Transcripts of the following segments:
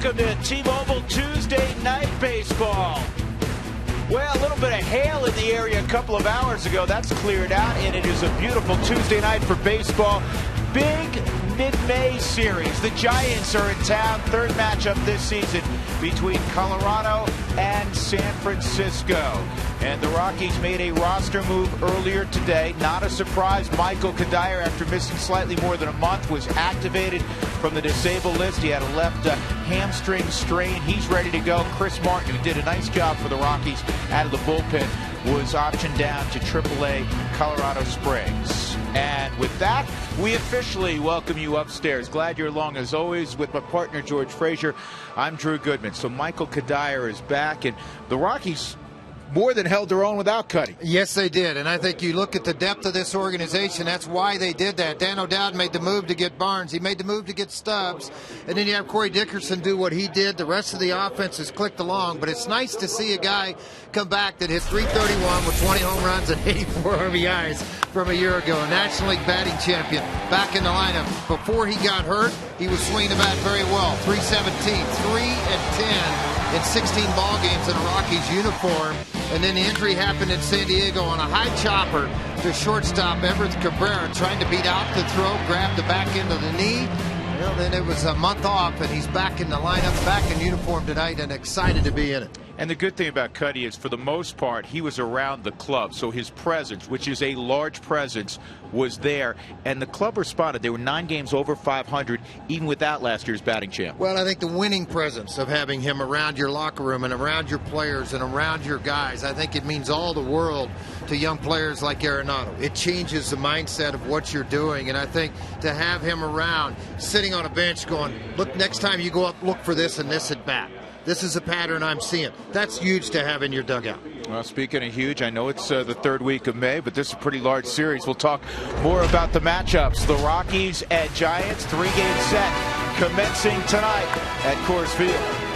Welcome to T-Mobile Tuesday Night Baseball. Well, a little bit of hail in the area a couple of hours ago. That's cleared out, and it is a beautiful Tuesday night for baseball. Big mid-May series. The Giants are in town. Third matchup this season between Colorado and San Francisco. And the Rockies made a roster move earlier today. Not a surprise. Michael Kadire, after missing slightly more than a month, was activated from the disabled list. He had a left hamstring strain. He's ready to go. Chris Martin, who did a nice job for the Rockies out of the bullpen, was optioned down to AAA Colorado Springs. And with that, we officially welcome you upstairs. Glad you're along, as always, with my partner, George Frazier. I'm Drew Goodman. So Michael Kadire is back, and the Rockies more than held their own without Cuddy. Yes, they did, and I think you look at the depth of this organization, that's why they did that. Dan O'Dowd made the move to get Barnes. He made the move to get Stubbs, and then you have Corey Dickerson do what he did. The rest of the offense has clicked along, but it's nice to see a guy come back that hit .331 with 20 home runs and 84 RBIs from a year ago. A National League batting champion back in the lineup. Before he got hurt, he was swinging the bat very well. .317, 3-10 in 16 ball games in a Rockies uniform. And then the injury happened in San Diego on a high chopper to shortstop Everett Cabrera, trying to beat out the throw, grabbed the back end of the knee. Well, then it was a month off, and he's back in the lineup, back in uniform tonight, and excited to be in it. And the good thing about Cuddy is, for the most part, he was around the club. So his presence, which is a large presence, was there. And the club responded. They were 9 games over 500, even without last year's batting champ. Well, I think the winning presence of having him around your locker room and around your players and around your guys, I think it means all the world to young players like Arenado. It changes the mindset of what you're doing. And I think to have him around, sitting on a bench going, look, next time you go up, look for this and this at bat. This is a pattern I'm seeing. That's huge to have in your dugout. Well, speaking of huge, I know it's the third week of May, but this is a pretty large series. We'll talk more about the matchups. The Rockies at Giants, 3-game set commencing tonight at Coors Field.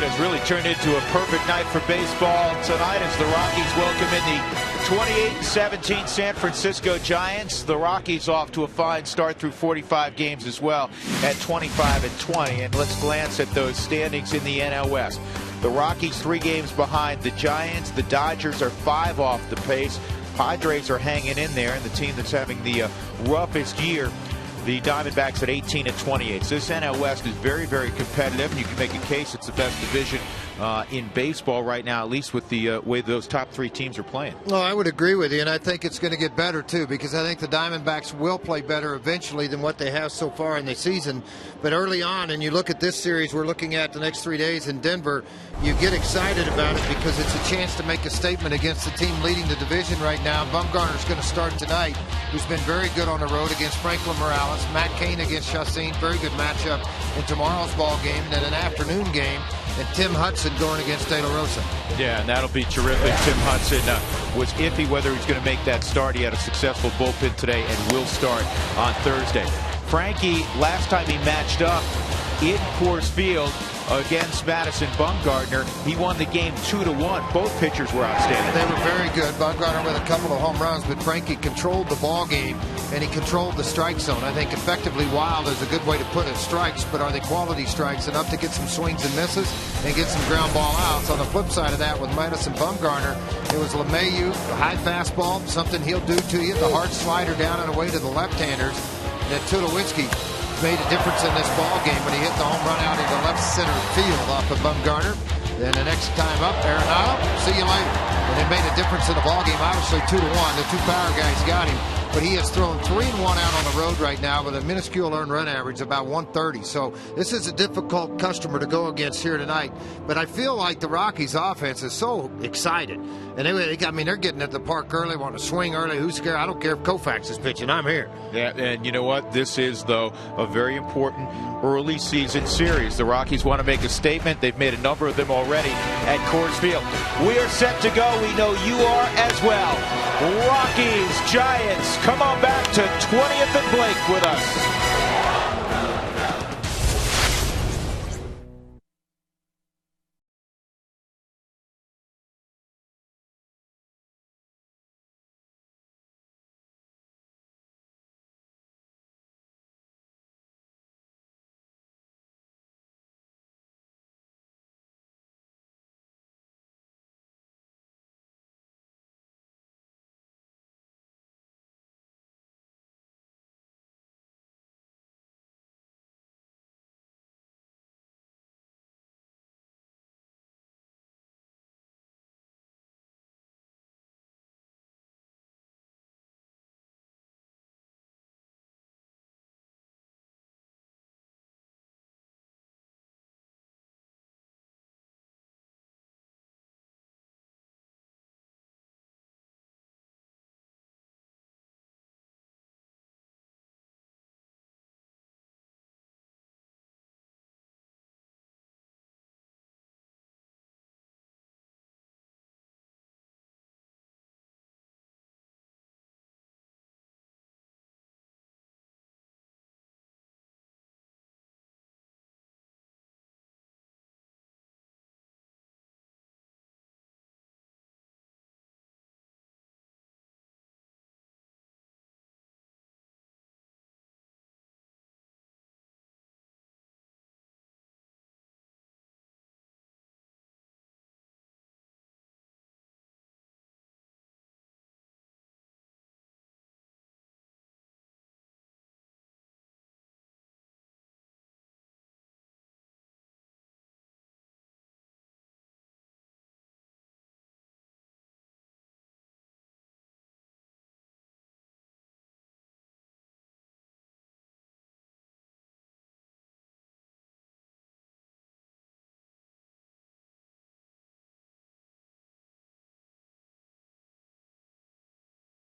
It has really turned into a perfect night for baseball tonight as the Rockies welcome in the 28-17 San Francisco Giants. The Rockies off to a fine start through 45 games as well at 25-20. And let's glance at those standings in the NL West. The Rockies 3 games behind the Giants. The Dodgers are 5 off the pace. Padres are hanging in there, and the team that's having the roughest year, the Diamondbacks at 18-28. So this NL West is very, very competitive. You can make a case it's the best division in baseball right now, at least with the way those top 3 teams are playing. Well, I would agree with you, and I think it's going to get better too, because I think the Diamondbacks will play better eventually than what they have so far in the season. But early on, and you look at this series we're looking at the next 3 days in Denver, you get excited about it because it's a chance to make a statement against the team leading the division right now. Bumgarner's going to start tonight, who's been very good on the road against Franklin Morales. Matt Cain against Chastain, very good matchup in tomorrow's ball game, and then an afternoon game, and Tim Hudson going against De La Rosa. Yeah, and that'll be terrific. Tim Hudson was iffy whether he's going to make that start. He had a successful bullpen today and will start on Thursday. Frankie, last time he matched up in Coors Field against Madison Bumgarner, he won the game 2-1. Both pitchers were outstanding. They were very good. Bumgarner with a couple of home runs, but Frankie controlled the ball game, and he controlled the strike zone. I think effectively wild is a good way to put it. Strikes, but are they quality strikes enough to get some swings and misses and get some ground ball outs? On the flip side of that, with Madison Bumgarner, it was LeMahieu, the high fastball, something he'll do to you, the hard slider down and away to the left-handers. And then Tulowitzki made a difference in this ball game when he hit the home run out into left center field off of Bumgarner. Then the next time up, Arenado, see you later. And it made a difference in the ball game. Obviously 2-1. The 2 power guys got him, but he has thrown 3 and 1 out on the road right now with a minuscule earned run average about 130. So this is a difficult customer to go against here tonight. But I feel like the Rockies offense is so excited. And they're getting at the park early, want to swing early. Who's scared? I don't care if Koufax is pitching. I'm here. Yeah, and you know what? This is, though, a very important early season series. The Rockies want to make a statement. They've made a number of them already at Coors Field. We are set to go. We know you are as well. Rockies, Giants, come on back to 20th and Blake with us.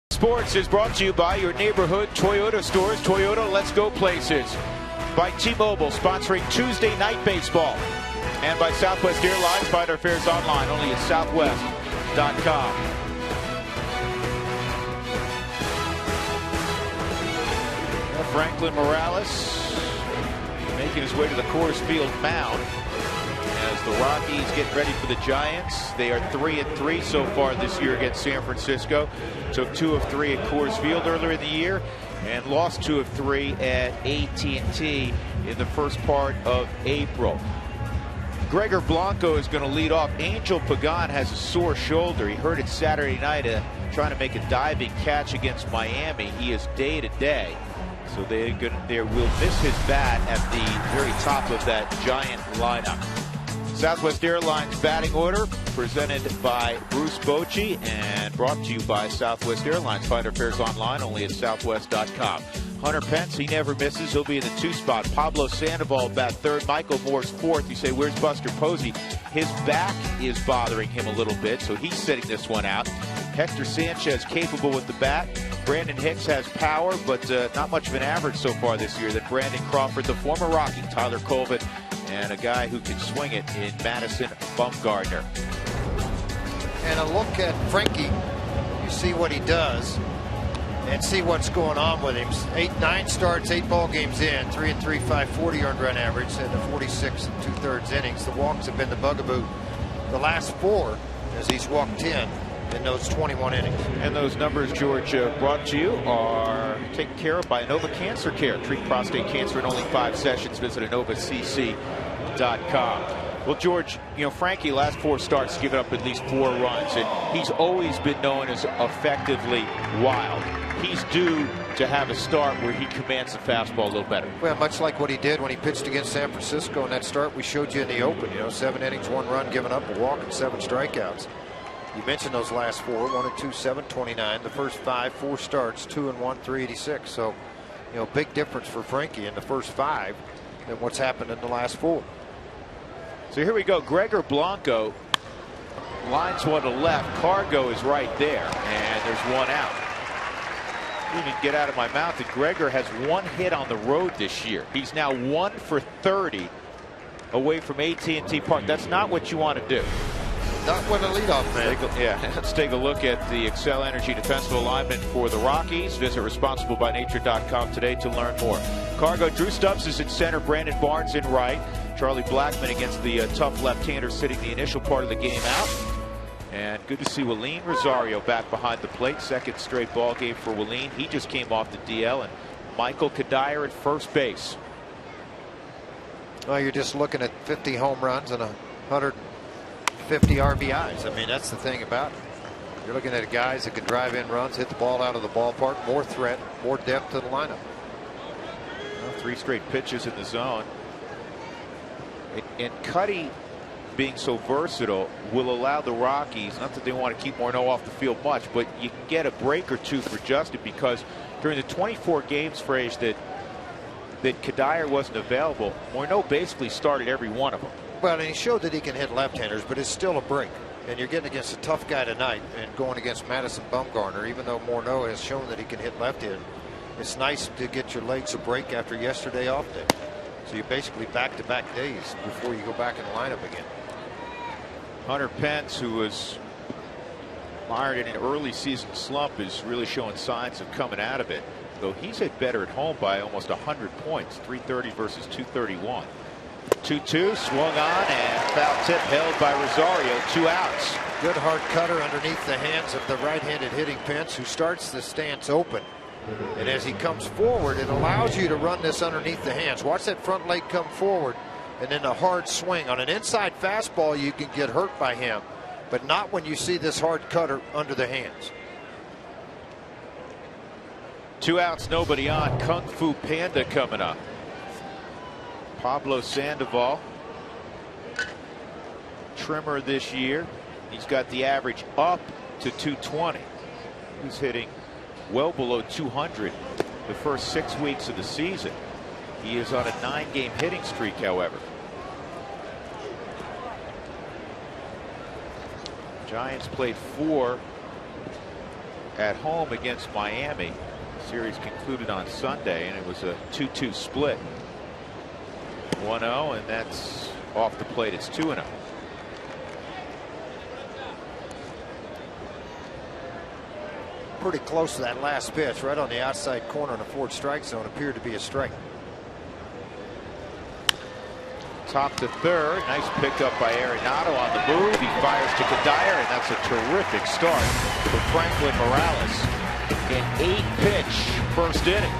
Sports is brought to you by your neighborhood Toyota stores. Toyota, let's go places. By T-Mobile, sponsoring Tuesday Night Baseball. And by Southwest Airlines. Find our fares online only at southwest.com. Franklin Morales making his way to the Coors Field mound as The Rockies getting ready for the Giants. They are 3-3 so far this year against San Francisco. Took 2 of 3 at Coors Field earlier in the year and lost 2 of 3 at AT&T in the first part of April. Gregor Blanco is going to lead off. Angel Pagan has a sore shoulder. He hurt it Saturday night trying to make a diving catch against Miami. He is day to day. So they will miss his bat at the very top of that Giant lineup. Southwest Airlines batting order presented by Bruce Bochy and brought to you by Southwest Airlines. Find our fares online only at southwest.com. Hunter Pence, he never misses. He'll be in the 2 spot. Pablo Sandoval bat 3rd. Michael Moore's 4th. You say, where's Buster Posey? His back is bothering him a little bit, so he's sitting this one out. Hector Sanchez capable with the bat. Brandon Hicks has power, but not much of an average so far this year. Then Brandon Crawford, the former Rocky, Tyler Colvin, and a guy who can swing it in Madison Bumgarner. And a look at Frankie, you see what he does and see what's going on with him. 9 starts, 8 ball games in, 3-3, 540 earned run average, and the 46 2/3 innings. The walks have been the bugaboo the last 4 as he's walked 10 in those 21 innings. And those numbers, George, brought to you are taken care of by Inova Cancer Care. Treat prostate cancer in only 5 sessions. Visit InovaCC.com. Well, George, you know, Frankie, last 4 starts, given up at least 4 runs, and he's always been known as effectively wild. He's due to have a start where he commands the fastball a little better. Well, much like what he did when he pitched against San Francisco in that start we showed you in the open. You know, 7 innings, 1 run given up, a walk, and 7 strikeouts. You mentioned those last 4, 1-2, 729. The first 5, 4 starts, 2-1, 386. So, you know, big difference for Frankie in the first 5 than what's happened in the last 4. So here we go. Gregor Blanco lines one to left. Cargo is right there, and there's 1 out. You can get out of my mouth that Gregor has 1 hit on the road this year. He's now 1 for 30 away from AT&T Park. That's not what you want to do. Not when a leadoff man. Let's take a look at the Excel Energy defensive alignment for the Rockies. Visit responsiblebynature.com today to learn more. Cargo, Drew Stubbs is at center. Brandon Barnes in right. Charlie Blackmon against the tough left-hander sitting the initial part of the game out. And good to see Willeen Rosario back behind the plate. 2nd straight ball game for Willeen. He just came off the DL. And Michael Kadire at first base. Well, you're just looking at 50 home runs and 150 RBIs. I mean, that's the thing about it. You're looking at guys that can drive in runs, hit the ball out of the ballpark, more threat, more depth to the lineup. Well, 3 straight pitches in the zone. And Cuddy, being so versatile, will allow the Rockies, not that they want to keep Morneau off the field much, but you can get a break or 2 for Justin, because during the 24 games, phrase that Kadire wasn't available, Morneau basically started every one of them. Well, and he showed that he can hit left-handers, but it's still a break. And you're getting against a tough guy tonight and going against Madison Bumgarner, even though Morneau has shown that he can hit left-handed. It's nice to get your legs a break after yesterday off day. So you're basically back-to-back days before you go back in the lineup again. Hunter Pence, who was mired in an early season slump, is really showing signs of coming out of it. Though he's hit better at home by almost 100 points, 330 versus 231. 2-2, swung on, and foul tip held by Rosario. 2 outs. Good hard cutter underneath the hands of the right-handed hitting Pence, who starts the stance open. And as he comes forward, it allows you to run this underneath the hands. Watch that front leg come forward, and then a hard swing. On an inside fastball, you can get hurt by him, but not when you see this hard cutter under the hands. 2 outs, nobody on. Kung Fu Panda coming up. Pablo Sandoval, trimmer this year. He's got the average up to 220. He's hitting well below 200 the first 6 weeks of the season. He is on a 9-game hitting streak, however. Giants played 4 at home against Miami. The series concluded on Sunday, and it was a 2-2 split. 1-0, and that's off the plate. It's 2-0. Pretty close to that last pitch, right on the outside corner in the 4th strike zone, appeared to be a strike. Top to third. Nice pickup by Arenado on the move. He fires to Kadire, and that's a terrific start for Franklin Morales. An 8-pitch first inning.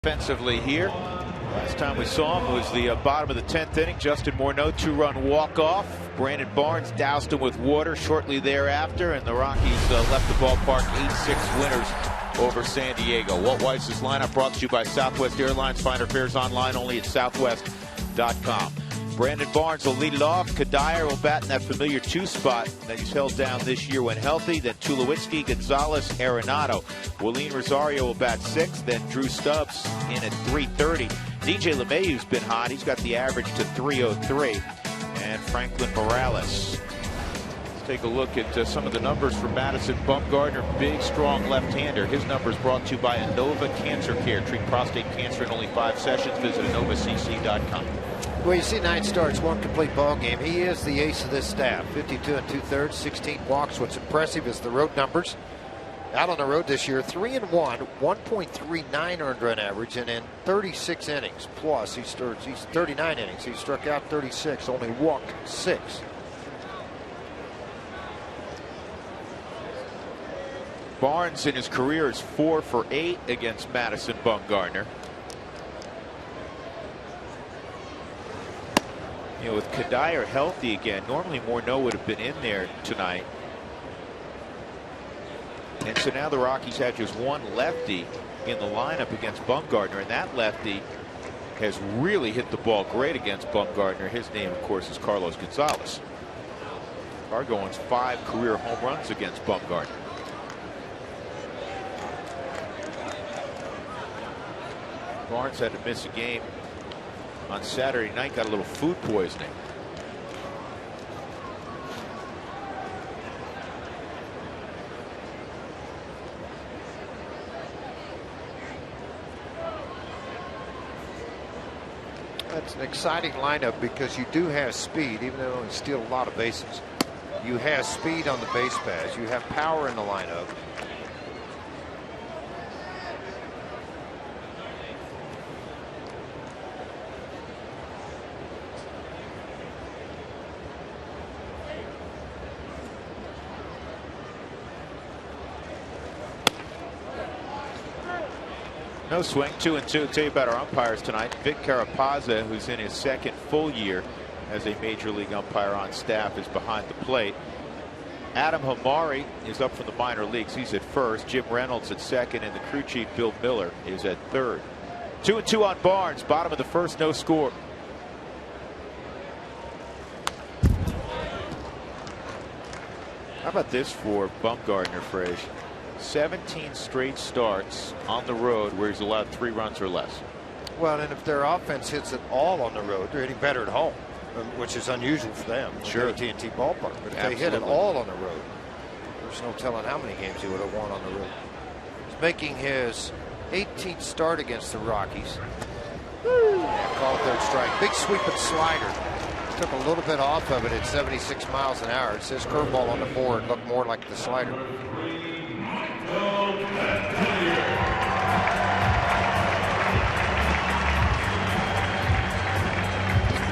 Offensively here. Last time we saw him was the bottom of the 10th inning. Justin Morneau, 2-run walk-off. Brandon Barnes doused him with water shortly thereafter, and the Rockies left the ballpark 8-6 winners over San Diego. Walt Weiss's lineup brought to you by Southwest Airlines. Find our fares online only at southwest.com. Brandon Barnes will lead it off. Kadire will bat in that familiar 2 spot that he's held down this year when healthy. Then Tulowitzki, Gonzalez, Arenado. Willeen Rosario will bat 6th. Then Drew Stubbs in at 330. DJ LeMahieu's been hot. He's got the average to 303. And Franklin Morales. Let's take a look at some of the numbers for Madison Bumgarner. Big, strong left-hander. His numbers brought to you by Inova Cancer Care. Treat prostate cancer in only 5 sessions. Visit InovaCC.com. Well, you see 9 starts, 1 complete ball game. He is the ace of this staff. 52 2/3, 16 walks. What's impressive is the road numbers. Out on the road this year, 3-1, 1.39 earned run average, and in 36 innings plus, he's 39 innings. He struck out 36, only walked 6. Barnes in his career is 4 for 8 against Madison Bumgarner. You know, with Kadire healthy again, normally Morneau would have been in there tonight. And so now the Rockies had just one lefty in the lineup against Bumgarner, and that lefty has really hit the ball great against Bumgarner. His name, of course, is Carlos Gonzalez. Cargo owns 5 career home runs against Bumgarner. Barnes had to miss a game on Saturday night, got a little food poisoning. That's an exciting lineup because you do have speed, even though you steal a lot of bases. You have speed on the base paths. You have power in the lineup. No swing, 2-2. Tell you about our umpires tonight. Vic Carapazza, who's in his 2nd full year as a major league umpire on staff, is behind the plate. Adam Hamari is up from the minor leagues. He's at first. Jim Reynolds at 2nd, and the crew chief Bill Miller is at 3rd. 2-2 on Barnes. Bottom of the 1st, no score. How about this for Bumgarner, Frage? 17 straight starts on the road where he's allowed 3 runs or less. Well, and if their offense hits it all on the road, they're hitting better at home, which is unusual for them. Sure. AT&T ballpark. But if they hit it all on the road, there's no telling how many games he would have won on the road. making his 18th start against the Rockies. Called third strike. Big sweeping slider. Took a little bit off of it at 76 miles an hour. It says curveball on the board. Looked more like the slider.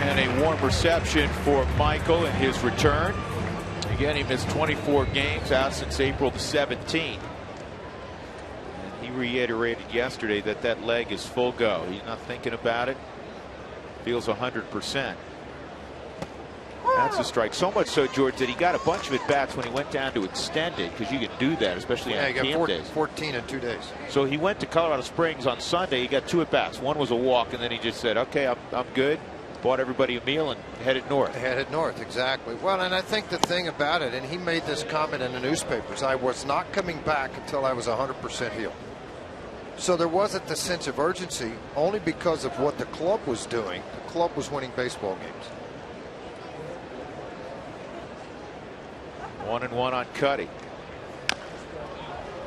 And a warm reception for Michael in his return. Again, he missed 24 games out since April the 17th. And he reiterated yesterday that that leg is full go. He's not thinking about it. Feels 100%. That's a strike. So much so, George, that he got a bunch of at-bats when he went down to extend it, because you can do that, especially on camp days. 14 in 2 days. So he went to Colorado Springs on Sunday. He got 2 at-bats. One was a walk, and then he just said, okay, I'm good. Bought everybody a meal and headed north. Headed north, exactly. Well, and I think the thing about it, and he made this comment in the newspapers, I was not coming back until I was 100% healed. So there wasn't the sense of urgency, only because of what the club was doing. The club was winning baseball games. 1-1 on Cuddy.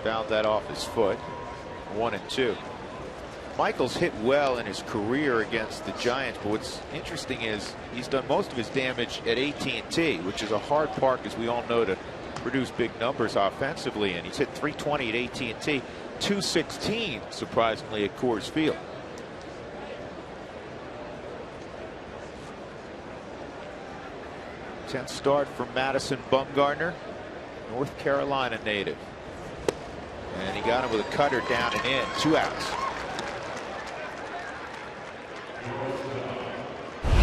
Fouled that off his foot. 1-2. Michael's hit well in his career against the Giants, but what's interesting is he's done most of his damage at AT&T, which is a hard park, as we all know, to produce big numbers offensively. And he's hit .320 at AT&T, .216 surprisingly at Coors Field. Tenth start for Madison Bumgarner, North Carolina native. And he got him with a cutter down and in. 2 outs.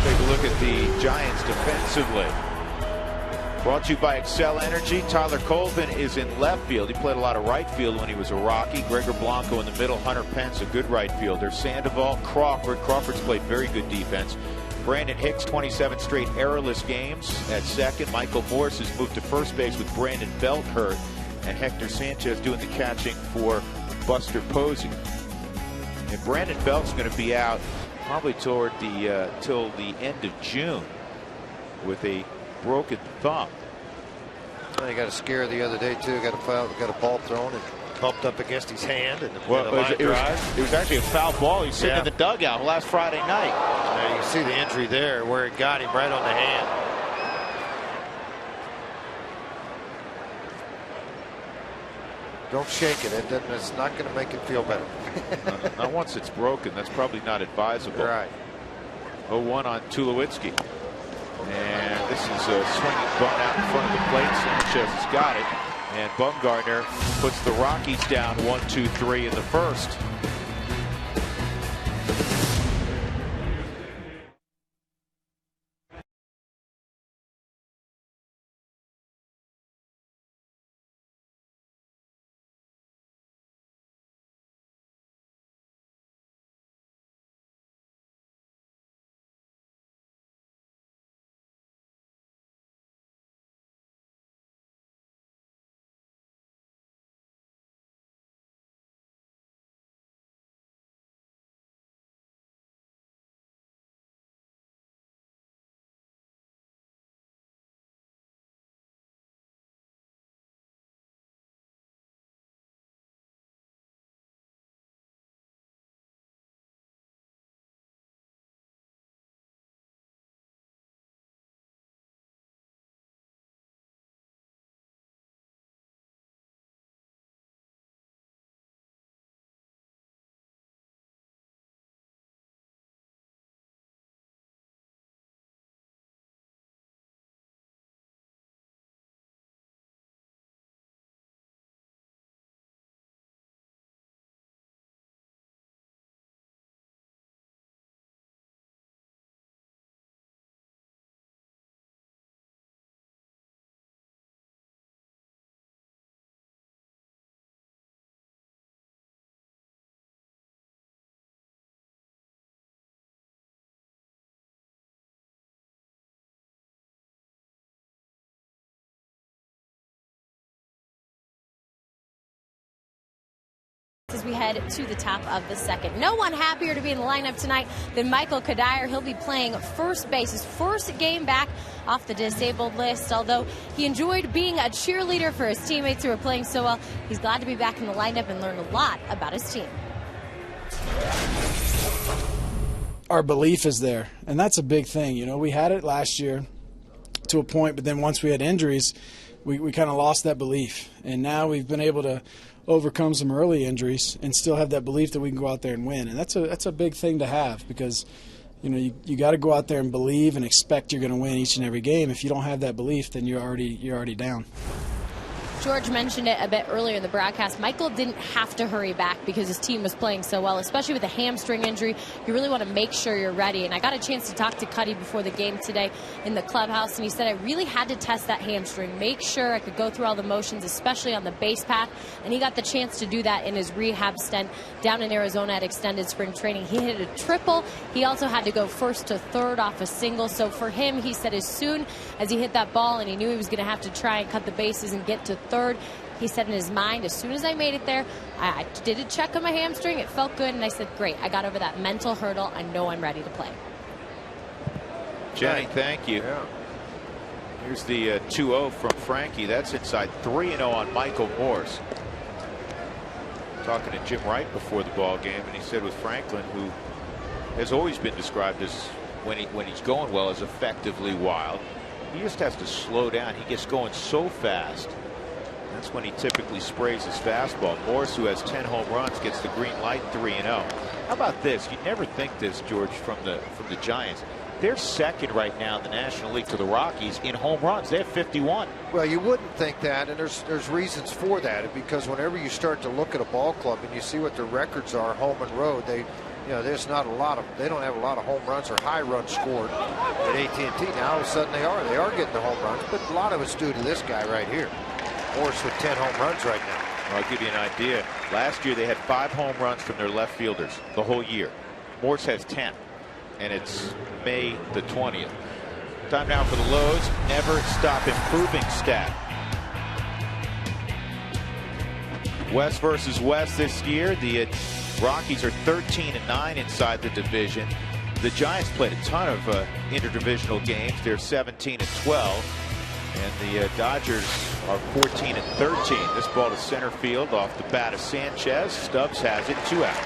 Take a look at the Giants defensively. Brought to you by Excel Energy. Tyler Colvin is in left field. He played a lot of right field when he was a Rocky. Gregor Blanco in the middle. Hunter Pence, a good right fielder. Sandoval, Crawford. Crawford's played very good defense. Brandon Hicks, 27 straight errorless games at second. Michael Morse has moved to first base with Brandon Belt hurt. And Hector Sanchez doing the catching for Buster Posey. And Brandon Belt's going to be out probably toward the till the end of June with a broken thumb. He got a scare the other day too. Got a ball thrown and bumped up against his hand, and it was actually a foul ball. He's sitting in the dugout last Friday night. Now you can see the injury there where it got him right on the hand. Don't shake it. It's not going to make it feel better. Not once it's broken. That's probably not advisable. Right. 0-1 on Tulowitzki. And this is a swinging bunt out in front of the plate. Sanchez has got it. And Bumgarner puts the Rockies down 1-2-3 in the first. as we head to the top of the second. No one happier to be in the lineup tonight than Michael Kadire. He'll be playing first base, his first game back off the disabled list. Although he enjoyed being a cheerleader for his teammates who were playing so well, he's glad to be back in the lineup and learn a lot about his team. Our belief is there, and that's a big thing. You know, we had it last year to a point, but then once we had injuries, we kind of lost that belief. And now we've been able to overcome some early injuries and still have that belief that we can go out there and win. And that's a big thing to have, because you know, you got to go out there and believe and expect you're going to win each and every game. If you don't have that belief, then you're already down. George mentioned it a bit earlier in the broadcast. Michael didn't have to hurry back because his team was playing so well, especially with a hamstring injury. You really want to make sure you're ready. And I got a chance to talk to Cuddy before the game today in the clubhouse, and he said I really had to test that hamstring, make sure I could go through all the motions, especially on the base path. And he got the chance to do that in his rehab stint down in Arizona at extended spring training. He hit a triple. He also had to go first to third off a single. So for him, he said as soon as he hit that ball and he knew he was going to have to try and cut the bases and get to third, he said in his mind, as soon as I made it there, I did a check on my hamstring. It felt good, and I said, great. I got over that mental hurdle. I know I'm ready to play. Jenny, thank you. Yeah. Here's the 2-0 from Frankie. That's inside 3-0 on Michael Morse. Talking to Jim Wright before the ball game, and he said with Franklin, who has always been described as, when he's going well, as effectively wild, he just has to slow down. He gets going so fast. That's when he typically sprays his fastball. Morse, who has 10 home runs, gets the green light, 3-0. How about this? You'd never think this, George, from the Giants. They're second right now in the National League to the Rockies in home runs. They have 51. Well, you wouldn't think that, and there's reasons for that, because whenever you start to look at a ball club and you see what their records are, home and road, there's not a lot of, they don't have a lot of home runs or high runs scored at AT&T. Now all of a sudden they are getting the home runs, but a lot of it's due to this guy right here. Morse with 10 home runs right now. Well, I'll give you an idea. Last year they had 5 home runs from their left fielders the whole year. Morse has 10, and it's May the 20th. Time now for the Lowe's Never Stop Improving stat. West versus West this year. The Rockies are 13-9 inside the division. The Giants played a ton of interdivisional games. They're 17-12. And the Dodgers are 14-13. This ball to center field off the bat of Sanchez. Stubbs has it, 2 outs.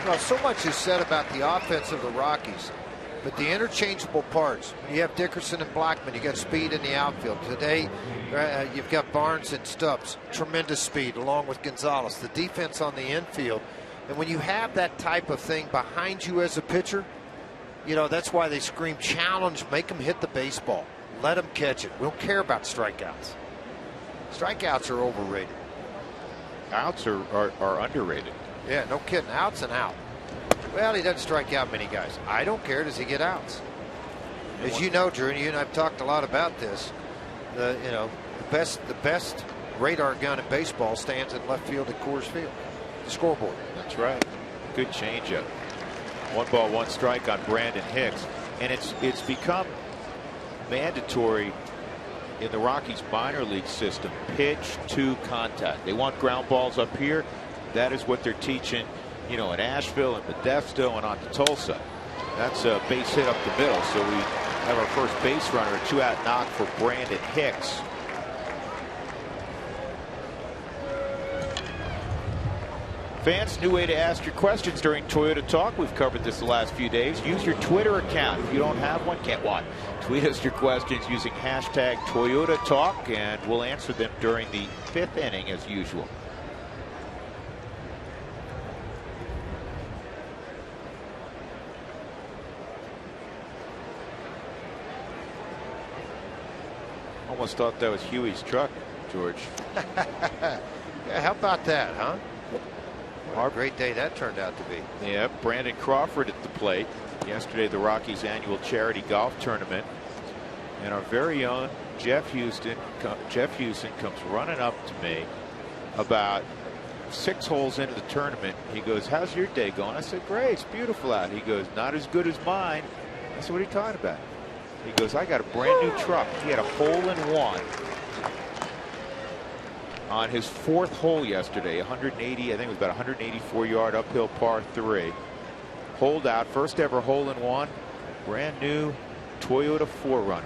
Well, so much is said about the offense of the Rockies, but the interchangeable parts, you have Dickerson and Blackman, you got speed in the outfield. Today, you've got Barnes and Stubbs, tremendous speed along with Gonzalez. The defense on the infield, and when you have that type of thing behind you as a pitcher, you know, that's why they scream challenge, make them hit the baseball, let them catch it. We don't care about strikeouts. Strikeouts are overrated. Outs are underrated. Yeah, no kidding. Outs and out. Well, he doesn't strike out many guys. I don't care. Does he get outs? As you know, Drew, and you and I've talked a lot about this. The best radar gun in baseball stands in left field at Coors Field. The scoreboard. That's right. Good changeup. 1 ball, 1 strike on Brandon Hicks, and it's become mandatory in the Rockies minor league system. Pitch to contact. They want ground balls up here. That is what they're teaching, you know, in Asheville and Modesto and on to Tulsa. That's a base hit up the middle. So we have our first base runner, a 2-out knock for Brandon Hicks. Fans, new way to ask your questions during Toyota Talk. We've covered this the last few days. Use your Twitter account. If you don't have one, get one. Tweet us your questions using hashtag Toyota Talk, and we'll answer them during the 5th inning as usual. Almost thought that was Huey's truck, George. Yeah, how about that, huh? What a great day that turned out to be. Yeah, Brandon Crawford at the plate. Yesterday, the Rockies' annual charity golf tournament. And our very own Jeff Houston comes running up to me about 6 holes into the tournament. He goes, "How's your day going?" I said, "Great, it's beautiful out." He goes, "Not as good as mine." I said, "What are you talking about?" He goes, "I got a brand new truck." He had a hole-in-one on his 4th hole yesterday. 180, I think it was about 184-yard uphill par 3. Holed out, first ever hole-in-one, brand new Toyota 4Runner.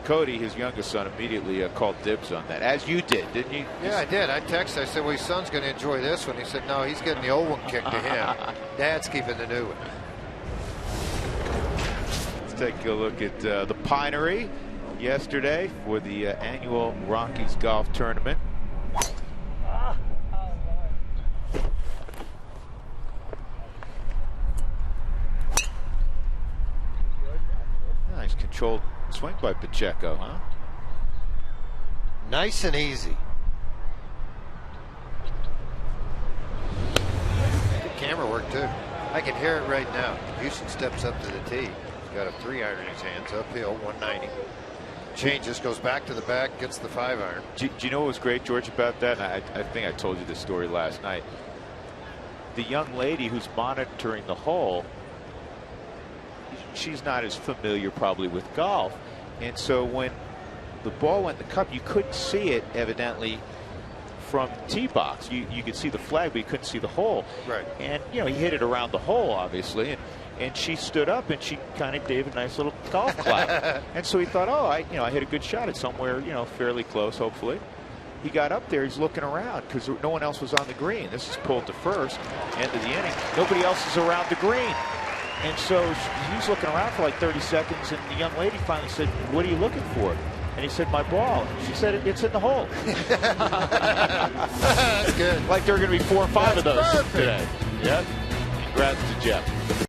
Cody, his youngest son, immediately called dibs on that, as you did, didn't you? Yeah, I did. I texted. I said, well, his son's going to enjoy this one. He said, no, he's getting the old one kicked to him. Dad's keeping the new one. Let's take a look at the Pinery yesterday for the annual Rockies golf tournament. Nice controlled swing by Pacheco, huh? Nice and easy. Good camera work, too. I can hear it right now. Houston steps up to the tee. He's got a 3-iron in his hands, uphill, 190. Changes, goes back to the back, gets the 5-iron. Do you know what was great, George, about that? I think I told you this story last night. The young lady who's monitoring the hole, she's not as familiar probably with golf, and so when the ball went in the cup, you couldn't see it evidently from the tee box. You could see the flag, but you couldn't see the hole. Right. And he hit it around the hole, obviously, and she stood up and she kind of gave a nice little golf clap. And so he thought, oh, I hit a good shot at somewhere, fairly close, hopefully. He got up there, he's looking around because no one else was on the green. This is pulled to first, end of the inning. Nobody else is around the green. And so he's looking around for like 30 seconds, and the young lady finally said, what are you looking for? And he said, my ball. She said, it's in the hole. That's good. Like there are going to be 4 or 5 of those today. Yep. Congrats to Jeff.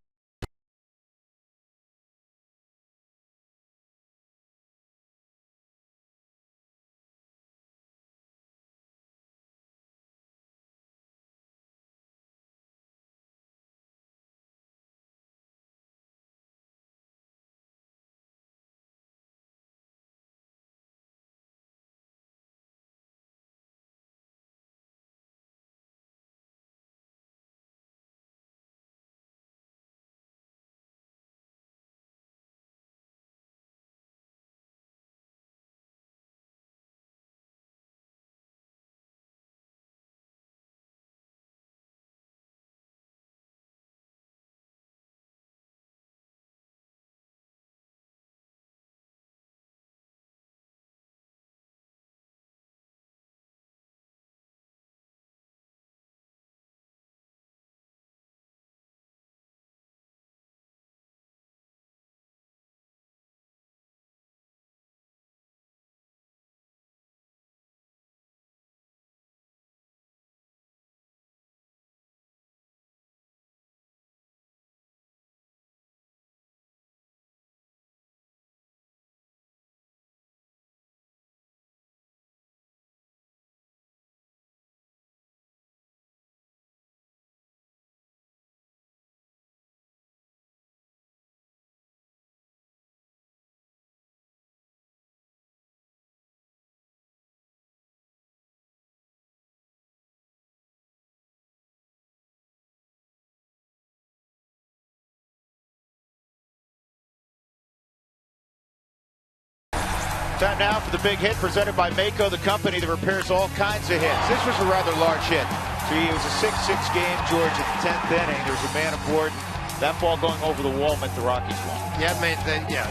Time now for the big hit presented by Mako, the company that repairs all kinds of hits. This was a rather large hit. It was a 6-6 game, George, at the 10th inning. There was a man aboard. That ball going over the wall meant the Rockies won. Yeah,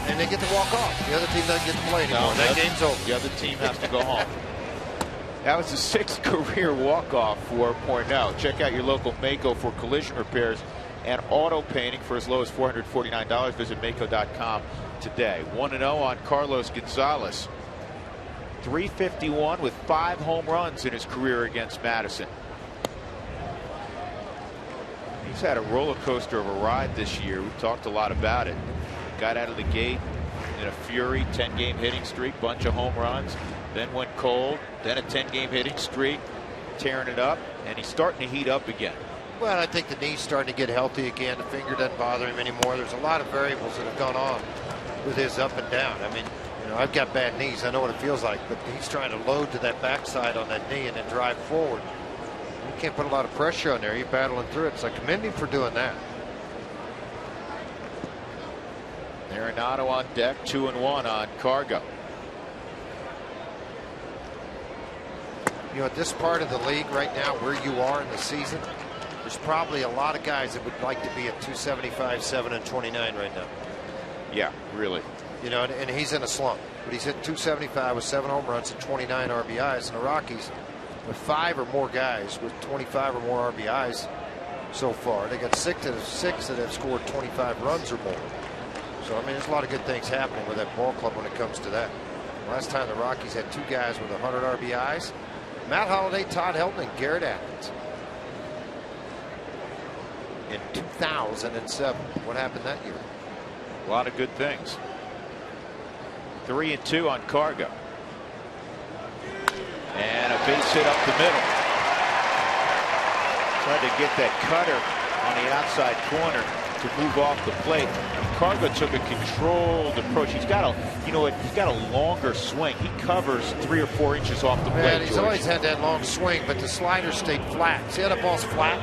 and they get to walk off. The other team doesn't get to play anymore. That game's over. The other team has to go home. That was the 6th career walk-off for Pornell. Check out your local Mako for collision repairs and auto painting for as low as $449. Visit Mako.com today. 1-0 on Carlos Gonzalez. .351 with 5 home runs in his career against Madison. He's had a roller coaster of a ride this year. We've talked a lot about it. Got out of the gate in a fury, 10-game hitting streak, bunch of home runs, then went cold, then a 10-game hitting streak, tearing it up, and he's starting to heat up again. Well, I think the knee's starting to get healthy again. The finger doesn't bother him anymore. There's a lot of variables that have gone on with his up and down. I mean, I've got bad knees. I know what it feels like, but he's trying to load to that backside on that knee and then drive forward. You can't put a lot of pressure on there. You're battling through it. So I commend him for doing that. Arenado on deck, 2-1 on Cargo. You know, at this part of the league right now, where you are in the season, there's probably a lot of guys that would like to be at 275, 7 and 29 right now. Yeah, really. You know, and he's in a slump, but he's hit 275 with 7 home runs and 29 RBIs. And the Rockies, with 5 or more guys with 25 or more RBIs so far, they got 6 that have scored 25 runs or more. So I mean, there's a lot of good things happening with that ball club when it comes to that. Last time the Rockies had 2 guys with 100 RBIs: Matt Holliday, Todd Helton, and Garrett Atkins. In 2007. What happened that year? A lot of good things. 3-2 on Cargo. And a base hit up the middle. Tried to get that cutter on the outside corner to move off the plate. Cargo took a controlled approach. He's got a, you know, he's got a longer swing. He covers 3 or 4 inches off the plate. Yeah, he's George. always had that long swing, but the slider stayed flat. See how the ball's flat?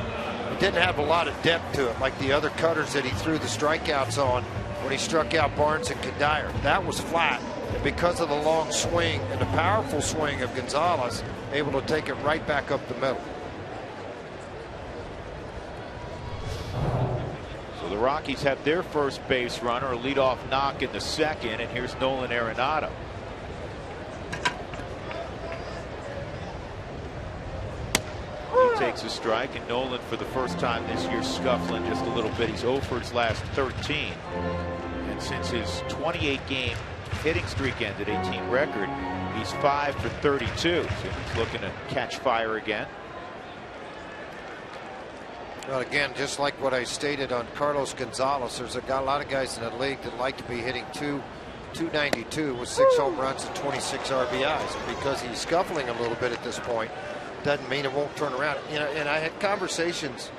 It didn't have a lot of depth to it like the other cutters that he threw the strikeouts on when he struck out Barnes and Kadire. That was flat, and because of the long swing and the powerful swing of Gonzalez, able to take it right back up the middle. So the Rockies have their first base runner, a leadoff knock in the second, and here's Nolan Arenado. He takes a strike, and Nolan, for the first time this year, scuffling just a little bit. He's 0 for his last 13. And since his 28-game hitting streak ended, a team record, he's 5 for 32. So he's looking to catch fire again. Well, again, just like what I stated on Carlos Gonzalez, there's a lot of guys in the league that like to be hitting 292 with 6 home runs and 26 RBIs. And because he's scuffling a little bit at this point, doesn't mean it won't turn around. You know, and I had conversations,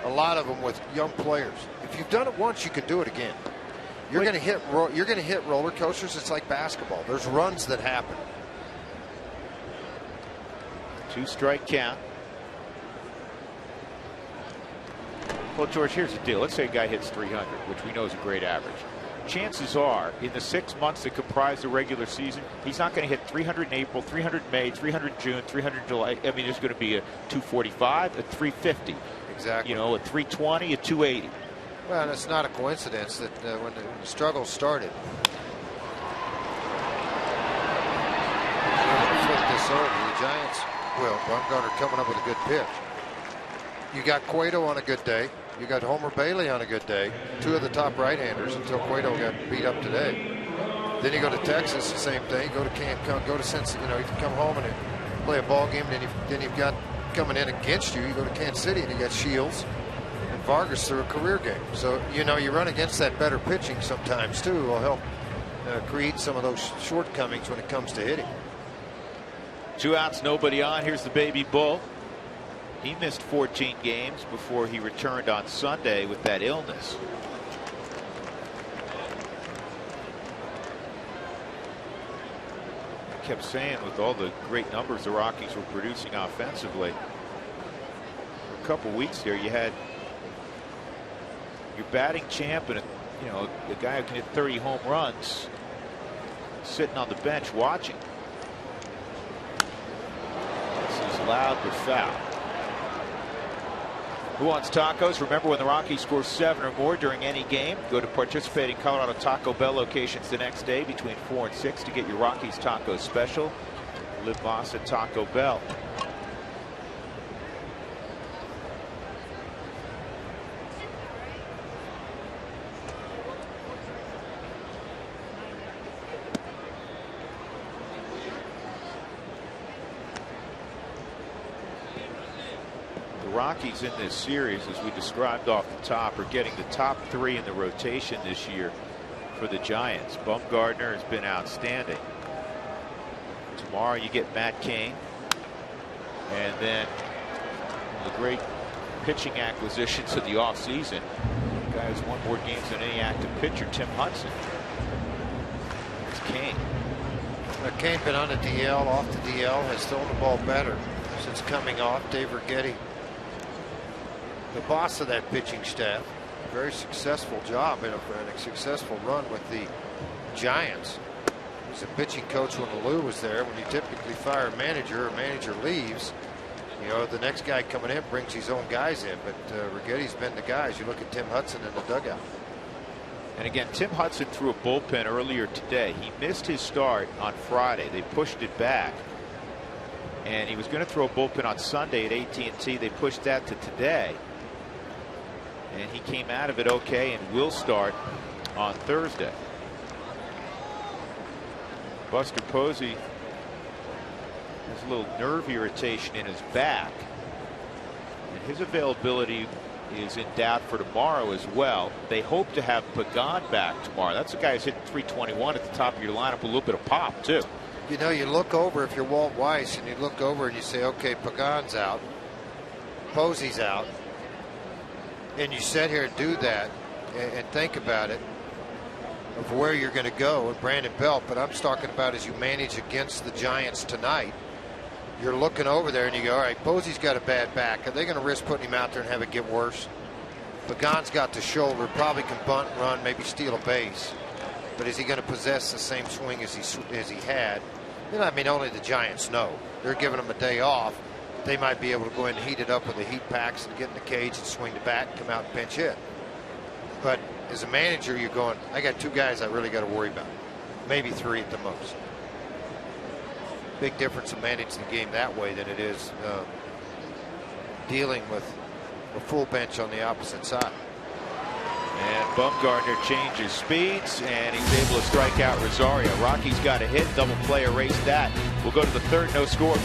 a lot of them, with young players. If you've done it once, you can do it again. You're going to hit roller coasters. It's like basketball. There's runs that happen. 2-strike count. Well, George, here's the deal. Let's say a guy hits 300, which we know is a great average. Chances are, in the 6 months that comprise the regular season, he's not going to hit 300 in April, 300 in May, 300 in June, 300 in July. I mean, there's going to be a 245, a 350. Exactly. You know, a 320, a 280. Well, and it's not a coincidence that when the struggle started, flip this over. The Giants, well, Bumgarner coming up with a good pitch. You got Cueto on a good day. You got Homer Bailey on a good day. 2 of the top right-handers until Cueto got beat up today. Then you go to Texas, the same thing. Go to Cancun, go to Cincinnati. You know, you can come home and play a ball game. Then you've got coming in against you. You go to Kansas City and you got Shields and Vargas through a career game. So you know you run against that better pitching sometimes too. Will help create some of those shortcomings when it comes to hitting. 2 outs, nobody on. Here's the baby bull. He missed 14 games before he returned on Sunday with that illness. I kept saying, with all the great numbers the Rockies were producing offensively, for a couple weeks there, you had your batting champ and a guy who can hit 30 home runs sitting on the bench watching. This is loud but foul. Who wants tacos? Remember, when the Rockies score 7 or more during any game, go to participating Colorado Taco Bell locations the next day between 4 and 6 to get your Rockies tacos special. Live Moss at Taco Bell. Rockies in this series, as we described off the top, are getting the top 3 in the rotation this year for the Giants. Bumgarner has been outstanding. Tomorrow you get Matt Cain, and then the great pitching acquisitions of the offseason. The guy who's won more games than any active pitcher, Tim Hudson. It's Cain. Cain been on the DL, off the DL, has thrown the ball better since coming off. Dave Righetti, the boss of that pitching staff, a very successful job and a successful run with the Giants. was a pitching coach when Lou was there. When you typically fire a manager leaves, you know, the next guy coming in brings his own guys in. But Righetti's been the guys. You look at Tim Hudson in the dugout. And again, Tim Hudson threw a bullpen earlier today. He missed his start on Friday. They pushed it back. And he was going to throw a bullpen on Sunday at AT&T. They pushed that to today. And he came out of it okay and will start on Thursday. Buster Posey has a little nerve irritation in his back. And his availability is in doubt for tomorrow as well. They hope to have Pagan back tomorrow. That's a guy who's hitting 321 at the top of your lineup, a little bit of pop too. You know, you look over, if you're Walt Weiss, and you look over and you say, okay, Pagan's out, Posey's out, and you sit here and do that and think about it of where you're going to go with Brandon Belt. But I'm talking about as you manage against the Giants tonight, you're looking over there and you go, all right, Posey's got a bad back. Are they going to risk putting him out there and have it get worse? Pagan's got the shoulder, probably can bunt, run, maybe steal a base. But is he going to possess the same swing as he had? You know, I mean, only the Giants know. They're giving him a day off. They might be able to go in and heat it up with the heat packs and get in the cage and swing the bat and come out and pinch hit. But as a manager, you're going, I got two guys I really got to worry about. Maybe three at the most. Big difference in managing the game that way than it is dealing with a full bench on the opposite side. And Bumgarner changes speeds, and he's able to strike out Rosario. Rockies got a hit, double play, erased that. We'll go to the third, no score.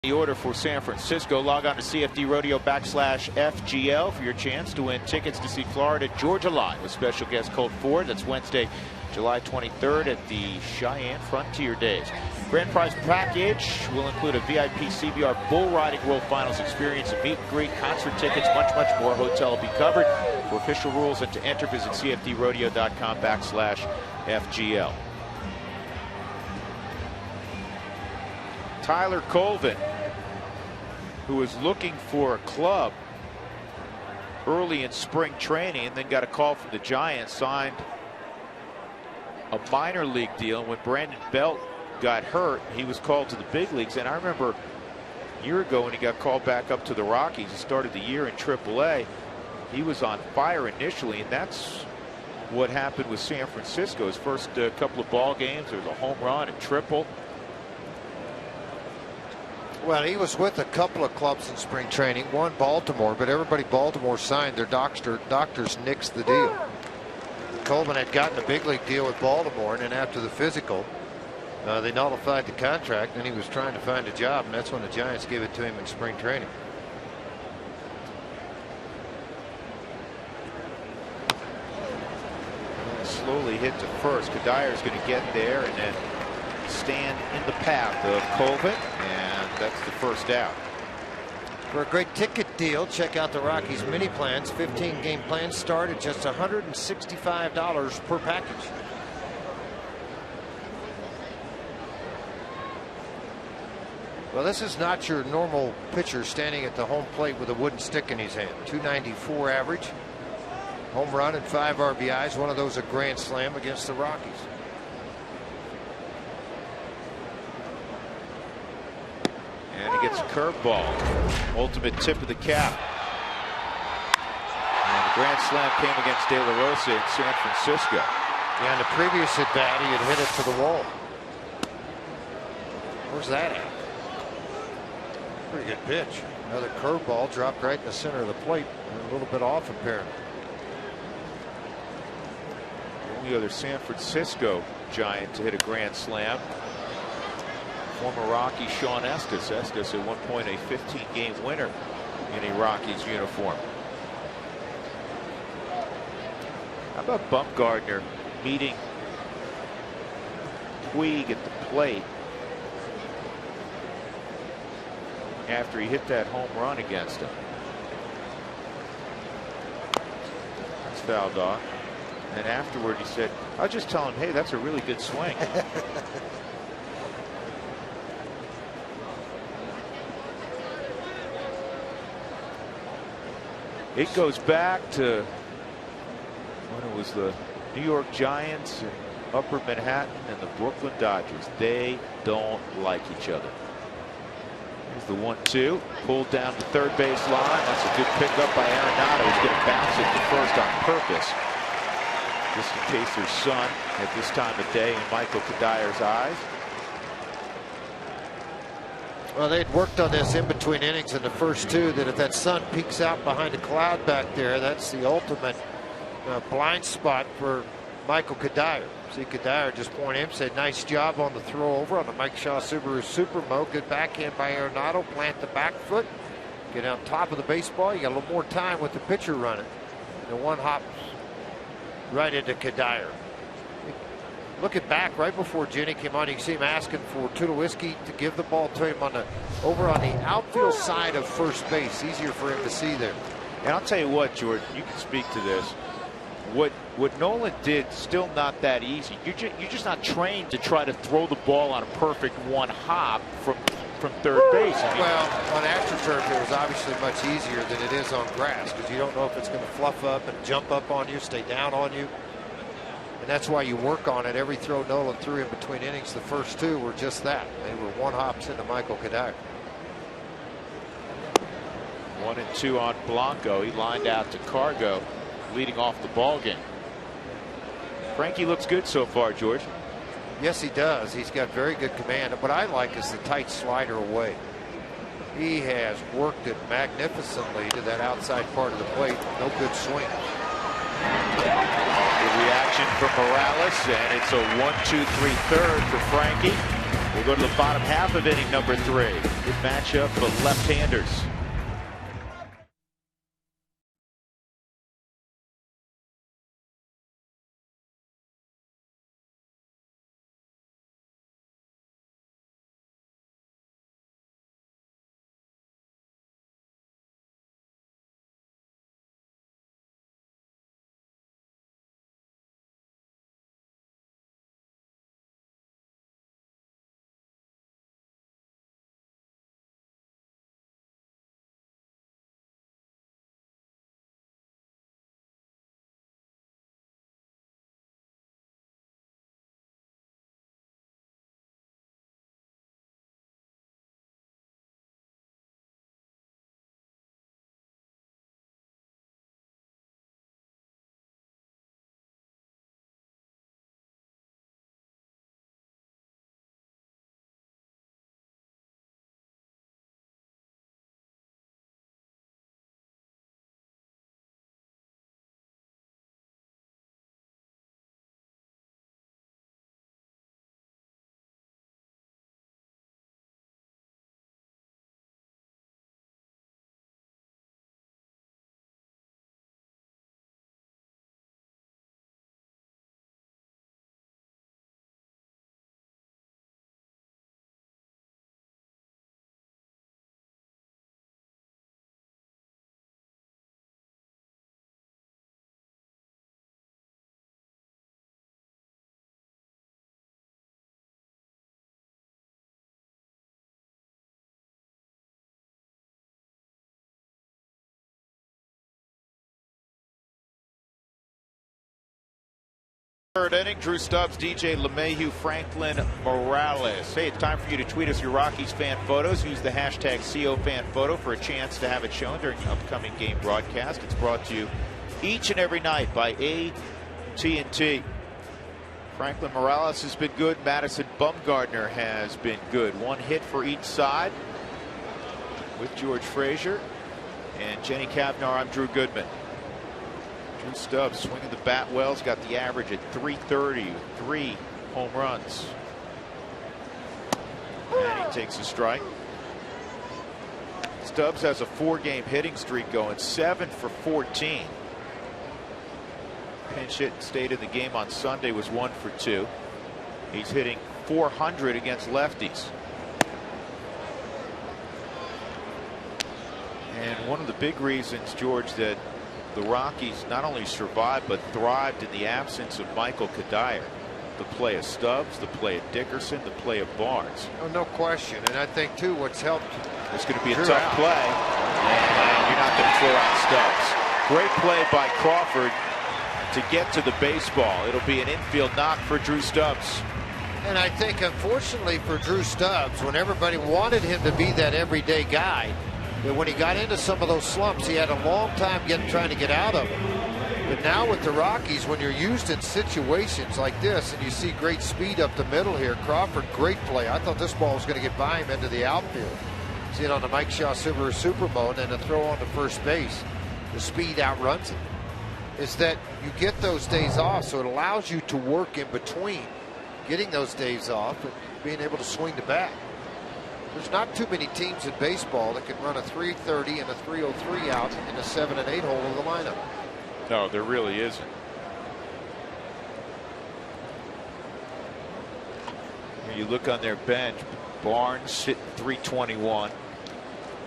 The order for San Francisco. Log on to CFDRodeo.com/FGL for your chance to win tickets to see Florida Georgia Live with special guest Colt Ford. That's Wednesday, July 23rd at the Cheyenne Frontier Days. Grand prize package will include a VIP CBR Bull Riding World Finals experience, a meet and greet, concert tickets, much more. Hotel will be covered. For official rules and to enter, visit CFDRodeo.com/FGL. Tyler Colvin, who was looking for a club early in spring training and then got a call from the Giants, signed a minor league deal. When Brandon Belt got hurt, he was called to the big leagues. And I remember a year ago when he got called back up to the Rockies, he started the year in AAA. He was on fire initially, and that's what happened with San Francisco. His first couple of ball games, there was a home run, a triple. Well, he was with a couple of clubs in spring training, one Baltimore, but everybody Baltimore signed, their doctors nixed the deal. Coleman had gotten a big league deal with Baltimore, and then after the physical, they nullified the contract, and he was trying to find a job, and that's when the Giants gave it to him in spring training. Slowly hit to first. Kadire is going to get there, and then stand in the path of Colvin, and that's the first out. For a great ticket deal, check out the Rockies mini plans. 15-game plans start at just $165 per package. Well, this is not your normal pitcher standing at the home plate with a wooden stick in his hand. 294 average, home run and 5 RBIs. One of those a grand slam against the Rockies. And he gets a curveball. Ultimate tip of the cap. And the grand slam came against De La Rosa in San Francisco. Yeah, in the previous at bat, he had hit it to the wall. Where's that at? Pretty good pitch. Another curveball dropped right in the center of the plate. A little bit off, apparently. The only other San Francisco Giant to hit a grand slam, former Rocky Sean Estes. Estes at one point a 15-game winner in a Rockies uniform. How about Bumgarner meeting Puig at the plate after he hit that home run against him? That's fouled off. And afterward he said, I was just telling him, hey, that's a really good swing. It goes back to when it was the New York Giants and Upper Manhattan and the Brooklyn Dodgers. They don't like each other. Here's the 1-2, pulled down the third base line. That's a good pickup by Arenado. He's going to bounce it to first on purpose, just in case there's sun at this time of day in Michael Kadyr's eyes. Well, they'd worked on this in between innings in the first two, that if that sun peeks out behind a cloud back there, that's the ultimate blind spot for Michael Kadyr. See Kadyr just pointed him, said nice job on the throw over on the Mike Shaw Subaru Supermo. Good backhand by Arenado. Plant the back foot. Get on top of the baseball. You got a little more time with the pitcher running. The one hop right into Kadyr. Looking back right before Jenny came on, you can see him asking for Tulowitzki to give the ball to him over on the outfield side of first base. Easier for him to see there. And I'll tell you what, Jordan, you can speak to this. What Nolan did, still not that easy. You're just not trained to try to throw the ball on a perfect one hop from third base. I mean, well, on AstroTurf it was obviously much easier than it is on grass, because you don't know if it's going to fluff up and jump up on you, stay down on you. And that's why you work on it. Every throw Nolan threw in between innings, the first two were just that. They were one hops into Michael Kadyr. 1-2 on Blanco. He lined out to Cargo, leading off the ball game. Frankie looks good so far, George. Yes, he does. He's got very good command. What I like is the tight slider away. He has worked it magnificently to that outside part of the plate. No good swing. Good reaction from Morales, and it's a 1-2-3 third for Frankie. We'll go to the bottom half of inning number 3. Good matchup for left-handers. Third inning, Drew Stubbs, DJ LeMahieu, Franklin Morales. Hey, it's time for you to tweet us your Rockies fan photos. Use the hashtag #COFanPhoto for a chance to have it shown during the upcoming game broadcast. It's brought to you each and every night by AT&T. Franklin Morales has been good. Madison Bumgarner has been good. One hit for each side with George Frazier and Jenny Cavnar. I'm Drew Goodman. Drew Stubbs swinging the bat well. He's got the average at .330 with 3 home runs. And he takes a strike. Stubbs has a 4-game hitting streak going, 7 for 14. Pinch hit and stayed in the game on Sunday, was 1 for 2. He's hitting .400 against lefties. And one of the big reasons, George, that the Rockies not only survived but thrived in the absence of Michael Kadire. The play of Stubbs, the play of Dickerson, the play of Barnes. Oh, no question. And I think, too, what's helped. It's going to be a tough play, and you're not going to throw out Stubbs. Great play by Crawford to get to the baseball. It'll be an infield knock for Drew Stubbs. And I think, unfortunately for Drew Stubbs, when everybody wanted him to be that everyday guy, that when he got into some of those slumps, he had a long time trying to get out of them. But now with the Rockies, when you're used in situations like this, and you see great speed up the middle here, Crawford, great play. I thought this ball was going to get by him into the outfield. See it on the Mike Shaw Silver Super Mode, and a throw on to first base. The speed outruns it. Is that you get those days off, so it allows you to work in between getting those days off and being able to swing the bat. There's not too many teams in baseball that can run a .330 and a .303 out in the 7 and 8 hole of the lineup. No, there really isn't. When you look on their bench, Barnes hitting .321,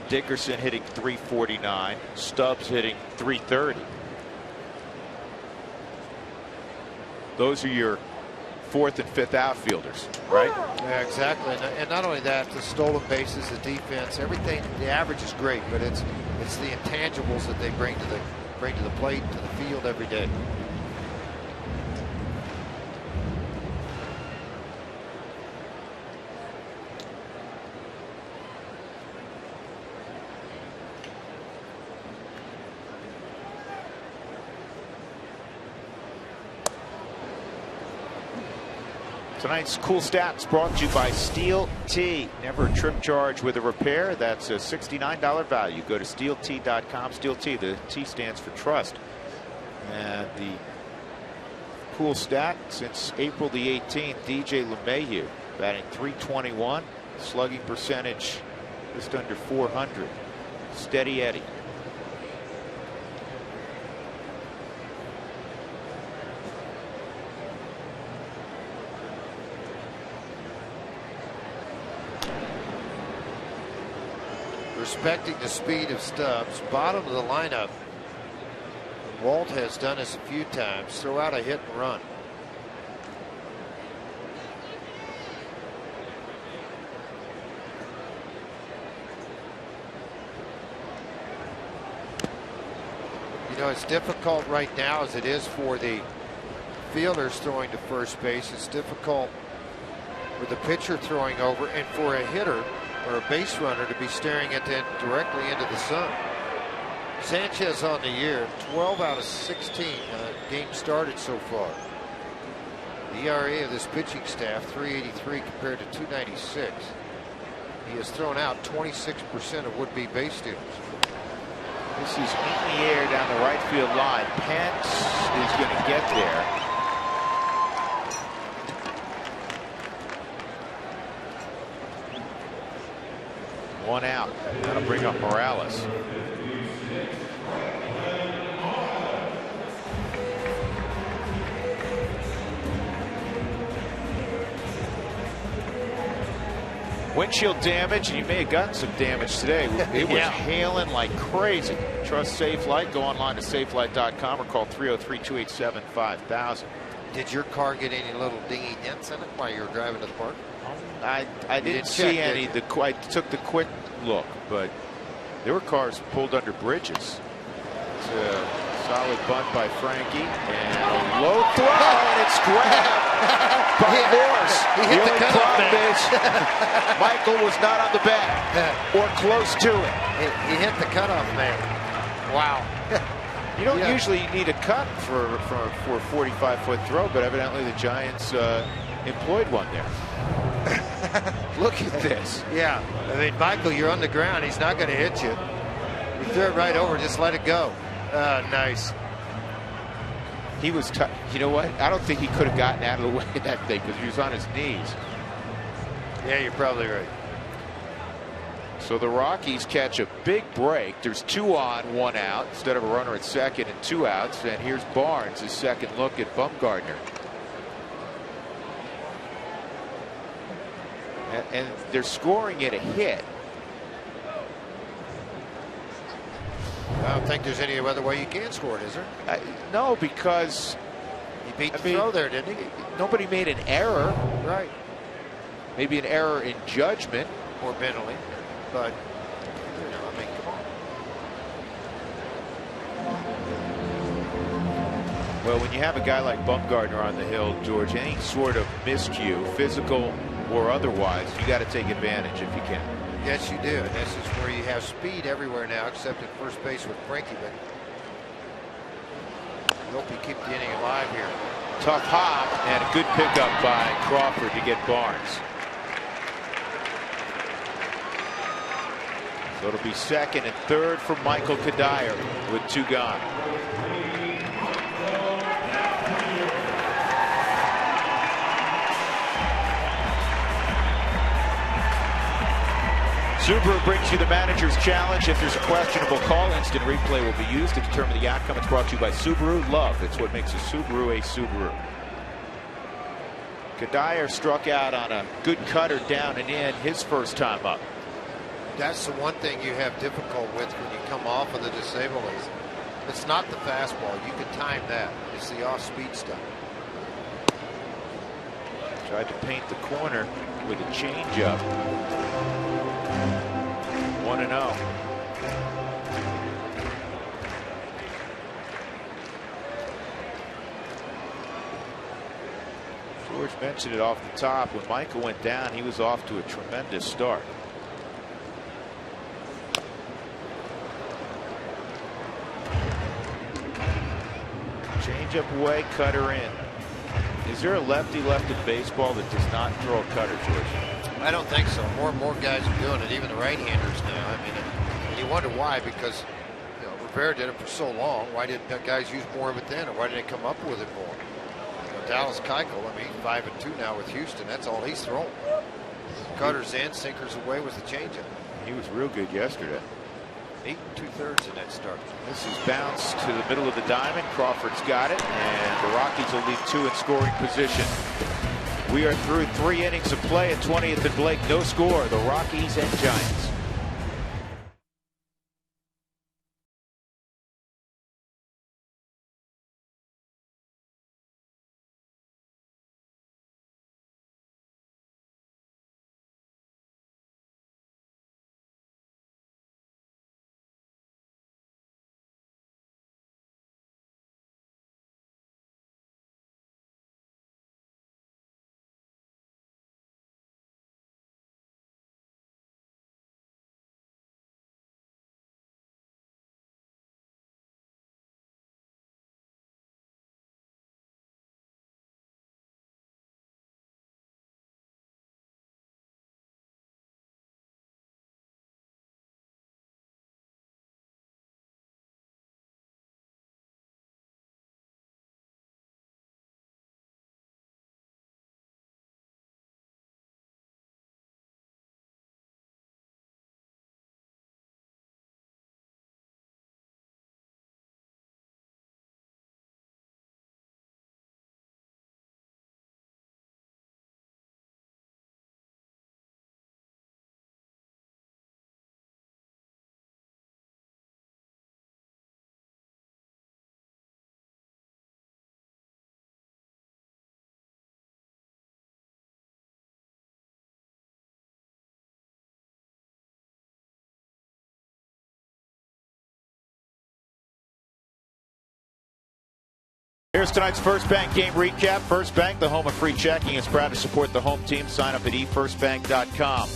Dickerson hitting .349, Stubbs hitting .330. Those are your 4th and 5th outfielders, right? Yeah, exactly. And not only that, the stolen bases, the defense, everything. The average is great, but it's the intangibles that they bring to the plate, to the field every day. Tonight's cool stats brought to you by Steel Tea. Never a trip charge with a repair. That's a $69 value. Go to steeltea.com. Steel Tea, the T stands for trust. And the cool stat since April the 18th, DJ LeMahieu batting .321, slugging percentage just under .400. Steady Eddie. Respecting the speed of Stubbs, bottom of the lineup. Walt has done this a few times. Throw out a hit and run. You know, it's difficult right now as it is for the fielders throwing to first base. It's difficult for the pitcher throwing over, and for a hitter or a base runner to be staring directly into the sun. Sanchez on the year, 12 out of 16 games started so far. The ERA of this pitching staff, 383 compared to 296. He has thrown out 26% of would-be base stealers. This is in the air down the right field line. Pence is going to get there. One out. That'll bring up Morales. Windshield damage, and you may have gotten some damage today. It was hailing like crazy. Trust Safe Light. Go online to safelight.com or call 303-287-5000. Did your car get any little dingy dents in it while you were driving to the park? I didn't see any. I took the quick look, but there were cars pulled under bridges to Solid bunt by Frankie, and a low throw, and it's grabbed by Morse. He hit the cutoff problem man. is Michael was not on the bat or close to it. He hit the cutoff man. Wow. You don't usually need a cut for a 45-foot throw, but evidently the Giants employed one there. Look at this. Yeah. I mean, Michael, you're on the ground. He's not going to hit you. You threw it right over. Just let it go. Nice. He was, you know what? I don't think he could have gotten out of the way of that thing because he was on his knees. Yeah, you're probably right. So the Rockies catch a big break. There's 2 on, 1 out instead of a runner at second and 2 outs. And here's Barnes, his second look at Bumgarner. And they're scoring it a hit. I don't think there's any other way you can score it, is there? No, because he beat the throw there, didn't he? Nobody made an error. Right. Maybe an error in judgment or penalty, but you know, I mean, come on. Well, when you have a guy like Bumgarner on the hill, George, any sort of miscue, physical or otherwise, you got to take advantage if you can. Yes, you do. And this is where you have speed everywhere now, except at first base with Frankie. But you hope you keep the inning alive here. Tough hop and a good pickup by Crawford to get Barnes. So it'll be second and third for Michael Kadire with 2 gone. Subaru brings you the manager's challenge. If there's a questionable call, instant replay will be used to determine the outcome. It's brought to you by Subaru. Love, it's what makes a Subaru a Subaru. Kadire struck out on a good cutter down and in his first time up. That's the one thing you have difficult with when you come off of the disabled is it's not the fastball. You can time that. It's the off-speed stuff. Tried to paint the corner with a changeup. 1-0. George mentioned it off the top. When Michael went down, he was off to a tremendous start. Change up away, cutter in. Is there a lefty left in baseball that does not throw a cutter, George? I don't think so. More and more guys are doing it, even the right-handers now. I mean, and you wonder why, because you know, Rivera did it for so long. Why didn't guys use more of it then, or why didn't they come up with it more? You know, Dallas Keuchel, I mean, 5-2 now with Houston. That's all he's thrown. Cutters in, sinkers away was the changeup. He was real good yesterday. 8 2/3 in that start. This is bounced to the middle of the diamond. Crawford's got it, and the Rockies will lead 2 in scoring position. We are through 3 innings of play at 20th and Blake. No score. The Rockies and Giants. Here's tonight's First Bank game recap. First Bank, the home of free checking, is proud to support the home team. Sign up at efirstbank.com.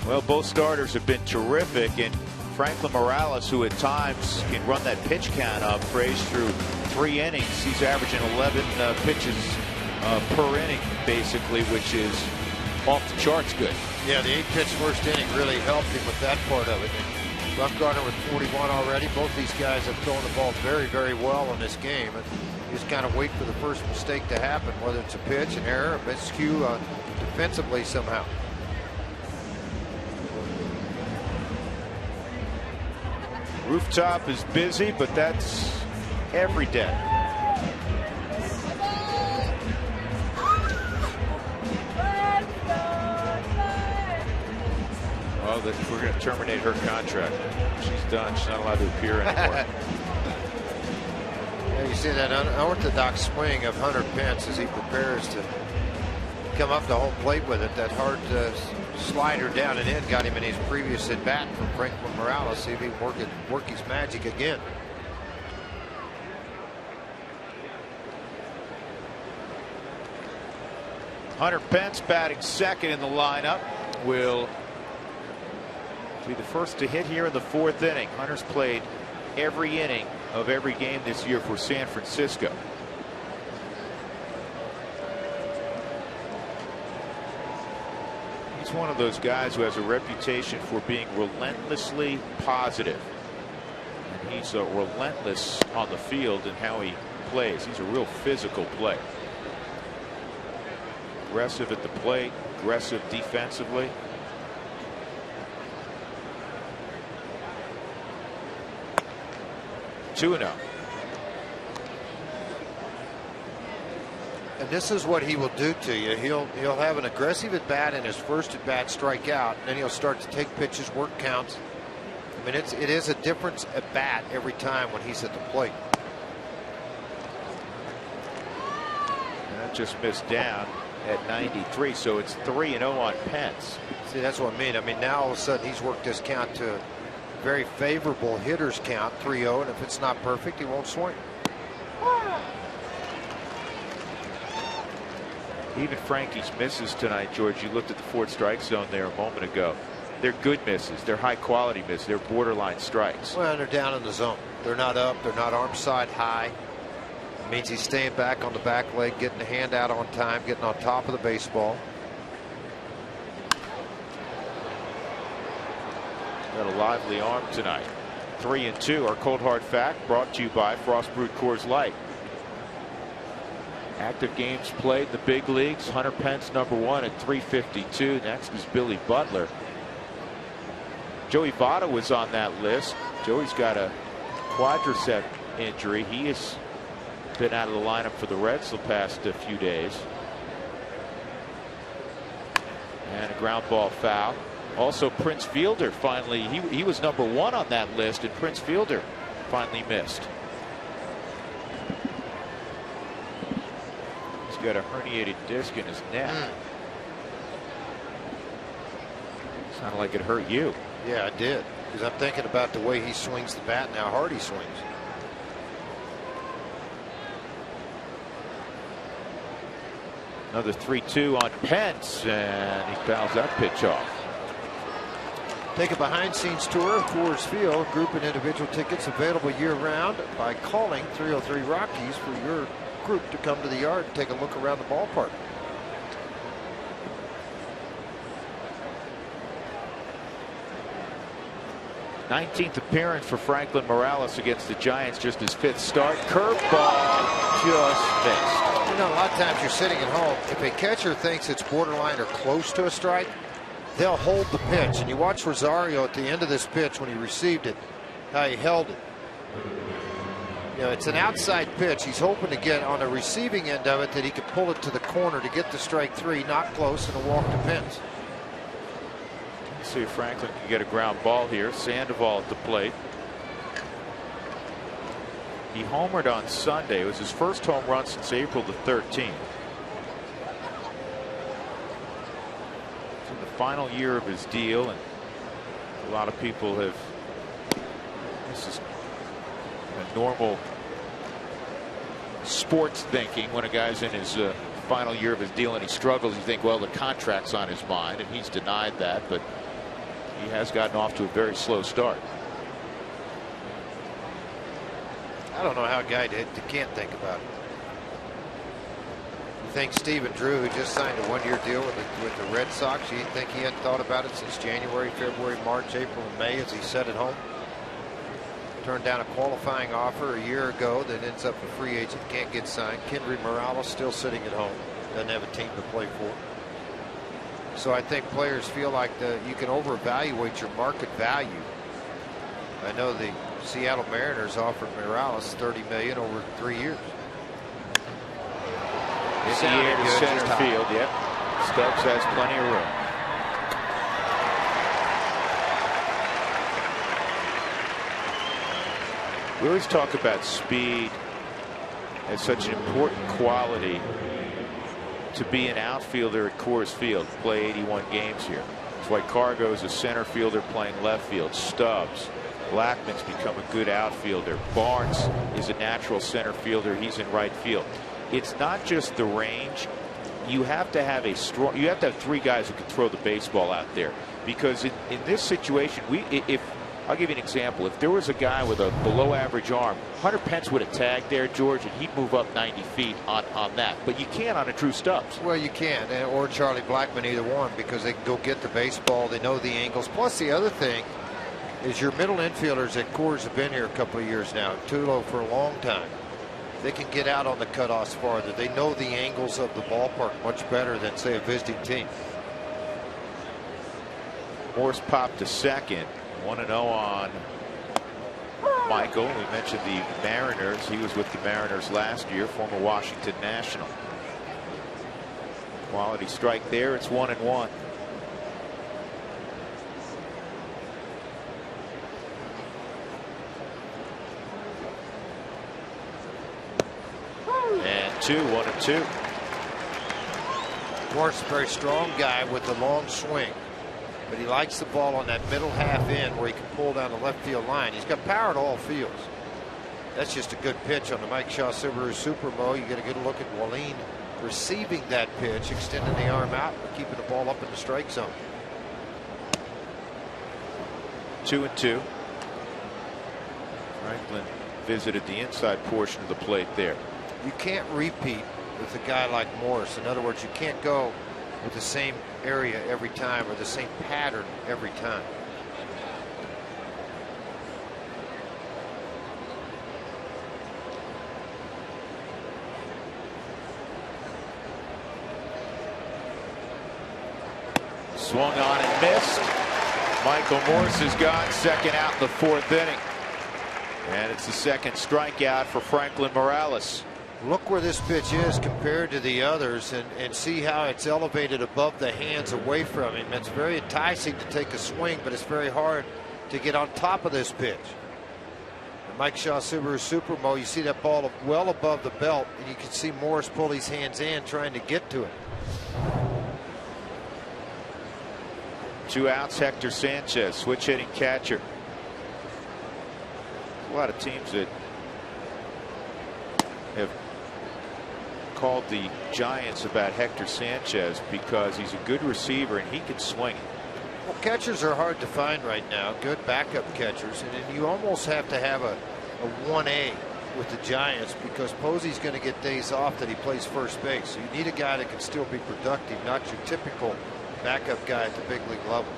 Well, both starters have been terrific, and Franklin Morales, who at times can run that pitch count up, praised through 3 innings. He's averaging 11 pitches per inning, basically, which is off the charts good. Yeah, the 8-pitch first inning really helped him with that part of it. Bumgarner with 41 already. Both these guys have thrown the ball very, very well in this game. And you just kind of wait for the first mistake to happen, whether it's a pitch, an error, a miscue defensively somehow. Rooftop is busy, but that's every day. Well, we're going to terminate her contract. She's done. She's not allowed to appear anymore. Yeah, you see that unorthodox swing of Hunter Pence as he prepares to come up the home plate with it. That hard slider down and in got him in his previous at bat from Franklin Morales. See if he can work his magic again. Hunter Pence batting second in the lineup will be the first to hit here in the 4th inning. Hunter's played every inning of every game this year for San Francisco. He's one of those guys who has a reputation for being relentlessly positive. And he's relentless on the field in how he plays. He's a real physical player. Aggressive at the plate, aggressive defensively. Two-0. And this is what he will do to you. He'll have an aggressive at bat in his first at bat, strike out, and then he'll start to take pitches, work counts. I mean, it is a difference at bat every time when he's at the plate. And that just missed down at 93, so it's 3-0 on Pence. See, that's what I mean. I mean, now all of a sudden he's worked this count to a very favorable hitter's count, 3-0, and if it's not perfect, he won't swing. Even Frankie's misses tonight, George. You looked at the 4th strike zone there a moment ago. They're good misses. They're high quality misses. They're borderline strikes. Well, they're down in the zone. They're not up. They're not arm side high. It means he's staying back on the back leg, getting the hand out on time, getting on top of the baseball. Got a lively arm tonight. 3-2. Our cold hard fact brought to you by Frost Brewed Coors Light. Active games played in the big leagues. Hunter Pence #1 at 352. Next is Billy Butler. Joey Votto was on that list. Joey's got a quadricep injury. He has been out of the lineup for the Reds the past few days. And a ground ball foul. Also, Prince Fielder finally, he was #1 on that list, and Prince Fielder finally missed. He's got a herniated disc in his neck. Sounded like it hurt you. Yeah, I did. Because I'm thinking about the way he swings the bat and how hard he swings. Another 3-2 on Pence, and he fouls that pitch off. Take a behind-scenes tour of Coors Field. Group and individual tickets available year-round by calling 303 Rockies for your group to come to the yard and take a look around the ballpark. Nineteenth appearance for Franklin Morales against the Giants, just his 5th start. Curveball just missed. You know, a lot of times you're sitting at home. If a catcher thinks it's borderline or close to a strike, they'll hold the pitch. And you watch Rosario at the end of this pitch when he received it, how he held it. You know, it's an outside pitch. He's hoping to get on the receiving end of it that he could pull it to the corner to get to strike 3, not close, and a walk to Pence. Let's see if Franklin can get a ground ball here. Sandoval at the plate. He homered on Sunday. It was his first home run since April the 13th. It's in the final year of his deal, and a lot of people have. This is a normal sports thinking. When a guy's in his final year of his deal and he struggles, you think, well, the contract's on his mind, and he's denied that, but he has gotten off to a very slow start. I don't know how a guy can't think about it. You think Stephen Drew, who just signed a one-year deal with the Red Sox, you think he hadn't thought about it since January, February, March, April, and May as he sat at home? Turned down a qualifying offer a year ago, then ends up a free agent, can't get signed. Kendry Morales still sitting at home, doesn't have a team to play for. So I think players feel like you can overevaluate your market value. I know the Seattle Mariners offered Morales $30 million over 3 years. It's in center field. Yep. Stubbs has plenty of room. We always talk about speed as such an important quality to be an outfielder at Coors Field. Play 81 games here. That's why Cargo's a center fielder playing left field. Stubbs, Blackman's become a good outfielder. Barnes is a natural center fielder. He's in right field. It's not just the range. You have to have you have to have three guys who can throw the baseball out there, because in this situation, I'll give you an example. If there was a guy with a below average arm, Hunter Pence would have tagged there, George, and he'd move up 90 feet on that. But you can't on a Drew Stubbs. Well, you can't, or Charlie Blackman, either one, because they can go get the baseball. They know the angles. Plus, the other thing is your middle infielders at Coors have been here a couple of years now. Tulo for a long time. They can get out on the cutoffs farther. They know the angles of the ballpark much better than, say, a visiting team. Morse popped to second. 1-0 on Michael. We mentioned the Mariners. He was with the Mariners last year, former Washington National. Quality strike there. It's 1-1. And 1-2. Morse, a very strong guy with a long swing, but he likes the ball on that middle half end where he can pull down the left field line. He's got power at all fields. That's just a good pitch on the Mike Shaw Subaru Supermo. You get a good look at Wallin receiving that pitch, extending the arm out, and keeping the ball up in the strike zone. 2-2. Franklin visited the inside portion of the plate there. You can't repeat with a guy like Morse. In other words, you can't go with the same area every time or the same pattern every time. Swung on and missed. Michael Morse is gone. Second out in the fourth inning. And it's the second strikeout for Franklin Morales. Look where this pitch is compared to the others, and see how it's elevated above the hands away from him. It's very enticing to take a swing, but it's very hard to get on top of this pitch. The Mike Shaw Subaru Supermo, you see that ball well above the belt, and you can see Morris pull his hands in trying to get to it. 2 outs. Hector Sanchez, switch hitting catcher. A lot of teams that have called the Giants about Hector Sanchez because he's a good receiver and he can swing it. Well, catchers are hard to find right now, good backup catchers, and you almost have to have a 1A with the Giants because Posey's going to get days off that he plays first base. So you need a guy that can still be productive, not your typical backup guy at the big league level.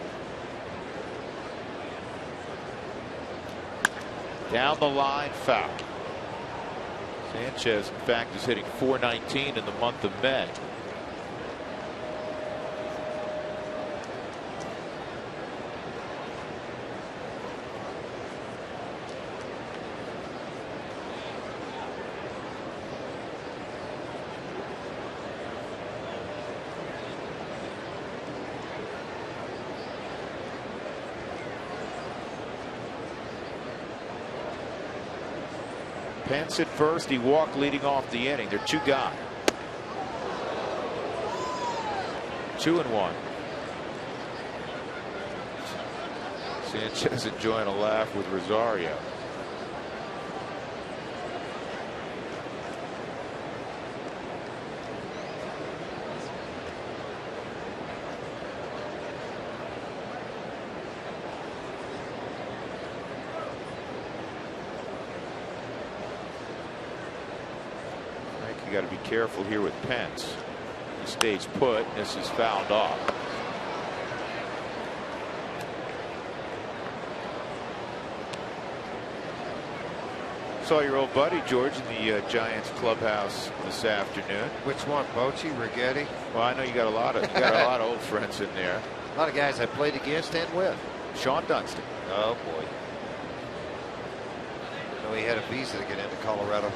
Down the line, foul. Sanchez, in fact, is hitting .419 in the month of May. Pence at first. He walked leading off the inning. They're 2 gone. 2-1. Sanchez enjoying a laugh with Rosario. you got to be careful here with Pence. He stays put. This is fouled off. Saw your old buddy George in the Giants clubhouse this afternoon. Which one? Bochy, Righetti? Well, I know you got a lot of old friends in there. A lot of guys I played against and with. Sean Dunston. Oh boy. No, he had a visa to get into Colorado.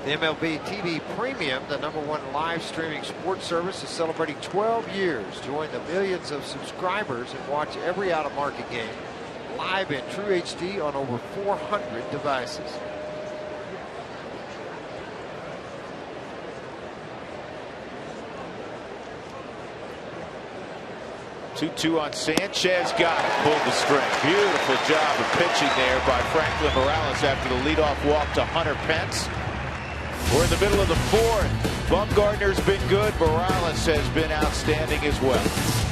The MLB TV Premium, the #1 live streaming sports service, is celebrating 12 years. Join the millions of subscribers and watch every out-of-market game live in true HD on over 400 devices. Two on Sanchez, got it, pulled the string. Beautiful job of pitching there by Franklin Morales after the leadoff walk to Hunter Pence. We're in the middle of the fourth. Bumgarner's been good. Morales has been outstanding as well.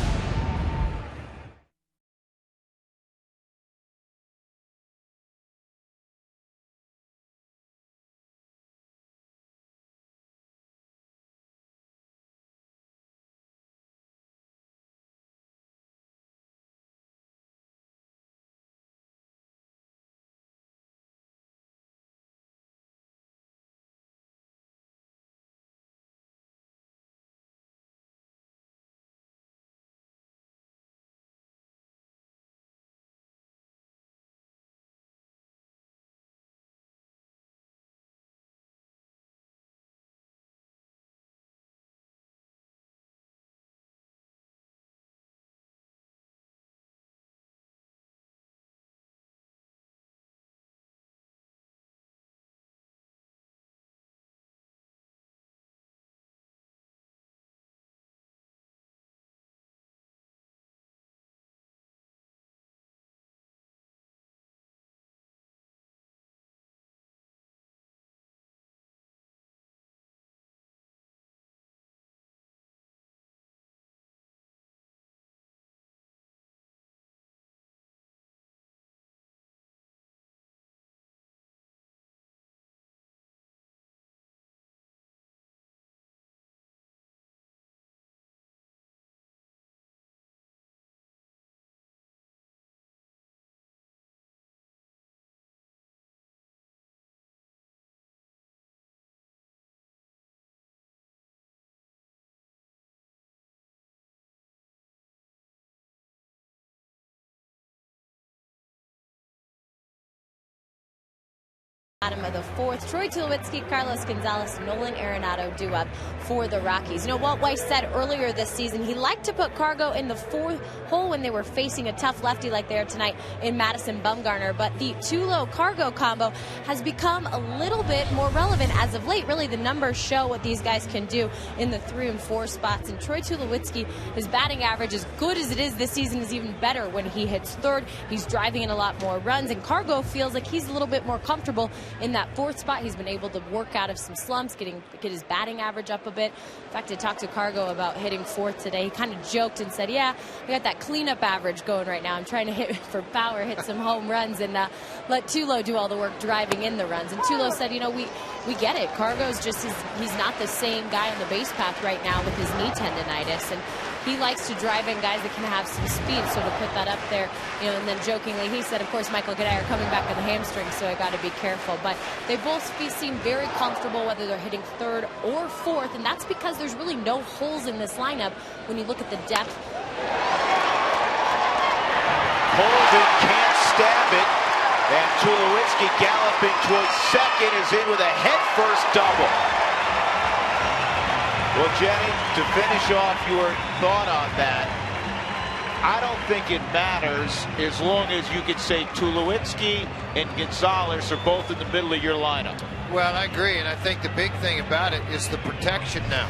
Bottom of the fourth, Troy Tulowitzki, Carlos Gonzalez, Nolan Arenado due up for the Rockies. You know, Walt Weiss said earlier this season he liked to put Cargo in the fourth hole when they were facing a tough lefty like they are tonight in Madison Bumgarner. But the Tulo-Cargo combo has become a little bit more relevant as of late. Really, the numbers show what these guys can do in the 3 and 4 spots. And Troy Tulowitzki, his batting average, as good as it is this season, is even better when he hits third. He's driving in a lot more runs, and Cargo feels like he's a little bit more comfortable in that fourth spot. He's been able to work out of some slumps, get his batting average up a bit. In fact, I talked to Cargo about hitting fourth today. He kind of joked and said, yeah, I got that cleanup average going right now. I'm trying to hit for power, hit some home runs, and let Tulo do all the work driving in the runs. And Tulo said, you know, we get it. Cargo's just, he's not the same guy on the base path right now with his knee tendonitis. And he likes to drive in guys that can have some speed, so to put that up there, you know, and then jokingly he said, of course, Michael Gaddai are coming back with a hamstring, so I got to be careful. But they both seem very comfortable whether they're hitting third or fourth, and that's because there's really no holes in this lineup when you look at the depth. Holden can't stab it, and Tulowitzki galloping towards second is in with a head-first double. Well, Jenny, to finish off your thought on that, I don't think it matters as long as you can say Tulowitzki and Gonzalez are both in the middle of your lineup. Well, I agree, and I think the big thing about it is the protection now.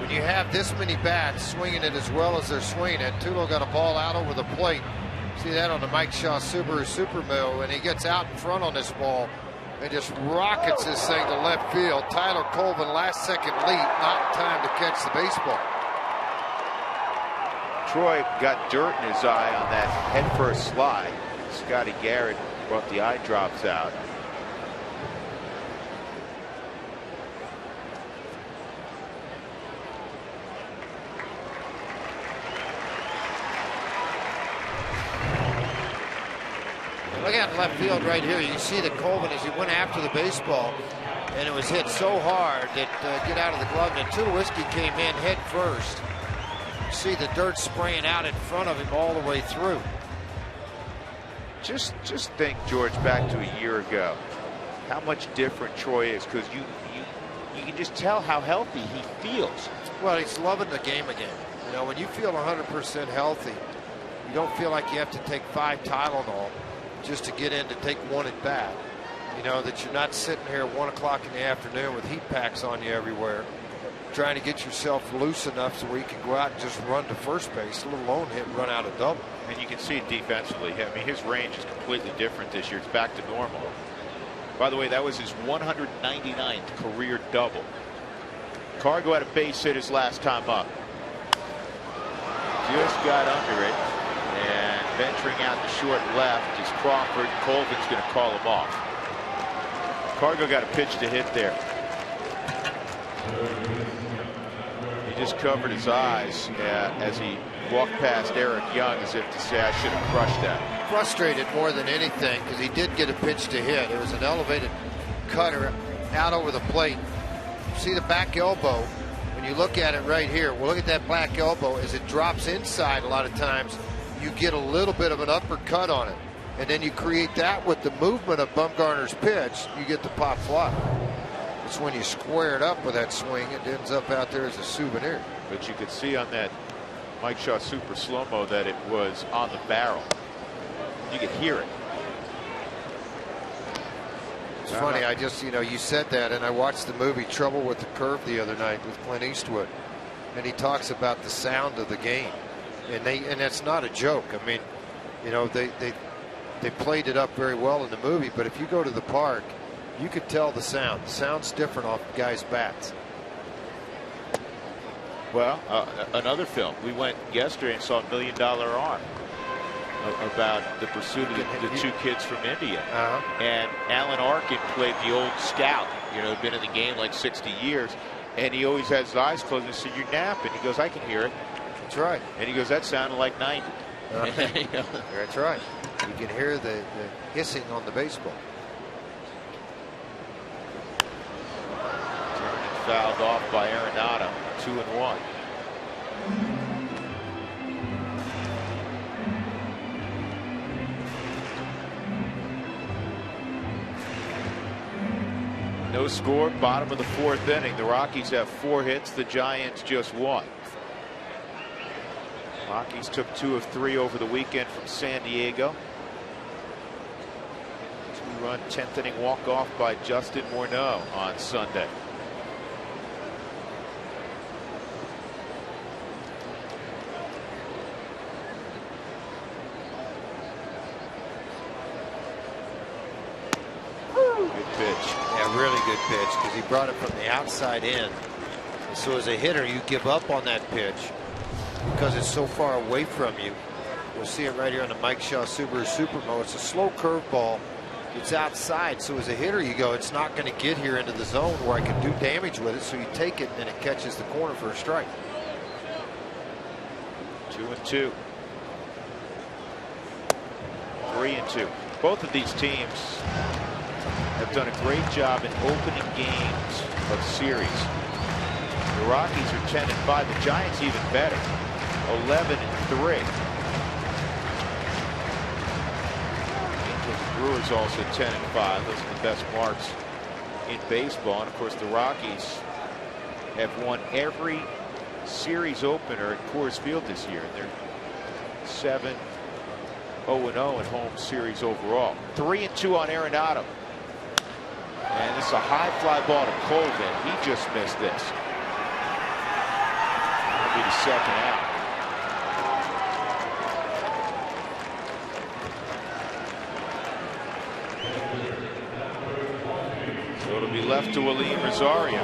When you have this many bats swinging it as well as they're swinging it, Tulo got a ball out over the plate. See that on the Mike Shaw Subaru Super Mill, and he gets out in front on this ball. and just rockets this thing to left field. Tyler Colvin, last second leap, not in time to catch the baseball. Troy got dirt in his eye on that headfirst slide. Scotty Garrett brought the eye drops out. Look at left field right here. You see that Colvin, as he went after the baseball, and it was hit so hard that get out of the glove. And Tulowitzki came in head first. You see the dirt spraying out in front of him all the way through. Just think, George, back to a year ago, how much different Troy is, because you can just tell how healthy he feels. Well, he's loving the game again. You know, when you feel 100% healthy, you don't feel like you have to take 5 Tylenol just to get in to take one at bat. You know, that you're not sitting here at 1 o'clock in the afternoon with heat packs on you everywhere, trying to get yourself loose enough so where you can go out and just run to first base, let alone hit and run out a double. And you can see it defensively. I mean, his range is completely different this year. It's back to normal. By the way, that was his 199th career double. Cargo had a base hit his last time up. Just got under it. And venturing out to short left is Crawford. Colvin's going to call him off. Cargo got a pitch to hit there. He just covered his eyes as he walked past Eric Young, as if to say, I should have crushed that. Frustrated more than anything, because he did get a pitch to hit. It was an elevated cutter out over the plate. See the back elbow. When you look at it right here, well, look at that back elbow. As it drops inside, a lot of times you get a little bit of an uppercut on it, and then you create that with the movement of Bumgarner's pitch. You get the pop fly. It's when you square it up with that swing, it ends up out there as a souvenir. But you could see on that Mike Shaw super slow-mo that it was on the barrel. You could hear it. It's funny, I just, you said that, and I watched the movie Trouble with the Curve the other night with Clint Eastwood, and he talks about the sound of the game, and that's not a joke. I mean, they played it up very well in the movie, but if you go to the park, you could tell the sound. The sound's different off guys' bats. Well, another film. We went yesterday and saw $1 Million Arm about the pursuit of the 2 kids from India. And Alan Arkin played the old scout. Had been in the game like 60 years, and he always has his eyes closed. And I said, "You're napping." He goes, "I can hear it." That's right. And he goes, "That sounded like 90." That's right. You can hear the hissing on the baseball. Turned and fouled off by Arenado. 2-1. No score, bottom of the 4th inning. The Rockies have 4 hits, the Giants just 1. Rockies took 2 of 3 over the weekend from San Diego. 2-run 10th inning walk-off by Justin Morneau on Sunday. Really good pitch, because he brought it from the outside in. So as a hitter, you give up on that pitch because it's so far away from you. We'll see it right here on the Mike Shaw Subaru Supermo. It's a slow curveball. It's outside, so as a hitter you go, it's not going to get here into the zone where I can do damage with it, so you take it and it catches the corner for a strike. 2-2. 3-2. Both of these teams have done a great job in opening games of series. The Rockies are 10-5. The Giants even better, 11-3. Angels and Brewers also 10-5. Those are the best marks in baseball. And of course, the Rockies have won every series opener at Coors Field this year. They're 7-0-0 in home series overall. 3-2 on Arenado. And it's a high fly ball to Colvin. He just missed this. That'll be the second out. Be left to Willie Rosario.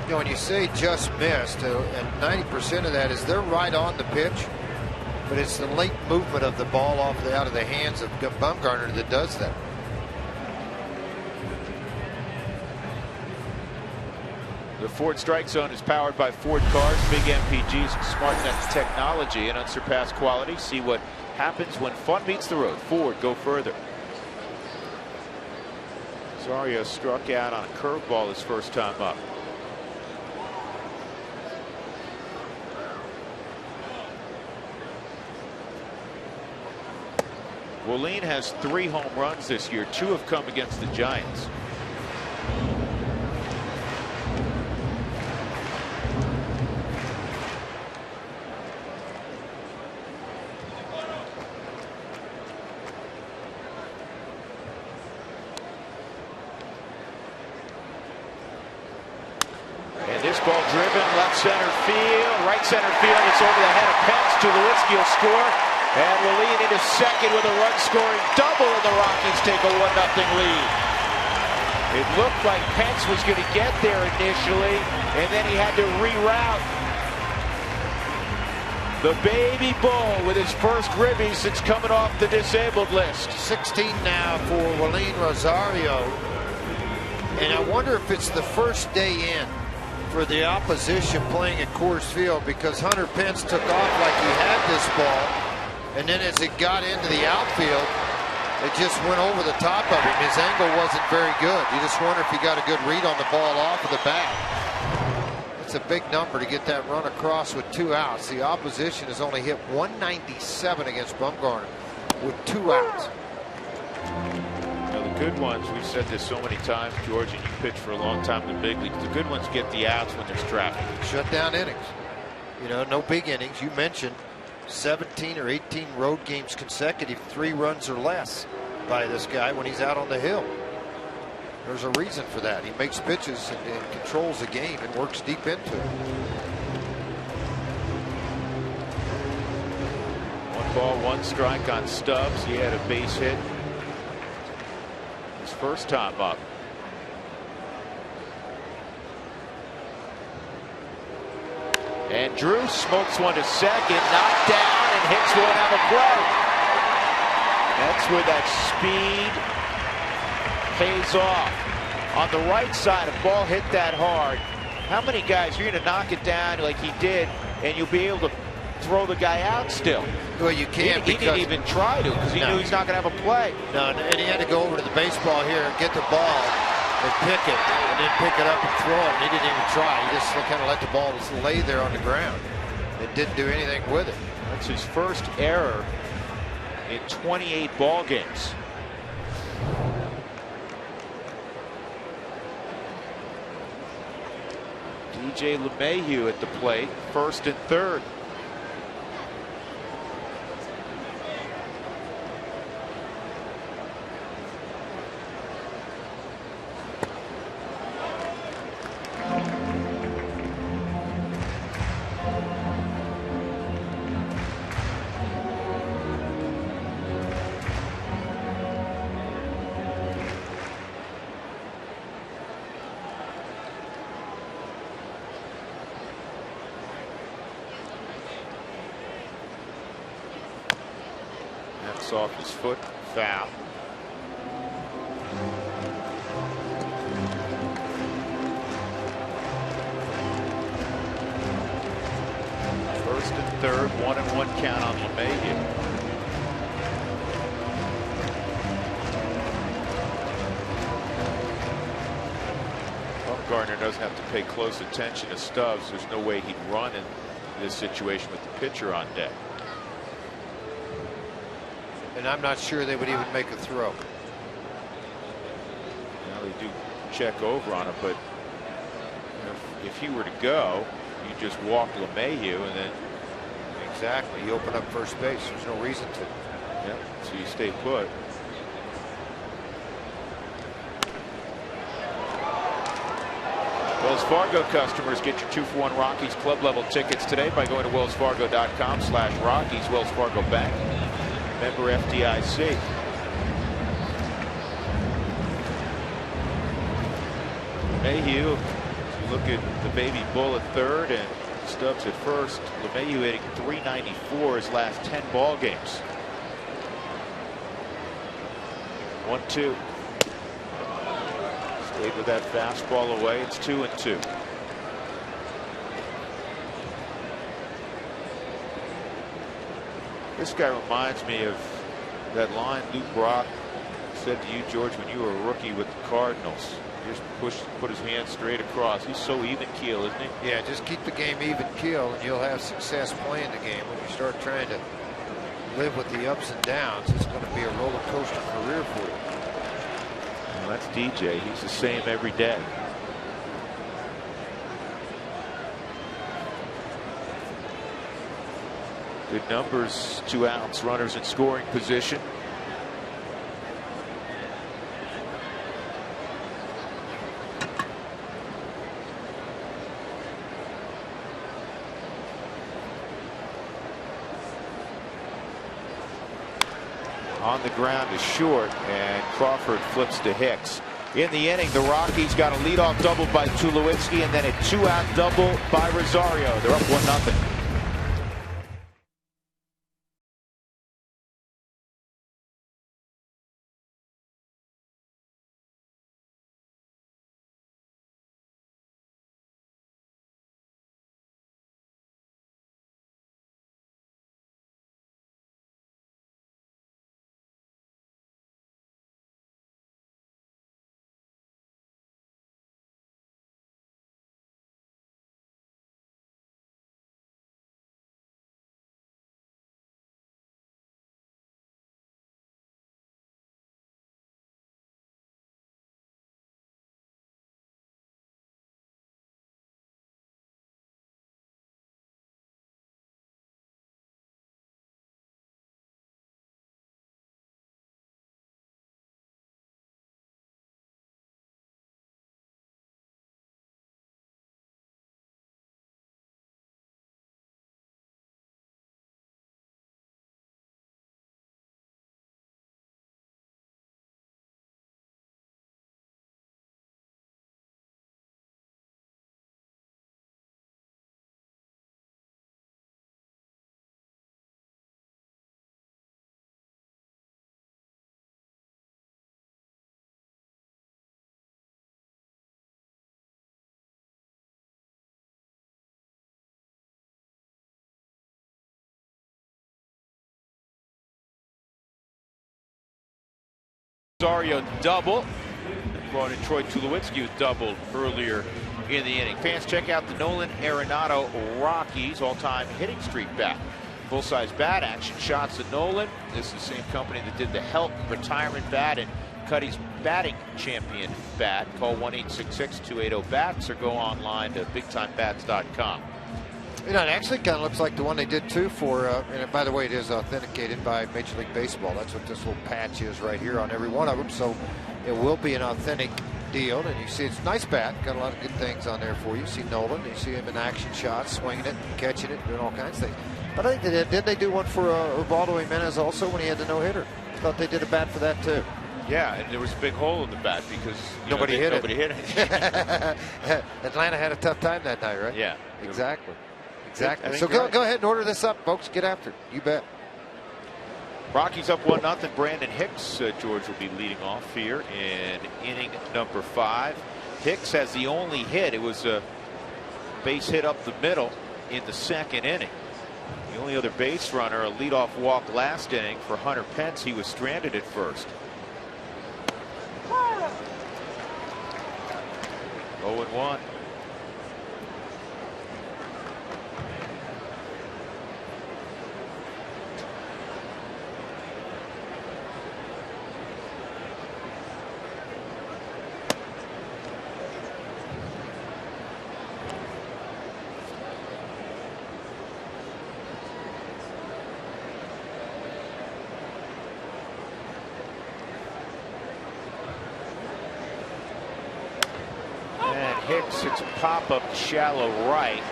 You know, when you say just missed, and 90% of that is they're right on the pitch, but it's the late movement of the ball out of the hands of Bumgarner that does that. The Ford Strike Zone is powered by Ford Cars, big MPGs, SmartNet technology, and unsurpassed quality. See what happens when fun meets the road. Ford, go further. Rosario struck out on a curveball his first time up. Willie has 3 home runs this year. 2 have come against the Giants. And this ball driven left center field, right center field. It's over the head of Pence. Tulowitzki will score. And Willie into second with a run-scoring double, and the Rockies take a 1-0 lead. It looked like Pence was going to get there initially, and then he had to reroute. The baby bull with his first ribby since coming off the disabled list. 16 now for Willie Rosario. And I wonder if it's the first day in for the opposition playing at Coors Field, because Hunter Pence took off like he had this ball. And then as it got into the outfield, it just went over the top of him. His angle wasn't very good. You just wonder if he got a good read on the ball off of the bat. It's a big number to get that run across with 2 outs. The opposition has only hit 197 against Bumgarner with 2 outs. Now the good ones, we've said this so many times, George, and you pitched for a long time in the big leagues. The good ones get the outs when there's traffic. Shut down innings. You know, no big innings. You mentioned 17 or 18 road games consecutive, 3 runs or less by this guy when he's out on the hill. There's a reason for that. He makes pitches and controls the game and works deep into it. 1 ball, 1 strike on Stubbs. He had a base hit his first time up. And Drew smokes one to second, knocked down, and hits one on the play. That's where that speed pays off. On the right side, a ball hit that hard. How many guys, you're going to knock it down like he did, and you'll be able to throw the guy out still? Well, you can't. He didn't even try to, because he knew he's not going to have a play. No, and he had to go over to the baseball here and get the ball and pick it, and then pick it up and throw it. And he didn't even try. He just kind of let the ball just lay there on the ground. It didn't do anything with it. That's his first error in 28 ball games. DJ LeMahieu at the plate, 1st and 3rd. Off his foot, foul. First and 3rd, 1-1 count on LeMahieu. Bumgarner doesn't have to pay close attention to Stubbs. There's no way he'd run in this situation with the pitcher on deck. And I'm not sure they would even make a throw. Now they do check over on it, but if he were to go, you just walk LeMahieu and then. Exactly. You open up first base. There's no reason to. Yep. So you stay put. Wells Fargo customers, get your 2-for-1 Rockies club level tickets today by going to wellsfargo.com/Rockies. Wells Fargo Bank, member FDIC. LeMahieu, look at the baby bull at third and Stubbs at first. LeMahieu hitting .394 his last 10 ball games. 1-2. Stayed with that fastball away. It's 2-2. This guy reminds me of that line Luke Brock said to you, George, when you were a rookie with the Cardinals. Just put his hand straight across. He's so even keel, isn't he? Yeah, just keep the game even keel and you'll have success playing the game. When you start trying to live with the ups and downs, it's going to be a roller coaster career for you. Well, that's DJ. He's the same every day. Good numbers, 2 outs, runners in scoring position. On the ground is short, and Crawford flips to Hicks. In the inning, the Rockies got a leadoff double by Tulowitzki and then a 2-out double by Rosario. They're up 1-0. Rosario double. Brought in Troy Tulowitzki, who doubled earlier in the inning. Fans, check out the Nolan Arenado Rockies all-time hitting streak bat. Full-size bat action shots at Nolan. This is the same company that did the Help retirement bat and Cuddy's batting champion bat. Call 1-866-280-BATS or go online to bigtimebats.com. You know, it actually kind of looks like the one they did too for, and by the way, it is authenticated by Major League Baseball. That's what this little patch is right here on every one of them. So it will be an authentic deal. And you see it's a nice bat. Got a lot of good things on there for you. You see Nolan. You see him in action shots, swinging it, catching it, doing all kinds of things. But I think didn't they do one for Ubaldo Jimenez also when he had the no-hitter? I thought they did a bat for that too. Yeah, and there was a big hole in the bat because nobody hit it. Atlanta had a tough time that night, right? Yeah. Exactly. Exactly. So go ahead and order this up, folks. Get after it. You bet. Rockies up 1-0. Brandon Hicks, George, will be leading off here in inning number 5. Hicks has the only hit. It was a base hit up the middle in the 2nd inning. The only other base runner, a leadoff walk last inning for Hunter Pence. He was stranded at first. 0-1. Hicks, it's a pop-up shallow right.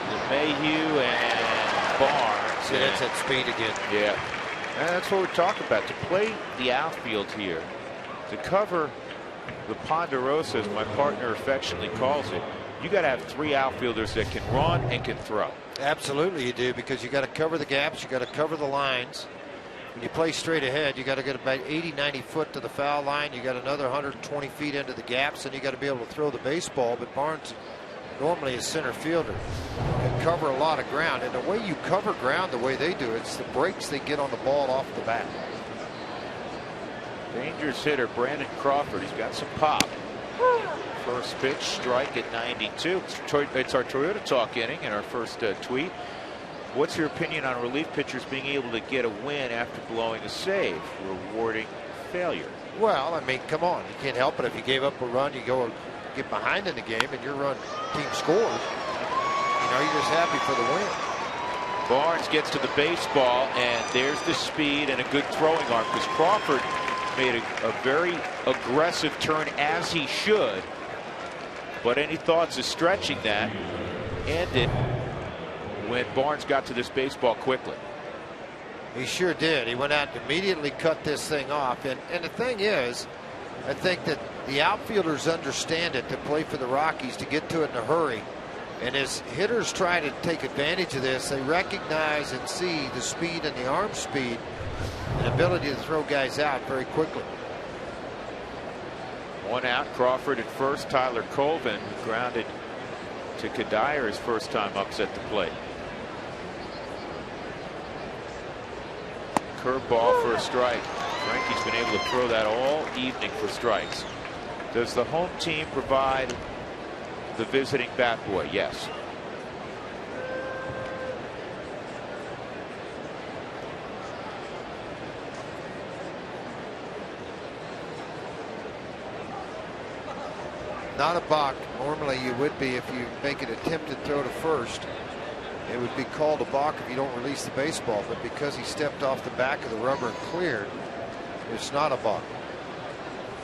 LeMahieu and Barnes. See, that's at speed again. Yeah. And that's what we're talking about. To play the outfield here, to cover the Ponderosa, as my partner affectionately calls it, you got to have 3 outfielders that can run and can throw. Absolutely you do, because you got to cover the gaps, you got to cover the lines. When you play straight ahead, you got to get about 80-90 foot to the foul line. You got another 120 feet into the gaps, and you got to be able to throw the baseball. But Barnes, normally a center fielder, can cover a lot of ground. And the way you cover ground the way they do, it's the breaks they get on the ball off the bat. Dangerous hitter Brandon Crawford. He's got some pop. First pitch, strike at 92. It's our Toyota Talk inning and our first tweet. What's your opinion on relief pitchers being able to get a win after blowing a save, rewarding failure? Well, I mean, come on. You can't help it. If you gave up a run, you go get behind in the game and your team scores. You know, you're just happy for the win. Barnes gets to the baseball, and there's the speed and a good throwing arm, because Crawford made a very aggressive turn, as he should. But any thoughts of stretching that ended when Barnes got to this baseball quickly. He sure did. He went out and immediately cut this thing off. And the thing is, I think that the outfielders understand it, to play for the Rockies, to get to it in a hurry. And as hitters try to take advantage of this, they recognize and see the speed and the arm speed and ability to throw guys out very quickly. 1 out, Crawford at first. Tyler Colvin grounded to Kadire his first time ups at the plate. Curveball for a strike. Frankie's been able to throw that all evening for strikes. Does the home team provide the visiting bat boy? Yes. Not a balk. Normally you would be if you make an attempted throw to first. It would be called a balk if you don't release the baseball, but because he stepped off the back of the rubber and cleared, it's not a balk.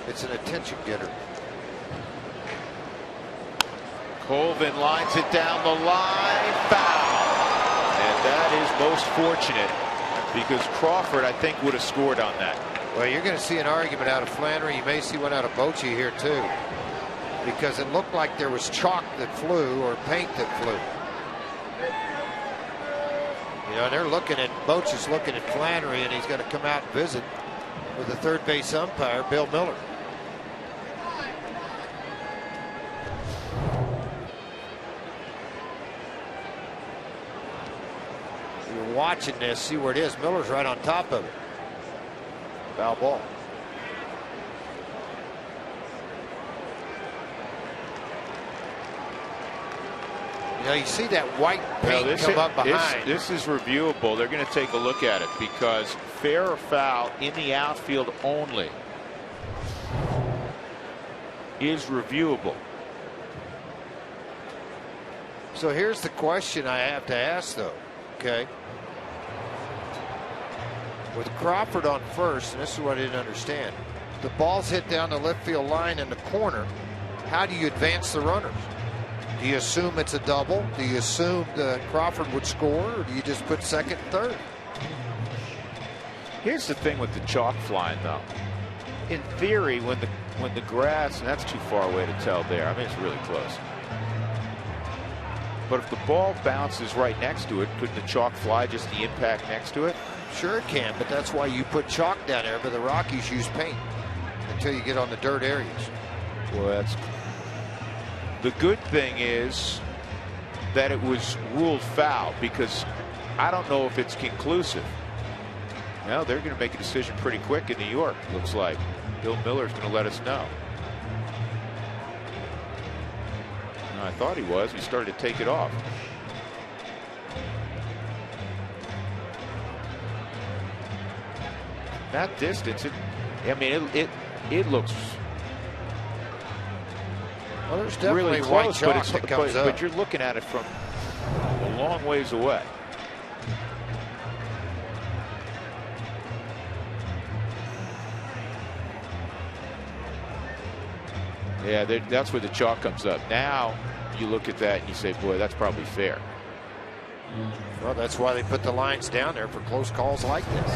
It's an attention getter. Colvin lines it down the line, foul. And that is most fortunate, because Crawford, I think, would have scored on that. Well, you're going to see an argument out of Flannery. You may see one out of Bochy here too, because it looked like there was chalk that flew or paint that flew. You know, they're looking at, Bochy's looking at Flannery, and he's going to come out and visit with the third base umpire, Bill Miller. You're watching this, see where it is. Miller's right on top of it. Foul ball. You know, you see that white paint come up behind. This is reviewable. They're going to take a look at it, because fair or foul in the outfield only is reviewable. So here's the question I have to ask, though. Okay. With Crawford on first, and this is what I didn't understand. The ball's hit down the left field line in the corner. How do you advance the runners? Do you assume it's a double? Do you assume that Crawford would score, or do you just put second and third? Here's the thing with the chalk flying, though. In theory, when the grass, and that's too far away to tell there. I mean, it's really close. But if the ball bounces right next to it, couldn't the chalk fly just the impact next to it? Sure it can, but that's why you put chalk down there. But the Rockies use paint until you get on the dirt areas. Well, that's... The good thing is that it was ruled foul, because I don't know if it's conclusive. Well, they're going to make a decision pretty quick in New York, looks like. Bill Miller's going to let us know. No, I thought he was. He started to take it off. That distance, it looks... Well, there's definitely really white close, chalk that comes up. But you're looking at it from a long ways away. Yeah, that's where the chalk comes up. Now you look at that and you say, boy, that's probably fair. Well, that's why they put the lines down there for close calls like this.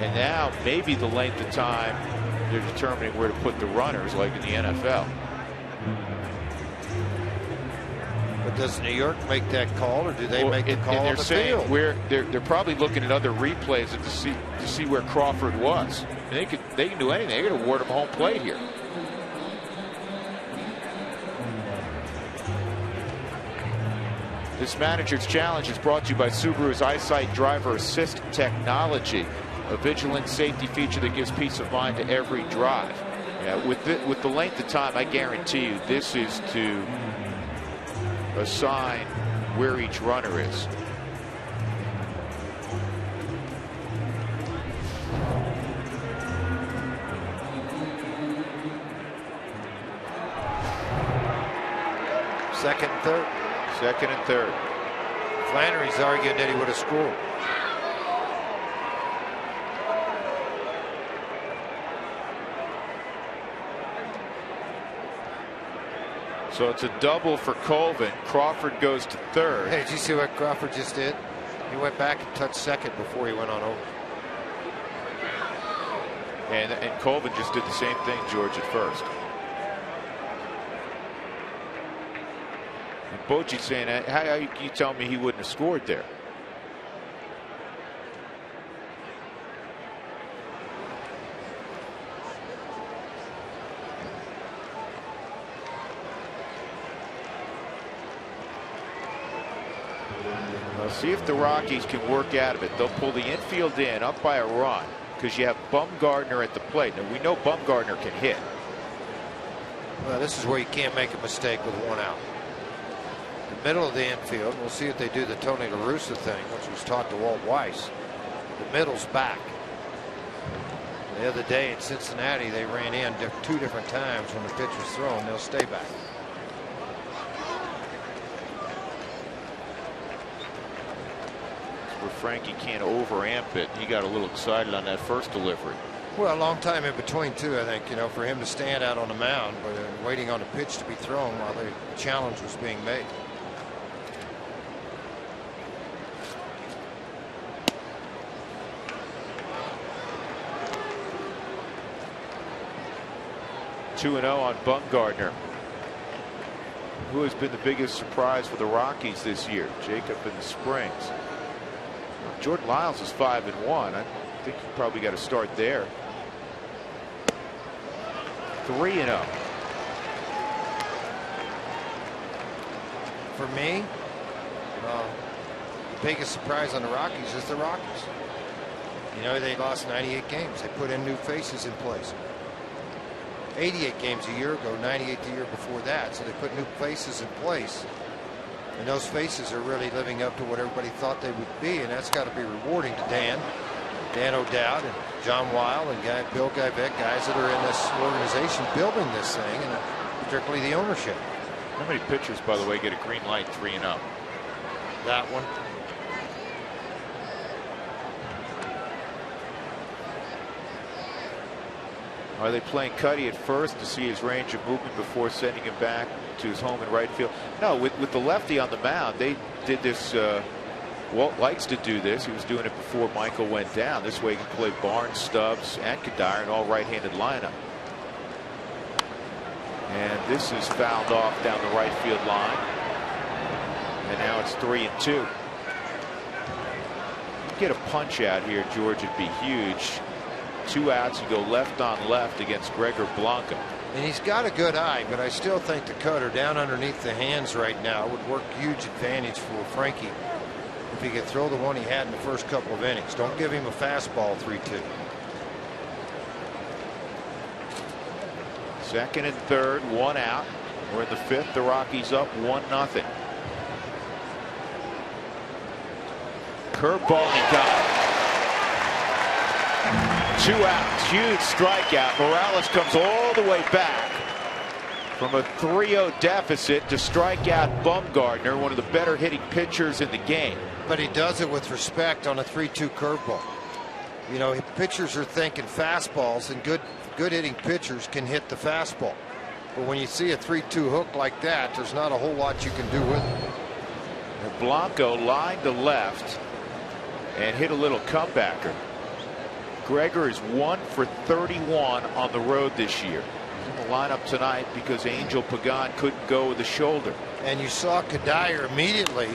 And now maybe the length of time they're determining where to put the runners, like in the NFL. But does New York make that call, or do they make the call on the field? They're probably looking at other replays to see where Crawford was. They can do anything. They could award him home plate here. This manager's challenge is brought to you by Subaru's EyeSight Driver Assist technology, a vigilant safety feature that gives peace of mind to every drive. Yeah, with the length of time, I guarantee you this is to assign where each runner is. Second and third. Second and third. Flannery's arguing that he would have scored. So it's a double for Colvin. Crawford goes to third. Hey, did you see what Crawford just did? He went back and touched second before he went on over. And Colvin just did the same thing, George, at first. And Bochy's saying, how you tell me he wouldn't have scored there? See if the Rockies can work out of it. They'll pull the infield in up by a run because you have Bumgarner at the plate. Now we know Bumgarner can hit. Well, this is where you can't make a mistake with one out. The middle of the infield. We'll see if they do the Tony La Russa thing, which was taught to Walt Weiss. The middle's back. The other day in Cincinnati, they ran in two different times when the pitch was thrown. They'll stay back. Frankie can't over-amp it. He got a little excited on that first delivery. Well, a long time in between, too, I think, for him to stand out on the mound, but waiting on the pitch to be thrown while the challenge was being made. Two 2-0 on Bumgarner, who has been the biggest surprise for the Rockies this year. Jacob in the Springs. Jordan Lyles is 5-1. I think you probably got to start there. 3-0. For me, the biggest surprise on the Rockies is the Rockies. They lost 98 games. They put in new faces in place. 88 games a year ago, 98 the year before that. So they put new faces in place. And those faces are really living up to what everybody thought they would be, and that's got to be rewarding to Dan O'Dowd, and John Weil, and Bill Guyvec, guys that are in this organization building this thing, and particularly the ownership. How many pitchers, by the way, get a green light 3-0? That one. Are they playing Cuddy at first to see his range of movement before sending him back to his home in right field? No, with the lefty on the mound, they did this. Walt likes to do this. He was doing it before Michael went down. This way he can play Barnes, Stubbs, and Kadire, an all right-handed lineup. And this is fouled off down the right field line. And now it's 3-2. You get a punch out here, George, it'd be huge. 2 outs, you go left on left against Gregor Blanca. And he's got a good eye, but I still think the cutter down underneath the hands right now would work huge advantage for Frankie if he could throw the one he had in the first couple of innings. Don't give him a fastball 3-2. Second and third, 1 out. We're in the 5th. The Rockies up 1-0. Curveball, he got it. 2 outs, huge strikeout. Morales comes all the way back from a 3-0 deficit to strike out Bumgarner, one of the better hitting pitchers in the game. But he does it with respect on a 3-2 curveball. Pitchers are thinking fastballs, and good hitting pitchers can hit the fastball. But when you see a 3-2 hook like that, there's not a whole lot you can do with it. Blanco lined to left and hit a little comebacker. Gregor is 1 for 31 on the road this year. He's in the lineup tonight because Angel Pagan couldn't go with the shoulder. And you saw Kadire immediately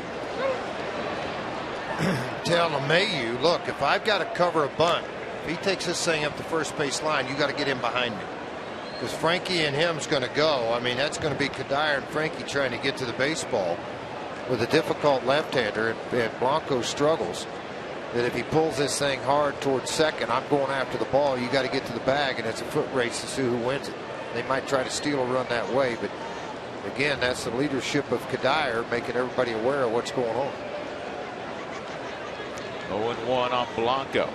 tell LeMahieu, look, if I've got to cover a bunt, if he takes this thing up the first base line, you got to get him behind me. Because Frankie and him's going to go. I mean, that's going to be Kadire and Frankie trying to get to the baseball with a difficult left-hander, and Blanco struggles. That if he pulls this thing hard towards second, I'm going after the ball. You got to get to the bag, and it's a foot race to see who wins it. They might try to steal a run that way, but again, that's the leadership of Kadire making everybody aware of what's going on. 0-1 on Blanco.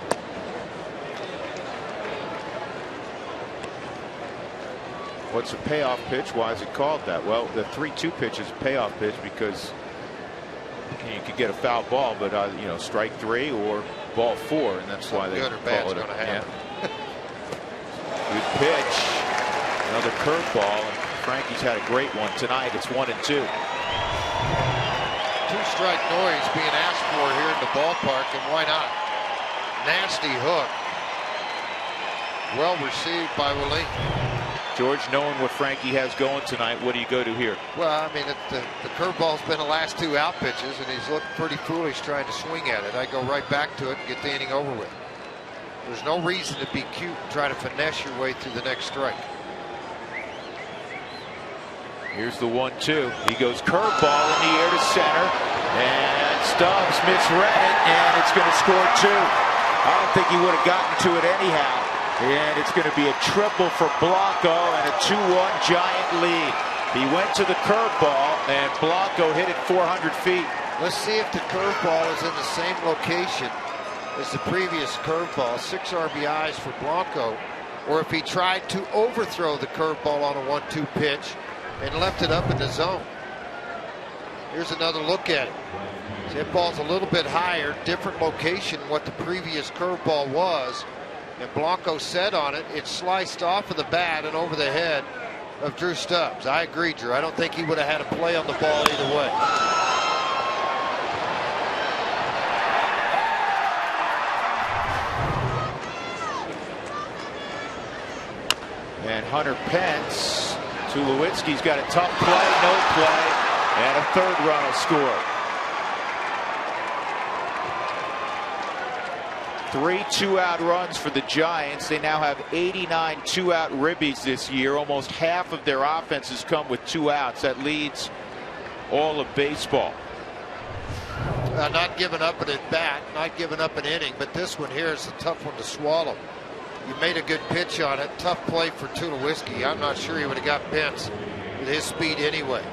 What's a payoff pitch? Why is it called that? Well, the 3-2 pitch is a payoff pitch because you could get a foul ball, but you know, strike 3 or ball 4, and that's why they good or bad's call it. Going to happen. Good pitch. Another curveball. Frankie's had a great one tonight. It's 1-2. 2-strike noise being asked for here in the ballpark, and why not? Nasty hook. Well received by Willie. George, knowing what Frankie has going tonight, what do you go to here? Well, I mean, the curveball's been the last 2 out pitches, and he's looked pretty foolish trying to swing at it. I go right back to it and get the inning over with. There's no reason to be cute and try to finesse your way through the next strike. Here's the 1-2. He goes curveball in the air to center, and Stubbs misread it, and it's going to score 2. I don't think he would have gotten to it anyhow. And it's going to be a triple for Blanco and a 2-1 Giant lead. He went to the curveball, and Blanco hit it 400 feet. Let's see if the curveball is in the same location as the previous curveball. 6 RBIs for Blanco. Or if he tried to overthrow the curveball on a 1-2 pitch and left it up in the zone. Here's another look at it. See, that ball's a little bit higher, different location than what the previous curveball was. And Blanco said on it, it sliced off of the bat and over the head of Drew Stubbs. I agree, Drew. I don't think he would have had a play on the ball either way. And Hunter Pence, Tulowitzki's got a tough play, no play, and a 3rd run will score. 3 2-out runs for the Giants. They now have 89 2-out ribbies this year. Almost half of their offenses come with 2 outs. That leads all of baseball. Not giving up an at-bat, not giving up an inning, but this one here is a tough one to swallow. You made a good pitch on it. Tough play for Tulowitzki. I'm not sure he would have got Pence with his speed anyway.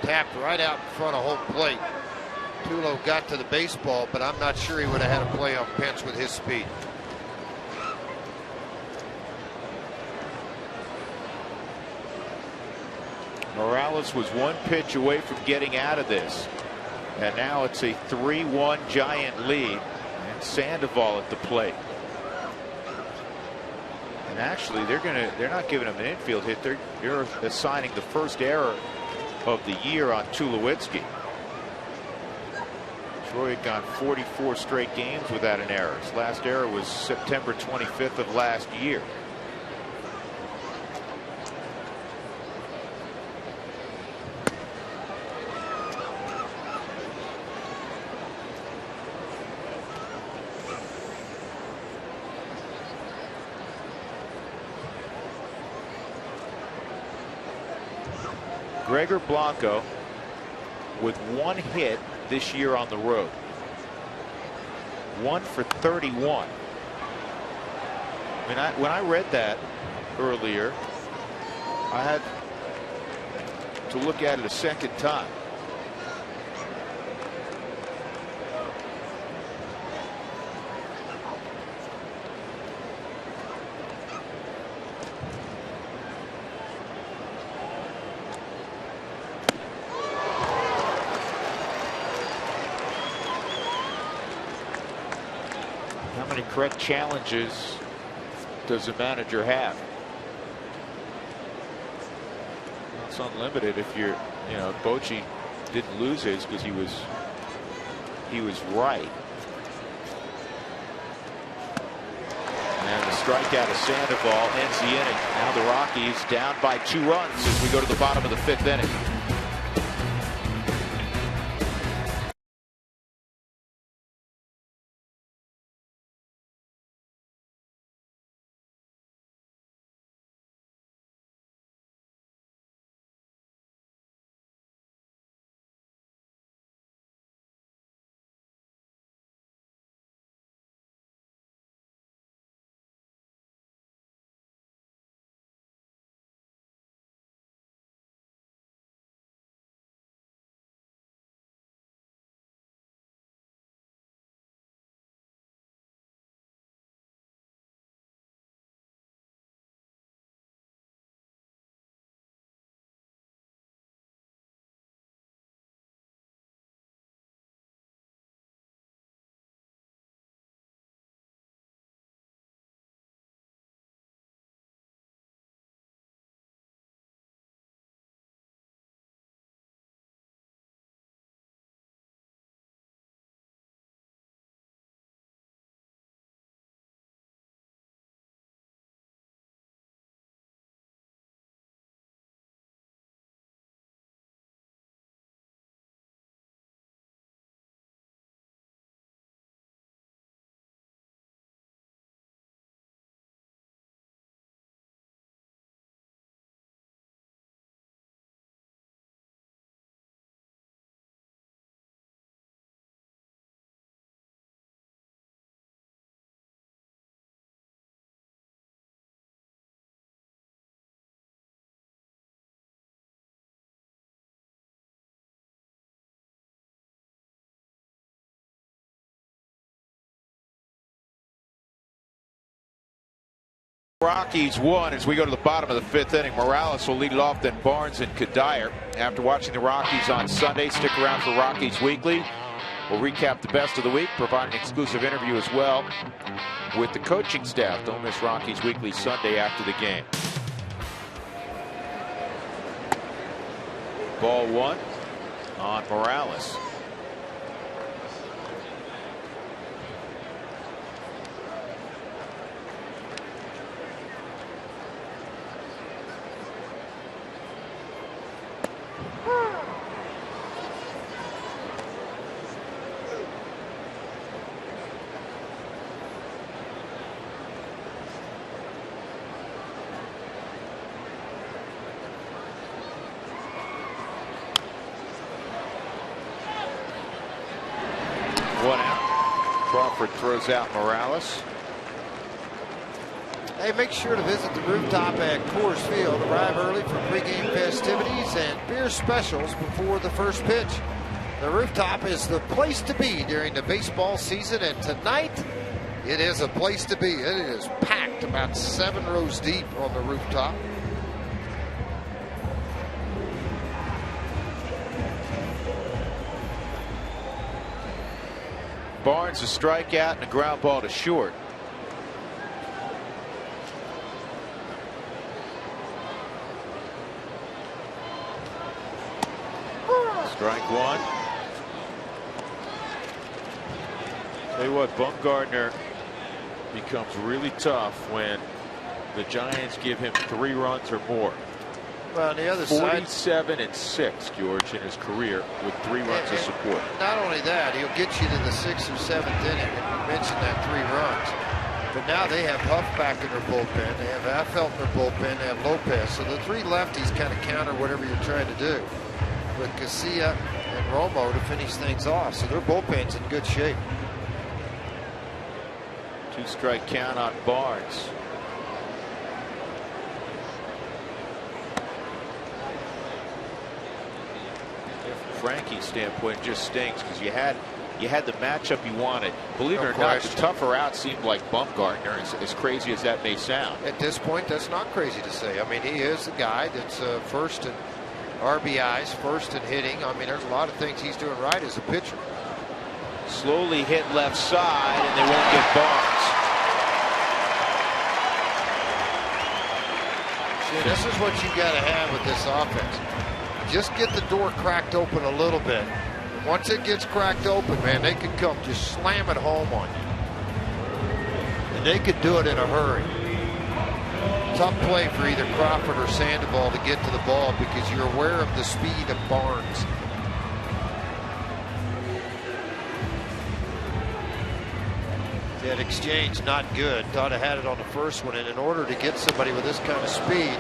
Tapped right out in front of home plate. Tulo got to the baseball, but I'm not sure he would have had a play on Pence with his speed. Morales was 1 pitch away from getting out of this, and now it's a 3-1 Giant lead, and Sandoval at the plate. And actually, they're not giving him an infield hit. They're assigning the first error of the year on Tulowitzki. Troy had gone 44 straight games without an error. His last error was September 25th of last year. Gregor Blanco with 1 hit this year on the road. 1 for 31. When I read that earlier, I had to look at it a second time. Correct challenges does a manager have? It's unlimited if you're, Bochy didn't lose his because he was right. strikeout of Sandoval ends the inning. Now the Rockies down by 2 runs as we go to the bottom of the 5th inning. Rockies won as we go to the bottom of the 5th inning. Morales will lead it off, then Barnes and Kadire. After watching the Rockies on Sunday, stick around for Rockies Weekly. We'll recap the best of the week, provide an exclusive interview as well with the coaching staff. Don't miss Rockies Weekly Sunday after the game. Ball 1 on Morales. One out. Crawford throws out Morales. Hey, make sure to visit the rooftop at Coors Field. Arrive early for pregame festivities and beer specials before the first pitch. The rooftop is the place to be during the baseball season, and tonight it is a place to be. It is packed, about 7 rows deep on the rooftop. Barnes a strikeout and a ground ball to short. Strike 1. Tell you what, Bumgarner becomes really tough when the Giants give him 3 runs or more. Well, on the other 47 and 6, George, in his career with 3 runs of support. Not only that, he'll get you to the 6th or 7th inning. And you mentioned that 3 runs. But now they have Huff back in their bullpen. They have Affeldt in their bullpen. They have Lopez. So the 3 lefties kind of counter whatever you're trying to do, with Casilla and Romo to finish things off. So their bullpen's in good shape. 2-strike count on Barnes. From Frankie's standpoint, it just stings because you had the matchup you wanted. Believe it or not, the tougher out seemed like Bumgarner, as crazy as that may sound. At this point, that's not crazy to say. I mean, he is the guy that's first in RBIs, first in hitting. I mean, there's a lot of things he's doing right as a pitcher. Slowly hit left side, and they won't get Barnes. See, this is what you got to have with this offense. Just get the door cracked open a little bit. Once it gets cracked open, man, they can come just slam it home on you. And they could do it in a hurry. tough play for either Crawford or Sandoval to get to the ball because you're aware of the speed of Barnes. That exchange not good. Thought I had it on the first one, and in order to get somebody with this kind of speed,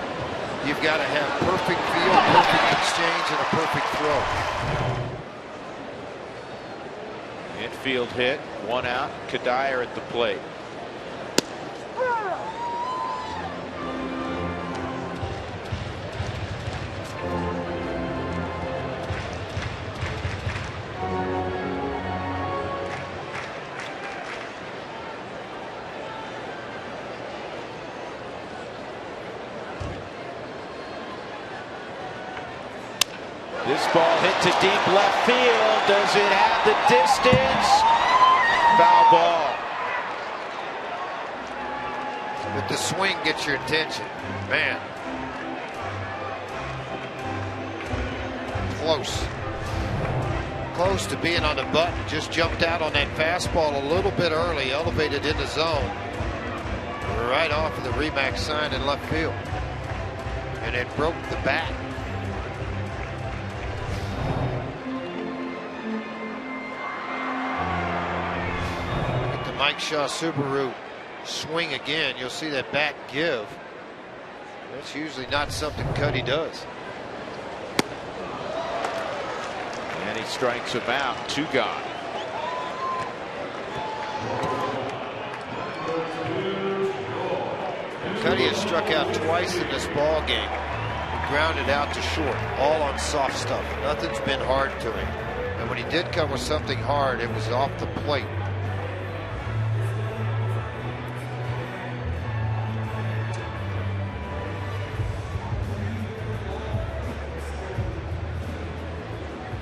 you've got to have perfect feel, perfect exchange, and a perfect throw. Infield hit, 1 out. Kadire at the plate. This ball hit to deep left field. Does it have the distance? Foul ball. But the swing gets your attention. Man. Close. Close to being on the button. Just jumped out on that fastball a little bit early. Elevated in the zone. Right off of the Remax sign in left field. And it broke the bat. Mike Shaw Subaru swing again. You'll see that bat give. That's usually not something Cuddy does. And he strikes him out. 2 gone. Cuddy has struck out twice in this ball game. He grounded out to short, all on soft stuff. Nothing's been hard to him. And when he did come with something hard, it was off the plate.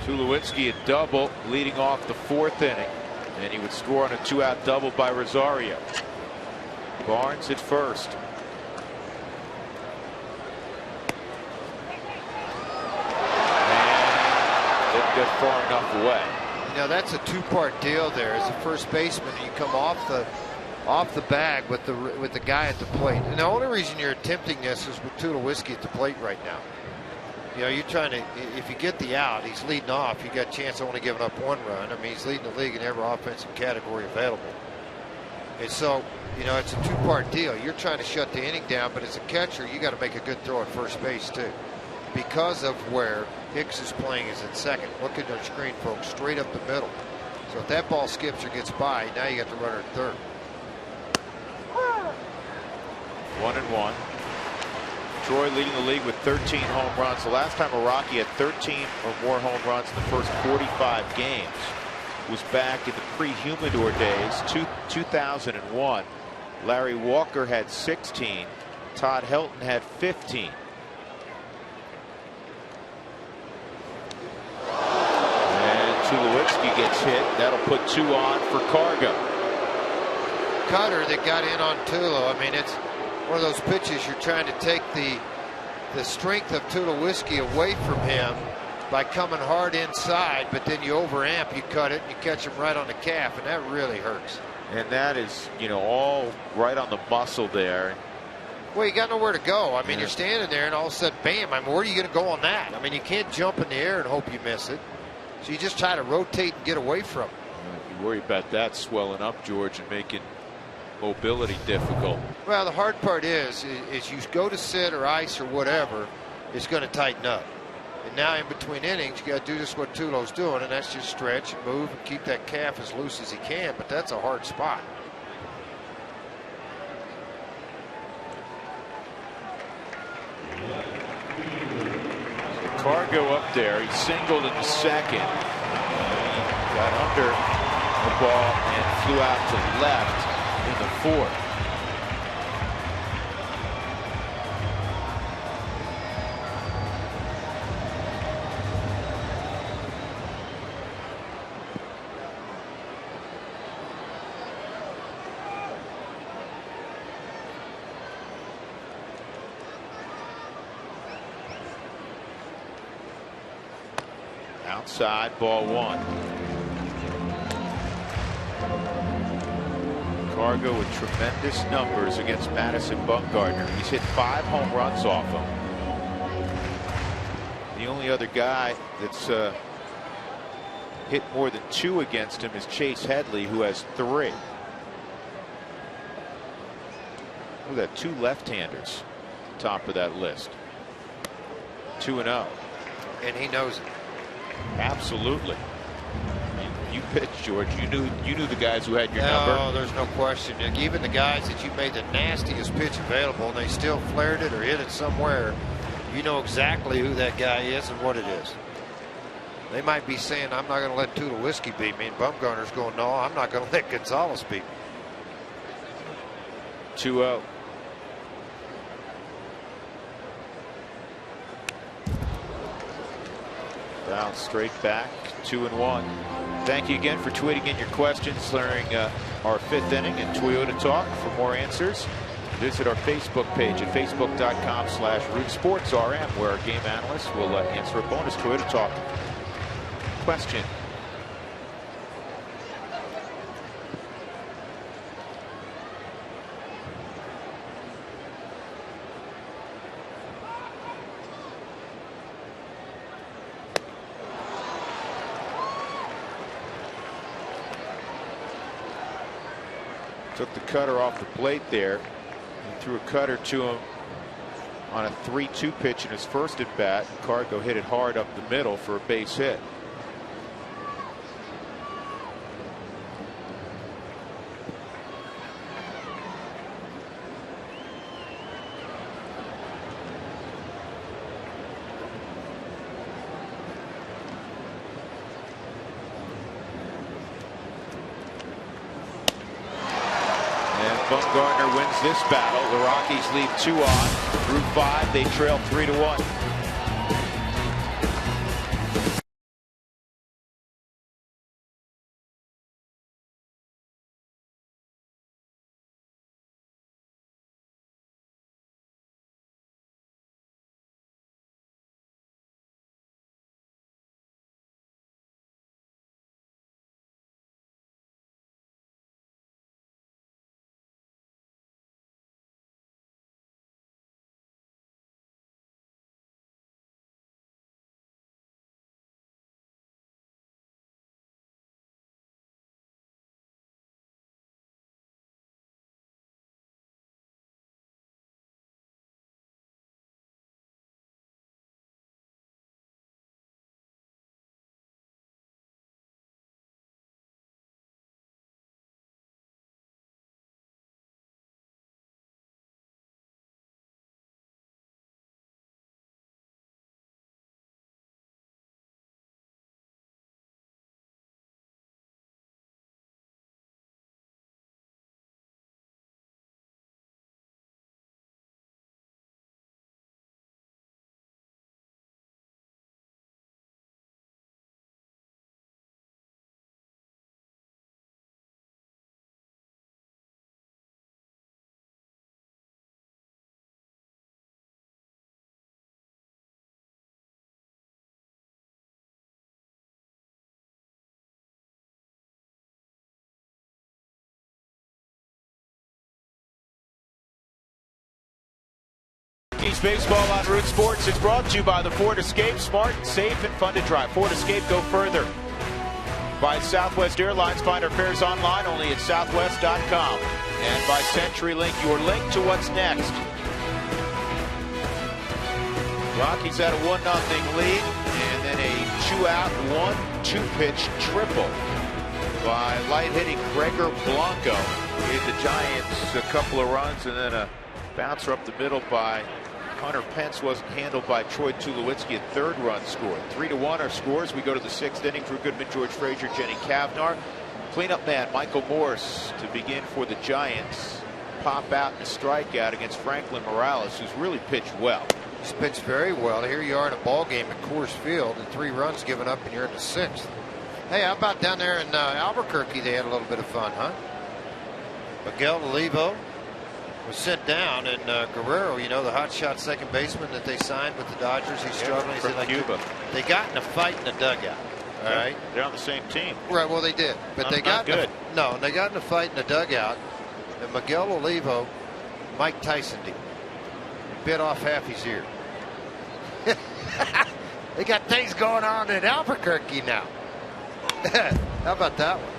Tulowitzki a double leading off the 4th inning, and he would score on a 2-out double by Rosario. Barnes at first. And didn't get far enough away. Now that's a 2-part deal there. As a first baseman, you come off the bag with the guy at the plate. And the only reason you're attempting this is with Tulowitzki at the plate right now. You know, you're trying to, if you get the out, he's leading off. You got a chance of only giving up 1 run. I mean, he's leading the league in every offensive category available. And so, you know, it's a 2-part deal. You're trying to shut the inning down, but as a catcher, you got to make a good throw at first base too, because of where Hicks is playing is at second. Look at their screen, folks, straight up the middle. So if that ball skips or gets by, now you got the runner at third. 1-1. Troy leading the league with 13 home runs. The last time a Rocky had 13 or more home runs in the first 45 games was back in the pre-Humidor days, 2001. Larry Walker had 16. Todd Helton had 15. And Tulowitzki gets hit. That'll put 2 on for Cargo. Cutter that got in on Tulo. I mean, it's one of those pitches you're trying to take the strength of Tulowitzki away from him by coming hard inside, but then you overamp, you cut it, and you catch him right on the calf, and that really hurts. And that is, you know, all right on the muscle there. Well, you got nowhere to go. I mean, you're standing there, and all of a sudden, bam, I mean, where are you going to go on that? I mean, you can't jump in the air and hope you miss it. So you just try to rotate and get away from it. You worry about that swelling up, George, and making mobility difficult. Well, the hard part is you go to sit or ice or whatever, it's going to tighten up. And now in between innings, you got to do just what Tulo's doing, and that's just stretch and move and keep that calf as loose as he can. But that's a hard spot. Cargo up there. He singled in the second. Got under the ball and flew out to left in the 4th. Outside, ball 1. Cargo with tremendous numbers against Madison Bumgarner. He's hit 5 home runs off him. The only other guy that's hit more than 2 against him is Chase Headley, who has 3. Look at that, 2 left-handers top of that list. 2-0. And he knows it. Absolutely. You pitched, George. You knew the guys who had your number. Oh, there's no question. Even the guys that you made the nastiest pitch available, and they still flared it or hit it somewhere, you know exactly who that guy is and what it is. They might be saying, I'm not going to let Tulowitzki beat me, and Bumgarner's going, no, I'm not going to let Gonzalez beat me. 2-0. Down straight back, 2-1. Thank you again for tweeting in your questions during our 5th inning and Toyota Talk. For more answers, visit our Facebook page at facebook.com/RootSportsRM, where our game analysts will answer a bonus Toyota Talk question. Took the cutter off the plate there and threw a cutter to him on a 3-2 pitch in his first at bat. Cargo hit it hard up the middle for a base hit. Bumgarner wins this battle. The Rockies leave 2 on. Through 5, they trail 3-1. Baseball on Root Sports is brought to you by the Ford Escape. Smart, safe, and fun to drive. Ford Escape, go further. By Southwest Airlines, find our fares online only at southwest.com. And by CenturyLink, your link to what's next. Rockies had a 1-0 lead, and then a 2-out, 1-2 pitch triple by light-hitting Gregor Blanco. Gave the Giants a couple of runs, and then a bouncer up the middle by Hunter Pence wasn't handled by Troy Tulowitzki. A 3rd run scored. 3-1 our scores. We go to the 6th inning. Drew Goodman, George Frazier, Jenny Cavnar. Cleanup man Michael Morse to begin for the Giants. Pop out and a strikeout against Franklin Morales, who's really pitched well. He's pitched very well. Here you are in a ball game at Coors Field, and 3 runs given up, and you're in the 6th. Hey, how about down there in Albuquerque? They had a little bit of fun, huh? Miguel Olivo was sent down, and Guerrero, you know, the hotshot second baseman that they signed with the Dodgers, he's struggling. From Cuba. They got in a fight in the dugout. All right, they're on the same team. Right, well they did, but they got good. they got in a fight in the dugout, And Miguel Olivo, Mike Tyson did. Bit off half his ear. They got things going on in Albuquerque now. How about that one?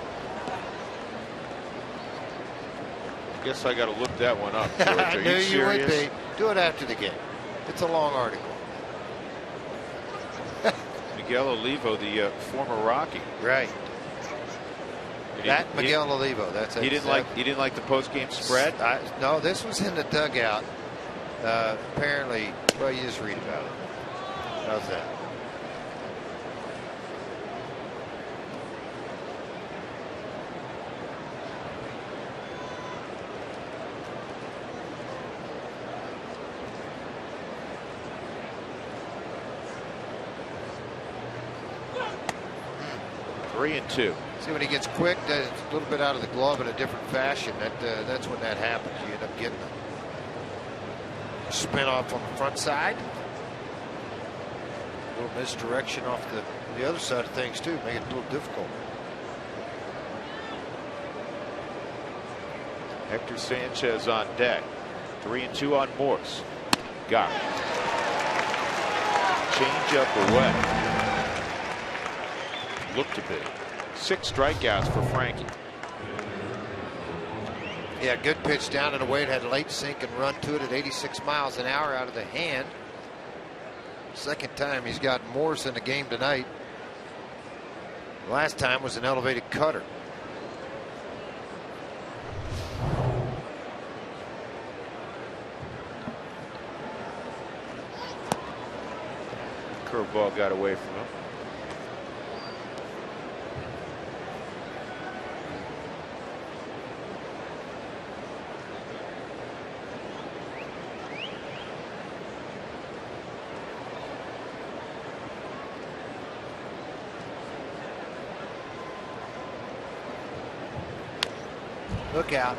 I guess I got to look that one up, George. Are I knew you serious? would be. Do it after the game. It's a long article. Miguel Olivo, the former Rocky. Right. Miguel Olivo. That's it. He didn't like the post-game spread. No, this was in the dugout. Apparently, well, you just read about it. How's that? Three and two. See, when he gets quick, that's a little bit out of the glove in a different fashion. That's when that happens. You end up getting a spin off on the front side. A little misdirection off the other side of things too, make it a little difficult. Hector Sanchez on deck. 3-2 on Morse. Got it. Change up away. Looked to be. 6 strikeouts for Frankie. Yeah, good pitch down and away. It had late sink and run to it at 86 miles an hour out of the hand. Second time he's got Morse in the game tonight. Last time was an elevated cutter. Curveball got away from him. Look out.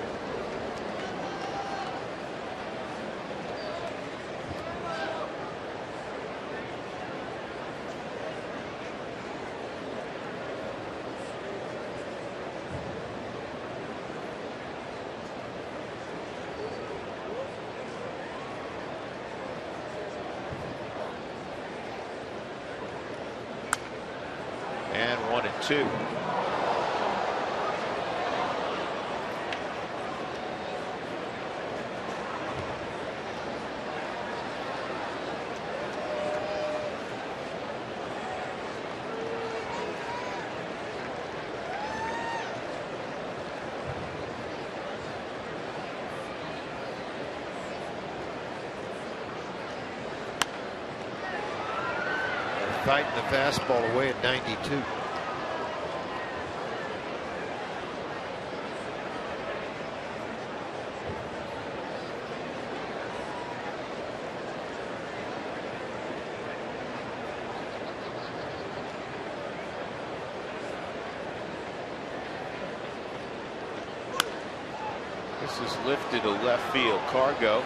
And 1-2. Fighting the fastball away at 92. This is lifted to left field. Cargo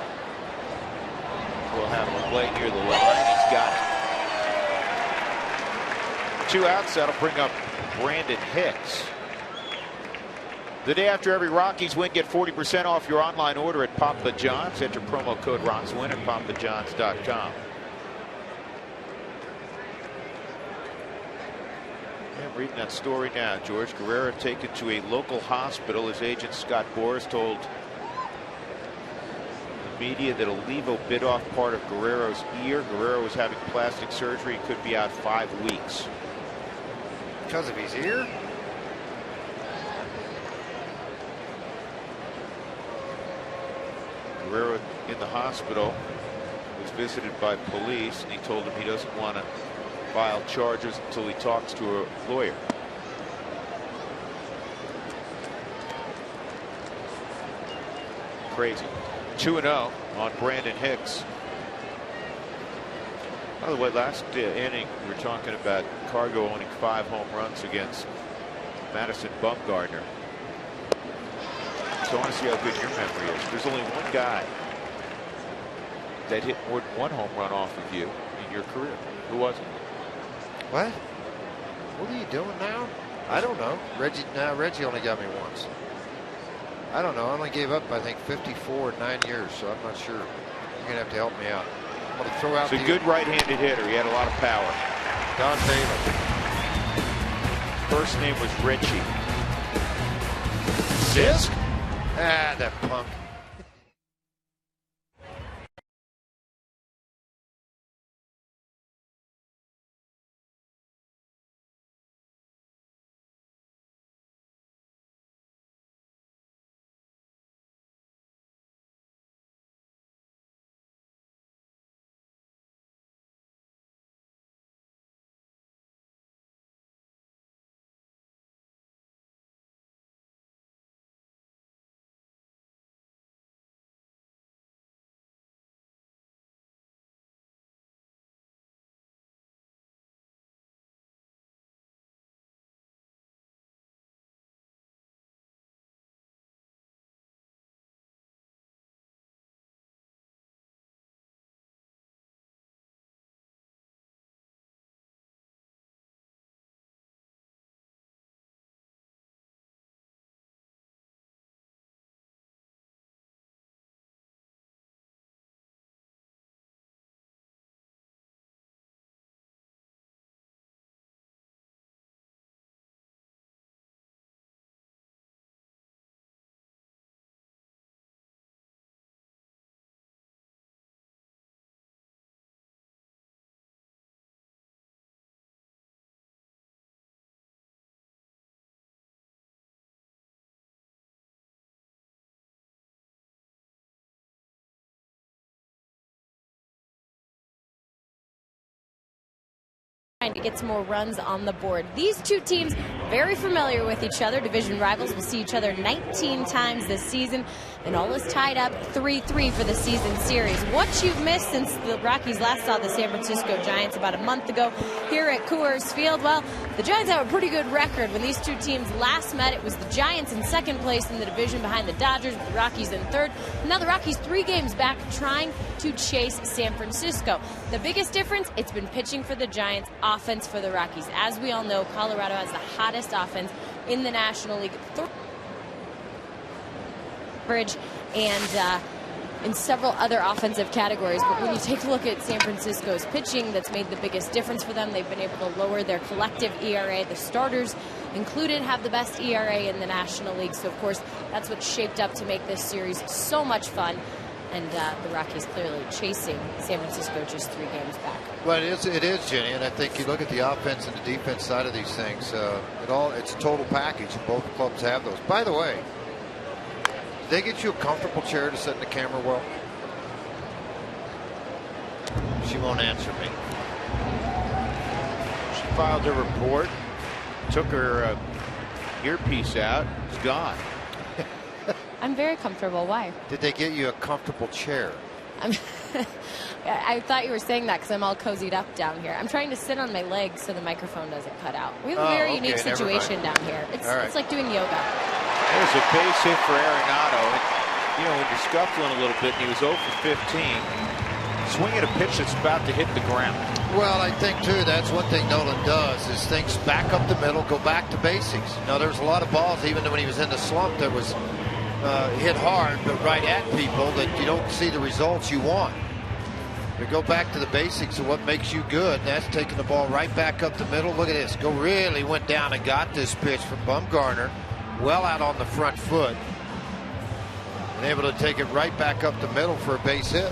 will have him play near the line. He's got it. 2 outs. That'll bring up Brandon Hicks. The day after every Rockies win, get 40% off your online order at Papa John's. Enter promo code ROCKSWIN at papajohns.com. I'm reading that story now. George Guerrero taken to a local hospital. His agent Scott Boras told the media that Olivo bit off part of Guerrero's ear. Guerrero was having plastic surgery. He could be out 5 weeks. Because of his ear? Guerrero in the hospital was visited by police, and he told them he doesn't want to file charges until he talks to a lawyer. Crazy. 2-0 on Brandon Hicks. By the way, last inning we were talking about Cargo owning 5 home runs against Madison Bumgarner. So I want to see how good your memory is. There's only one guy that hit more than 1 home run off of you in your career. Who was it? What? What are you doing now? I don't know. Reggie only got me once. I don't know. I only gave up, I think, 54 in 9 years, so I'm not sure. You're going to have to help me out. I'm going to throw out. He's a good right-handed hitter. He had a lot of power. Don Taylor. First name was Richie. Sisk? Ah, that punk. To get some more runs on the board. These two teams very familiar with each other. Division rivals will see each other 19 times this season, and all is tied up 3-3 for the season series. What you've missed since the Rockies last saw the San Francisco Giants about a month ago here at Coors Field, well, the Giants have a pretty good record. When these two teams last met, it was the Giants in second place in the division behind the Dodgers, with the Rockies in third. Now the Rockies 3 games back trying to chase San Francisco. The biggest difference, it's been pitching for the Giants, offense for the Rockies. As we all know, Colorado has the hottest offense in the National League. Average and in several other offensive categories. But when you take a look at San Francisco's pitching, that's made the biggest difference for them. They've been able to lower their collective ERA. The starters included have the best ERA in the National League. So, of course, that's what's shaped up to make this series so much fun. And the Rockies clearly chasing San Francisco just 3 games back. Well, it is, Jenny, and I think you look at the offense and the defense side of these things. It's a total package, and both clubs have those. By the way, did they get you a comfortable chair to sit in the camera well? She won't answer me. She filed her report, took her earpiece out, it's gone. I'm very comfortable. Why? Did they get you a comfortable chair? I thought you were saying that because I'm all cozied up down here. I'm trying to sit on my legs so the microphone doesn't cut out. We have a very unique situation down here. It's like doing yoga. There's a base hit for Arenado. You know, when you're scuffling a little bit, and he was 0 for 15. Swinging a pitch that's about to hit the ground. Well, I think, too, that's one thing Nolan does is things back up the middle, go back to basics. Now, there's a lot of balls, even when he was in the slump, that was hit hard, but right at people that you don't see the results you want. You go back to the basics of what makes you good, and that's taking the ball right back up the middle. Look at this. Really went down and got this pitch from Bumgarner, well out on the front foot, and able to take it right back up the middle for a base hit.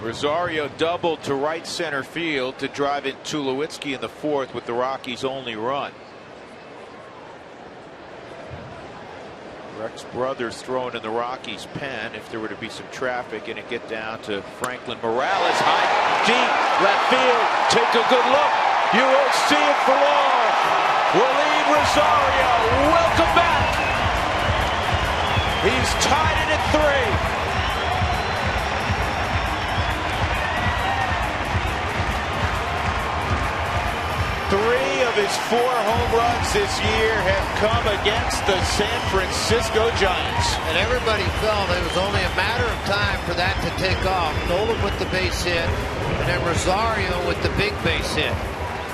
Rosario doubled to right center field to drive in Tulowitzki in the 4th with the Rockies' only run. Rex Brothers throwing in the Rockies' pen if there were to be some traffic, and it get down to Franklin Morales. High, deep, left field. Take a good look. You won't see it for long. Waleed Rosario, welcome back. He's tied it at 3. Three of his 4 home runs this year have come against the San Francisco Giants. And everybody felt it was only a matter of time for that to take off. Nolan with the base hit, and then Rosario with the big base hit.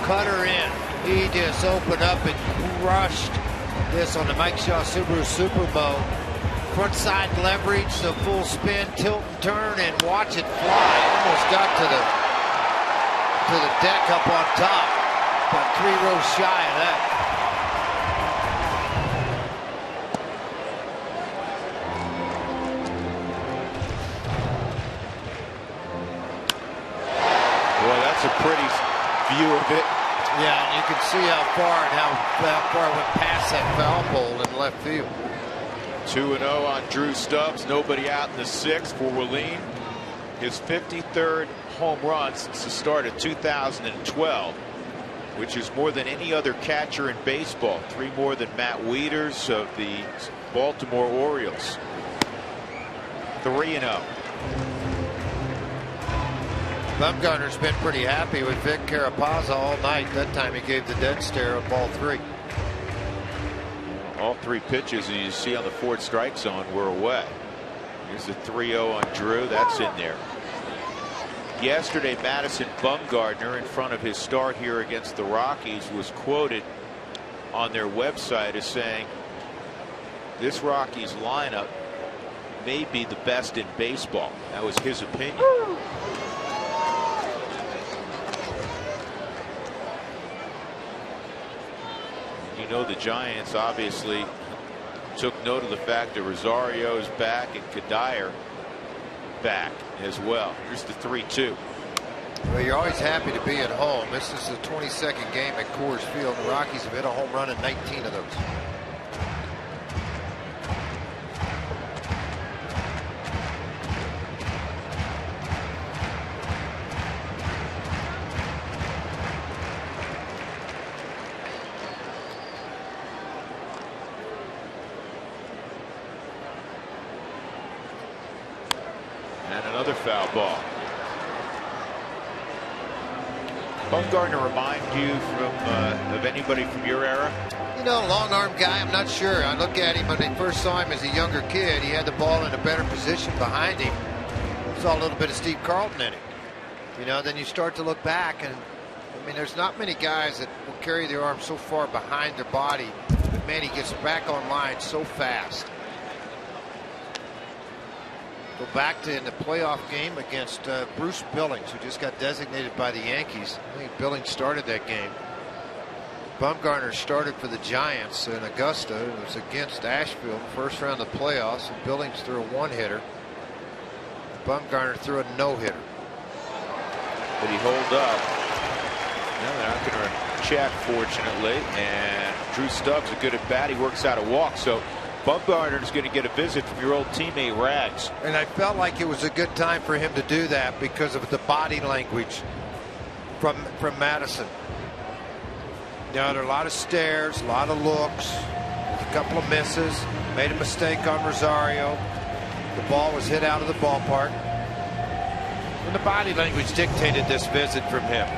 Cut her in. He just opened up and crushed This on the Mike Shaw Subaru Supermo. Front side leverage, the full spin, tilt and turn, and watch it fly. Almost got to the deck up on top. About 3 rows shy of that. Boy, that's a pretty view of it. Yeah, and you can see how far it went past that foul pole in left field. 2-0 on Drew Stubbs. Nobody out in the 6th for Willeen. His 53rd home run since the start of 2012, which is more than any other catcher in baseball. 3 more than Matt Wieters of the Baltimore Orioles. 3-0. Bumgarner's been pretty happy with Vic Carapazza all night. That time he gave the dead stare on ball 3. All 3 pitches, and you see on the 4th strike zone, were away. Here's the 3-0 on Drew. That's in there. Yesterday, Madison Bumgarner, in front of his start here against the Rockies, was quoted on their website as saying, "This Rockies lineup may be the best in baseball." That was his opinion. You know, the Giants obviously took note of the fact that Rosario is back and Kadire back as well. Here's the 3-2. Well, you're always happy to be at home. This is the 22nd game at Coors Field. The Rockies have hit a home run in 19 of those. And another foul ball. Bumgarner remind you of anybody from your era? You know, long arm guy, I'm not sure. I look at him when I first saw him as a younger kid. He had the ball in a better position behind him. Saw a little bit of Steve Carlton in him. You know, then you start to look back, and I mean, there's not many guys that will carry their arm so far behind their body, but man, he gets back online so fast. Go back to in the playoff game against Bruce Billings, who just got designated by the Yankees. I think Billings started that game. Bumgarner started for the Giants in Augusta. It was against Asheville, first round of the playoffs, and Billings threw a 1-hitter. Bumgarner threw a no-hitter. But he holed up. No, they're not going to check, fortunately. And Drew Stubbs, a good at bat. He works out a walk. So Bumgarner is going to get a visit from your old teammate Rags. And I felt like it was a good time for him to do that because of the body language from Madison. You know, there are a lot of stares, a lot of looks, a couple of misses, made a mistake on Rosario. The ball was hit out of the ballpark. And the body language dictated this visit from him.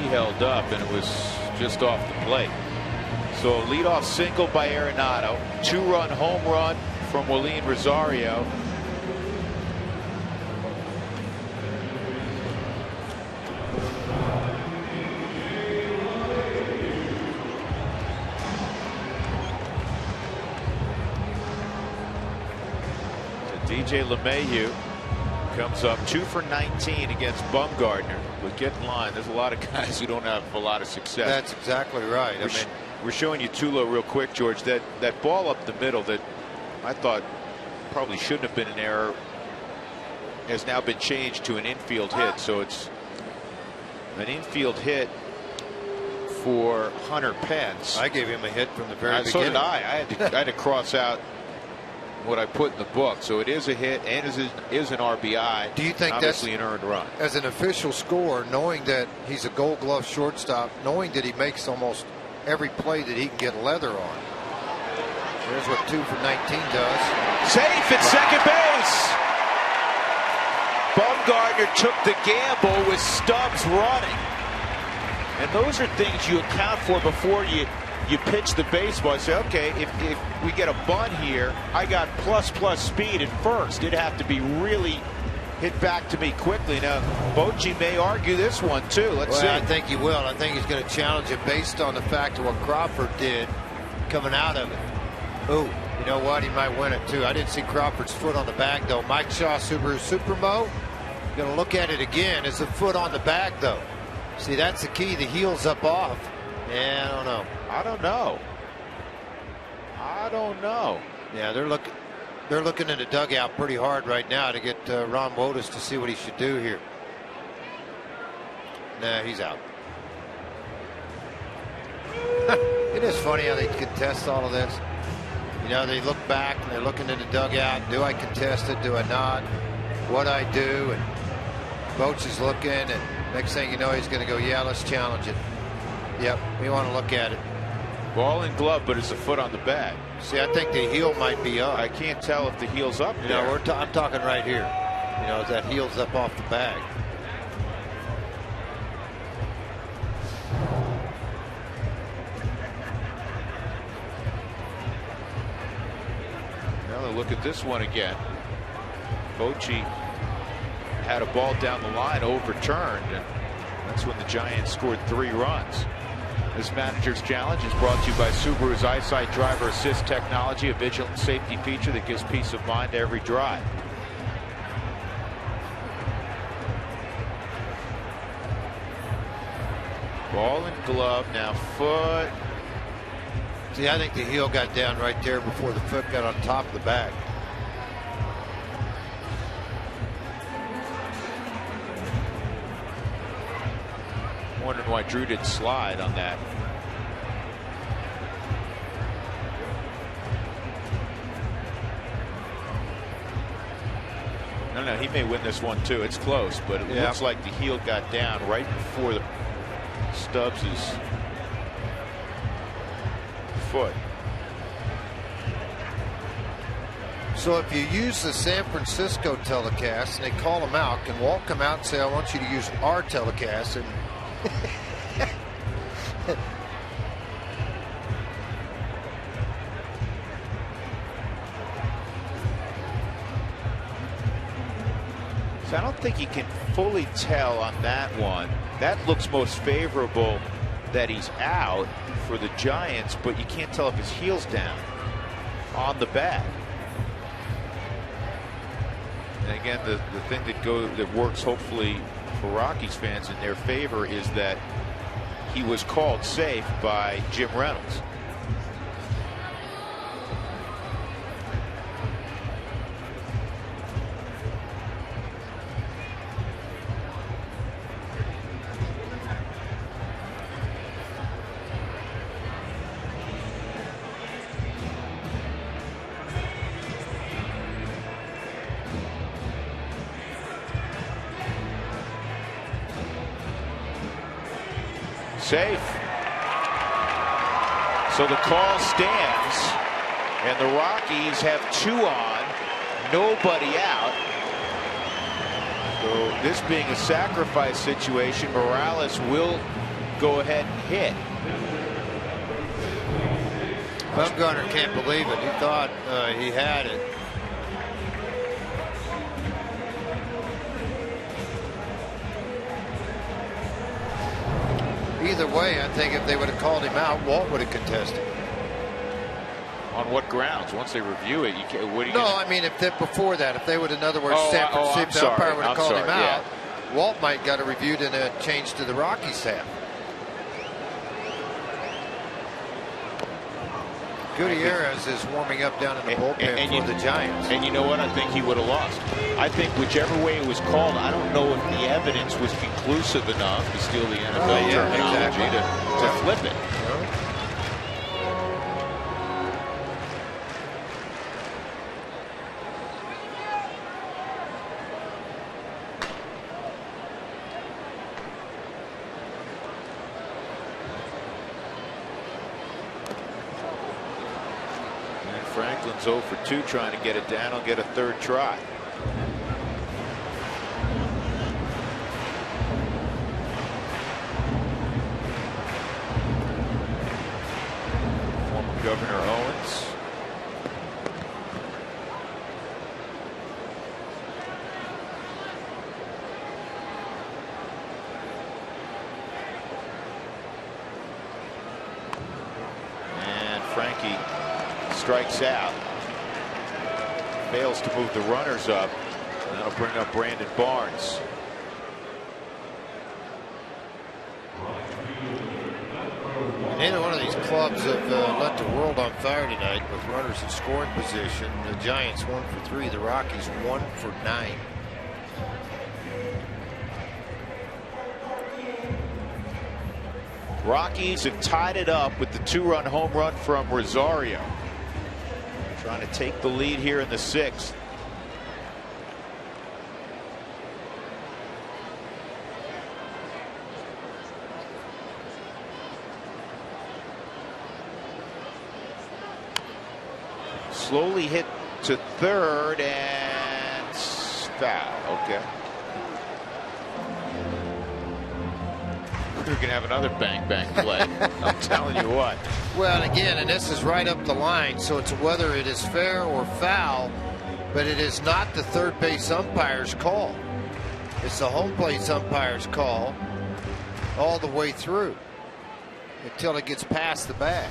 He held up, and it was just off the plate. So a leadoff single by Arenado, 2-run home run from Willeen Rosario. DJ LeMahieu comes up 2 for 19 against Bumgarner. But get in line. There's a lot of guys who don't have a lot of success. That's exactly right. We're showing you Tulo real quick, George. That ball up the middle that I thought probably shouldn't have been an error has now been changed to an infield hit. So it's an infield hit for Hunter Pence. I gave him a hit from the very beginning. So did I. I had to cross out what I put in the book. So it is a hit and is an RBI. Do you think obviously that's an earned run? As an official scorer, knowing that he's a Gold Glove shortstop, knowing that he makes almost every play that he can get leather on. There's what 2 for 19 does. Safe at second base. Bumgarner took the gamble with Stubbs running. And those are things you account for before you pitch the baseball. I say, okay, if we get a bunt here, I got plus speed at first. It'd have to be really hit back to me quickly. Now, Bochy may argue this one, too. Let's see. I think he will. I think he's going to challenge it based on the fact of what Crawford did coming out of it. Oh, you know what? He might win it, too. I didn't see Crawford's foot on the bag, though. Mike Shaw, Subaru Supermo. Going to look at it again. Is the foot on the bag, though? See, that's the key. The heel's up off. Yeah, I don't know. I don't know. Yeah, they're looking in the dugout pretty hard right now to get Ron Wotus to see what he should do here. Nah, he's out. It is funny how they contest all of this. You know, they look back and they're looking in the dugout. Do I contest it? Do I not? What I do? And Boach is looking, and next thing you know, he's going to go, yeah, let's challenge it. Yep, we want to look at it. Ball and glove, but it's a foot on the bag. See, I think the heel might be up. I can't tell if the heel's up there. No, I'm talking right here. You know, that heel's up off the bag. Now look at this one again. Bochy had a ball down the line overturned, and that's when the Giants scored 3 runs. This manager's challenge is brought to you by Subaru's EyeSight Driver Assist technology, a vigilant safety feature that gives peace of mind to every drive. Ball and glove, now foot. See, I think the heel got down right there before the foot got on top of the bag. Wondering why Drew didn't slide on that. No, he may win this one too. It's close, but it looks like the heel got down right before the Stubbs' foot. So if you use the San Francisco telecast and they call him out, can Walt come out and say, I want you to use our telecast? And so I don't think he can fully tell on that one. That looks most favorable that he's out for the Giants, but you can't tell if his heel's down on the bag. And again, the thing that works hopefully for Rockies fans in their favor is that he was called safe by Jim Reynolds. Safe. So the call stands, and the Rockies have 2 on, nobody out. So this being a sacrifice situation, Morales will go ahead and hit. Bumgarner can't believe it. He thought he had it. Either way, I think if they would have called him out, Walt would have contested. On what grounds? Once they review it, you can't. What do you? No, I mean, before that, if they would, in other words, San Francisco umpire would have called him out, Walt might got it reviewed and changed to the Rockies half. Gutierrez is warming up down in the bullpen for the Giants. And you know what? I think he would have lost. I think whichever way it was called, I don't know if the evidence was conclusive enough, to steal the NFL terminology, to flip it. Franklin's 0 for 2 trying to get it down. He'll get a 3rd try. Former Governor Owens. strikes out. Fails to move the runners up. That'll bring up Brandon Barnes. Neither one of these clubs have let the world on fire tonight with runners in scoring position. The Giants 1 for 3. The Rockies 1 for 9. Rockies have tied it up with the 2-run home run from Rosario. Trying to take the lead here in the 6th. Slowly hit to third and foul. Okay. We're gonna have another bang play. I'm telling you what. Well, again, and this is right up the line, so it's whether it is fair or foul, but it is not the third base umpire's call. It's the home plate umpire's call all the way through until it gets past the bag.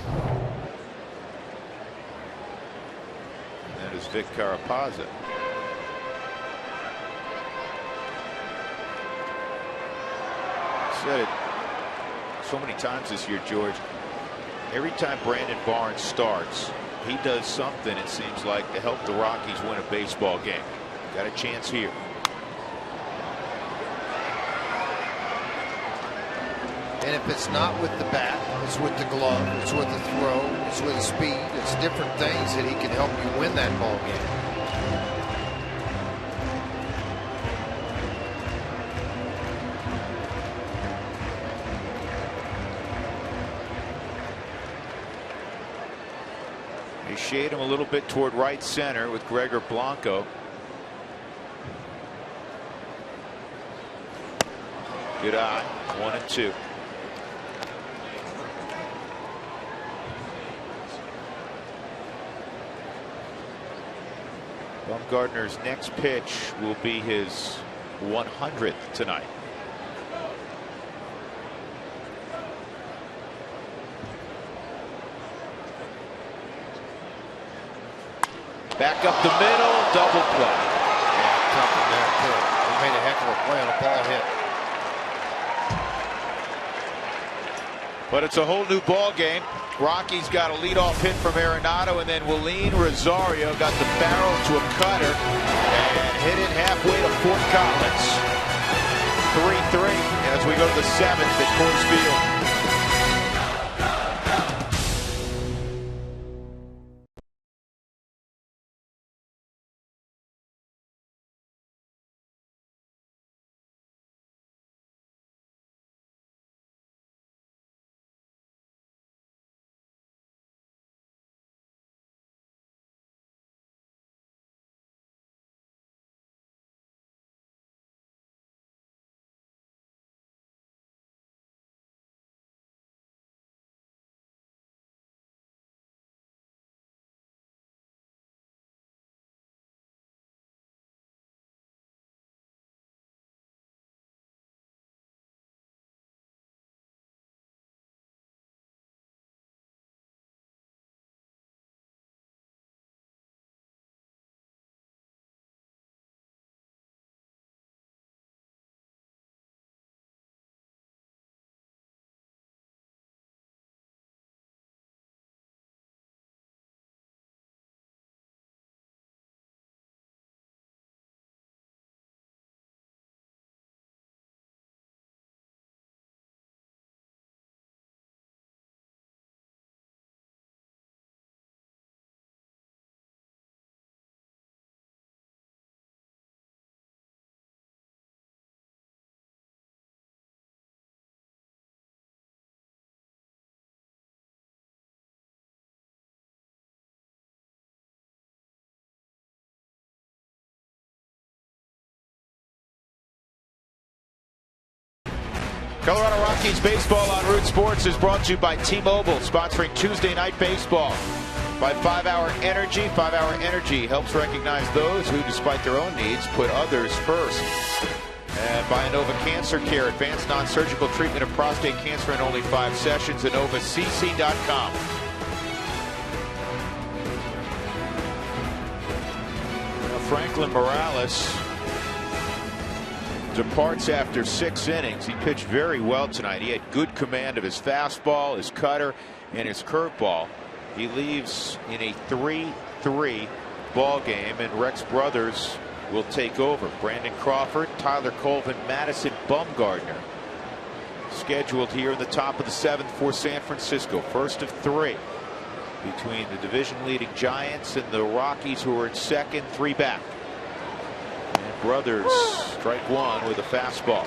That is Vic Carapazza. Said it so many times this year, George. Every time Brandon Barnes starts, he does something, it seems like, to help the Rockies win a baseball game. Got a chance here. And if it's not with the bat, it's with the glove, it's with the throw, it's with the speed, it's different things that he can help you win that ball game. They shade him a little bit toward right center with Gregor Blanco. Good eye. 1-2. Bumgarner's next pitch will be his 100th tonight. Back up the middle, double play. Yeah, tough in there too. He made a heck of a play on a ball hit. But it's a whole new ball game. Rockies got a leadoff hit from Arenado, and then Willeen Rosario got the barrel to a cutter and hit it halfway to Fort Collins. 3-3 as we go to the 7th at Coors Field. Colorado Rockies baseball on Root Sports is brought to you by T-Mobile, sponsoring Tuesday Night Baseball. By 5-Hour Energy. 5-Hour Energy helps recognize those who, despite their own needs, put others first. And by Inova Cancer Care, advanced non-surgical treatment of prostate cancer in only 5 sessions. InovaCC.com. Franklin Morales departs after 6 innings. He pitched very well tonight. He had good command of his fastball, his cutter, and his curveball. He leaves in a 3-3 ball game, and Rex Brothers will take over. Brandon Crawford, Tyler Colvin, Madison Bumgarner scheduled here in the top of the 7th for San Francisco. First of 3 between the division leading Giants and the Rockies, who are in second, 3 back. And Brothers strike 1 with a fastball.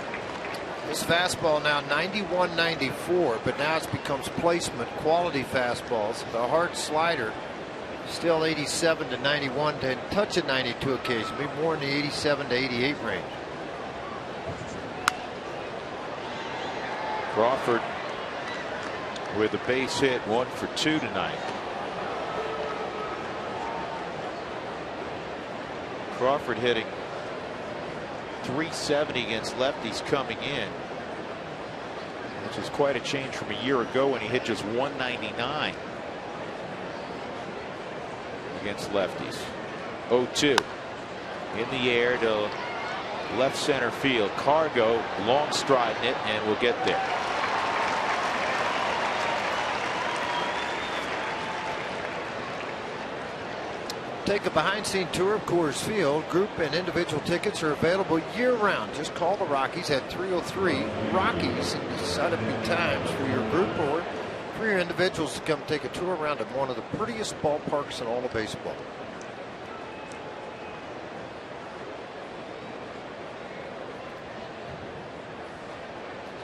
This fastball now 91-94, but now it becomes placement, quality fastballs. The hard slider still 87 to 91, to touch at 92 occasionally, maybe more in the 87 to 88 range. Crawford with a base hit, 1 for 2 tonight. Crawford hitting .370 against lefties coming in, which is quite a change from a year ago when he hit just .199 against lefties. 0-2 in the air to left center field. Cargo long striding it and will get there. Take a behind-scene tour of Coors Field. Group and individual tickets are available year-round. Just call the Rockies at 303 Rockies and set up your times for your group or for your individuals to come take a tour around at one of the prettiest ballparks in all of baseball.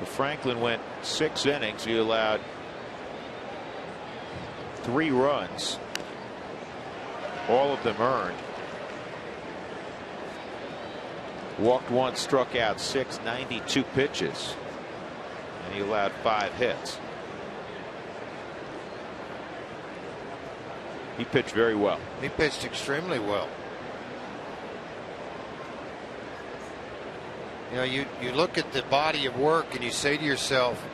So Franklin went 6 innings. He allowed 3 runs, all of them earned. Walked 1, struck out 6, 92 pitches, and he allowed 5 hits. He pitched very well. He pitched extremely well. You know, you look at the body of work and you say to yourself,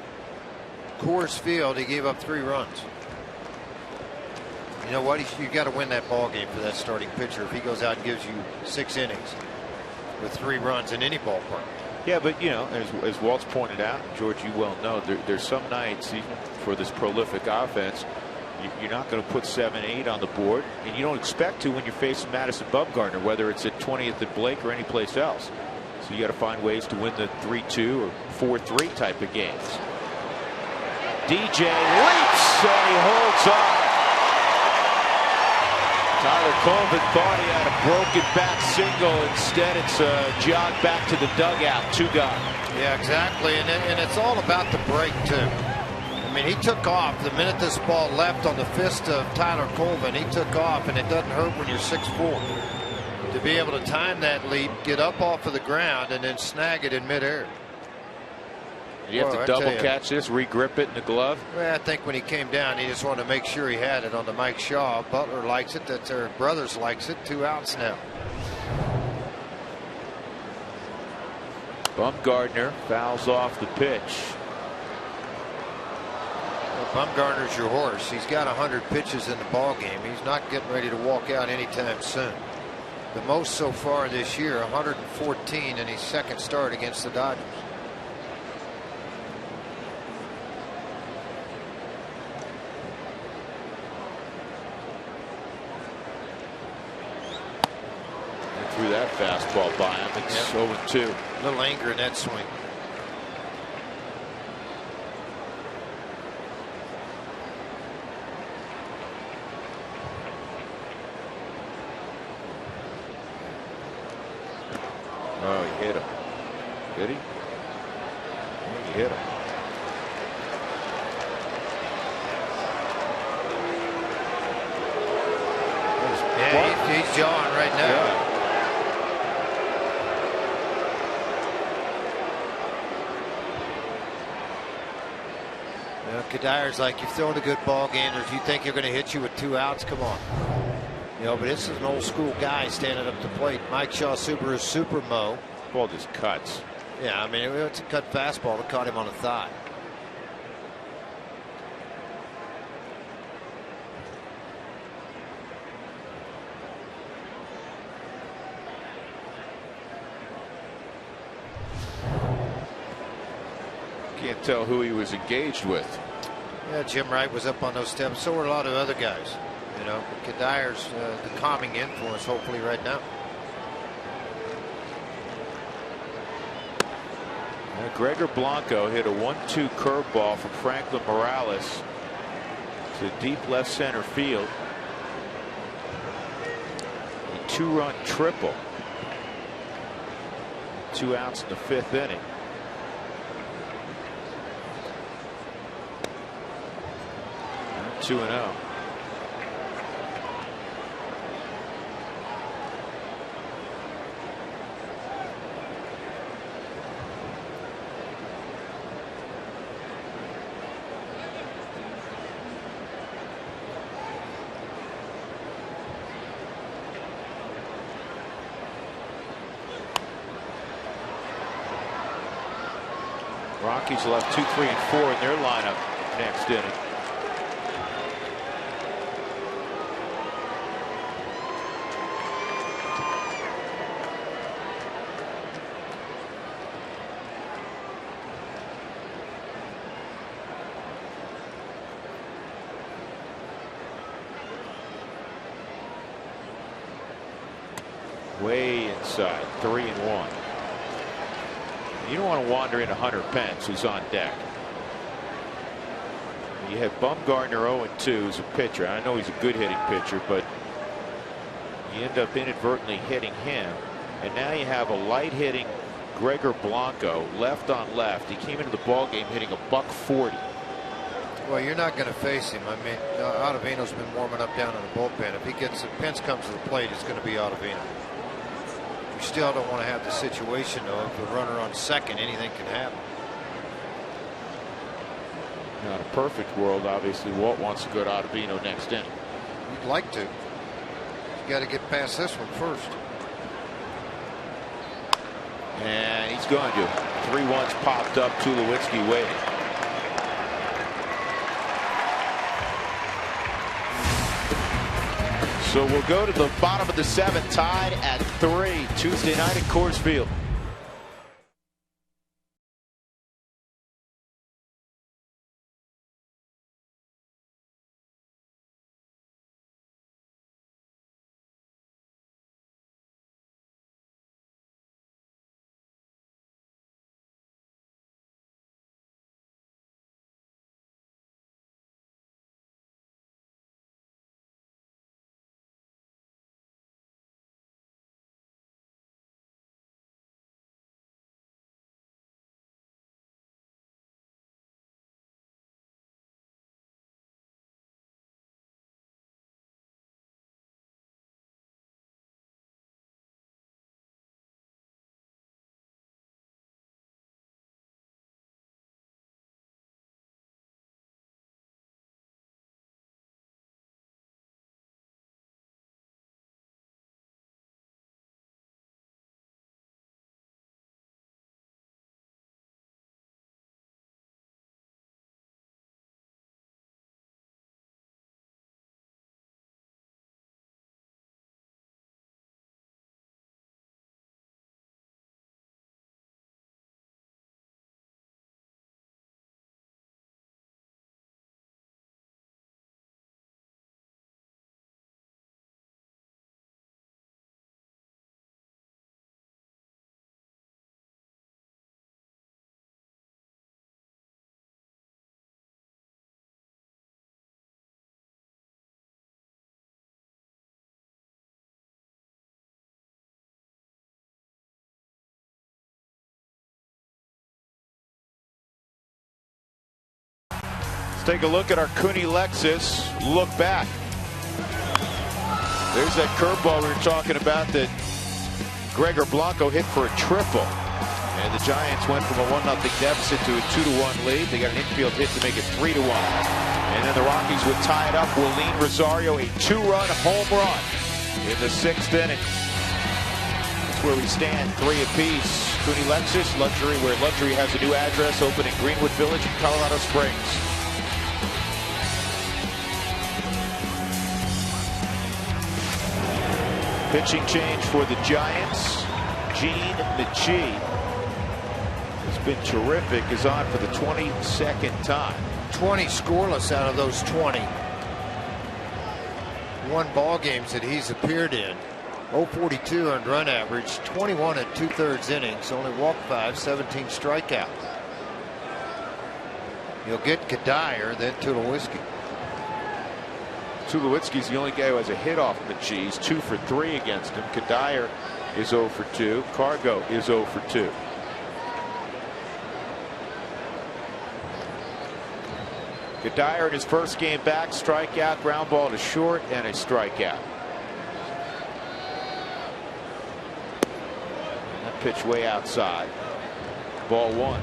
Coors Field, he gave up 3 runs. You know what? You got to win that ball game for that starting pitcher if he goes out and gives you 6 innings with 3 runs in any ballpark. Yeah, but you know, as Walt's pointed out, George, you well know, there's some nights, even for this prolific offense, you're not going to put 7, 8 on the board, and you don't expect to when you're facing Madison Bumgarner, whether it's at 20th at Blake or anyplace else. So you got to find ways to win the 3-2 or 4-3 type of games. DJ leaps and he holds on. Tyler Colvin thought he had a broken back single. Instead, it's a jog back to the dugout. 2 gone. Yeah, exactly. And it's all about the break, too. I mean, he took off the minute this ball left on the fist of Tyler Colvin. He took off, and it doesn't hurt when you're 6'4". To be able to time that leap, get up off of the ground, and then snag it in midair. You have to double catch this, re-grip it in the glove. Well, I think when he came down, he just wanted to make sure he had it on the Mike Shaw. Butler likes it. That's their Brothers likes it. 2 outs now. Bumgarner fouls off the pitch. Well, Bumgarner's your horse. He's got 100 pitches in the ball game. He's not getting ready to walk out anytime soon. The most so far this year, 114 in his second start against the Dodgers. Threw that fastball by him. It's 0-2. A little anger in that swing. Oh, he hit him. Did he? He hit him. Yeah, he's jawing right now. Yeah. Kadyr's like, you've thrown a good ball game. If you think you're going to hit you with 2 outs, come on. You know, but this is an old school guy standing up to plate. Mike Shaw Subaru Super Mo. Ball just cuts. Yeah, I mean, it's a cut fastball that caught him on the thigh. Can't tell who he was engaged with. Yeah, Jim Wright was up on those steps. So were a lot of other guys. You know, Kadyr's the calming influence, hopefully, right now. Gregor Blanco hit a 1-2 curveball from Franklin Morales to deep left center field. A 2-run triple. 2 outs in the 5th inning. And 2-0. Rockies will have 2, 3, and 4 in their lineup next inning. Way inside, 3-1. You don't want to wander into Hunter Pence, who's on deck. You had Bumgarner 0-2 as a pitcher. I know he's a good hitting pitcher, but you end up inadvertently hitting him. And now you have a light hitting Gregor Blanco, left on left. He came into the ball game hitting a $140. Well, you're not going to face him. I mean, Ottavino's been warming up down in the bullpen. If Pence comes to the plate, it's going to be Ottavino. You still don't want to have the situation, though, if the runner on second, anything can happen. Not a perfect world, obviously. Walt wants to go to Ottavino next inning. You'd like to. You got to get past this one first. And he's going to. 3-1's popped up. Tulowitzki waiting. So we'll go to the bottom of the 7th, tied at 3, Tuesday night at Coors Field. Let's take a look at our Cooney Lexus look back. There's that curveball we were talking about that Gregor Blanco hit for a triple. And the Giants went from a 1-0 deficit to a 2-1 lead. They got an infield hit to make it 3-1. And then the Rockies would tie it up. Willeen Rosario, a 2-run home run in the 6th inning. That's where we stand, 3 apiece. Cooney Lexus, luxury where luxury has a new address, open in Greenwood Village in Colorado Springs. Pitching change for the Giants. Gene McGee He's been terrific, is on for the 22nd time. 20 scoreless out of those 21 ball games that he's appeared in. 0.42 earned run average, 21 and 2/3 innings, only walked 5, 17 strikeouts. You'll get Kadire, then Tulowitzki. Tulowitzki's the only guy who has a hit off Machie. He's 2 for 3 against him. Kadire is 0 for 2. Cargo is 0 for 2. Kadire in his first game back, strikeout, ground ball to short, and a strikeout. That pitch way outside. Ball 1.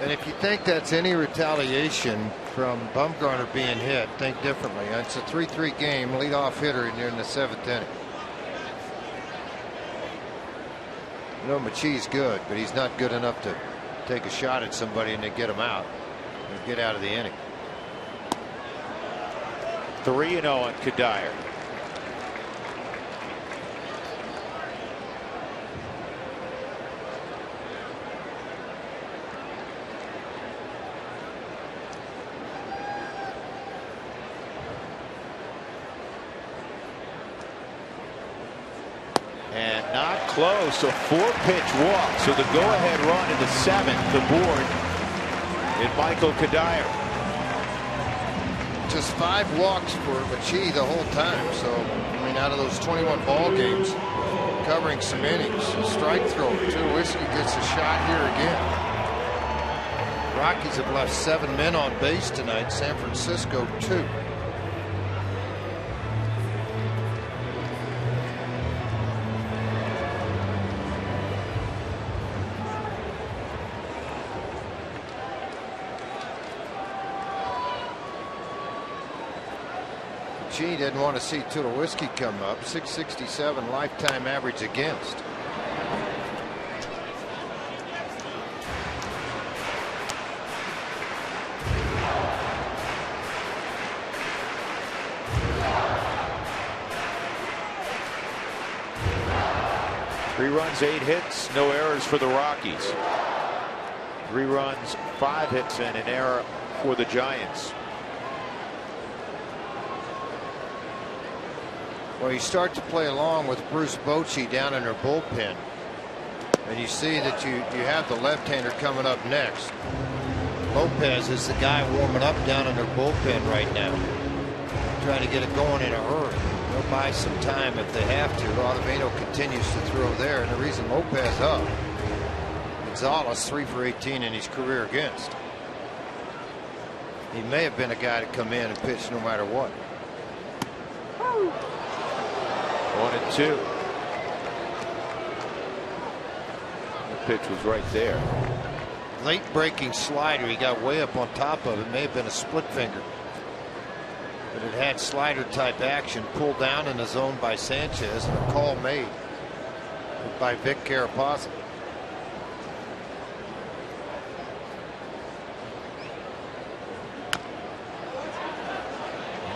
And if you think that's any retaliation from Bumgarner being hit, think differently. It's a 3-3 game, leadoff hitter in the 7th inning. You know, Machie's good, but he's not good enough to take a shot at somebody and then get him out and get out of the inning. 3-0 on Kadire. Close, a 4-pitch walk, so the go-ahead run in the 7th, the board, and Michael Kadire. Just 5 walks for Machie the whole time. So, I mean, out of those 21 ball games, covering some innings, strike throw. Tulowitzki gets a shot here again. Rockies have left 7 men on base tonight. San Francisco 2. He didn't want to see Tulowitzki come up. 667 lifetime average against. Three runs, 8 hits, no errors for the Rockies. 3 runs, 5 hits, and an error for the Giants. Well, you start to play along with Bruce Bochy down in their bullpen, and you see that you have the left-hander coming up next. Lopez is the guy warming up down in their bullpen right now, trying to get it going in a hurry. They'll buy some time if they have to. Ottavino continues to throw there, and the reason Lopez up, Gonzalez 3 for 18 in his career against. He may have been a guy to come in and pitch no matter what. 1-2. The pitch was right there. Late breaking slider. He got way up on top of it. May have been a split finger, but it had slider type action. Pulled down in the zone by Sanchez, and a call made by Vic Carapazza.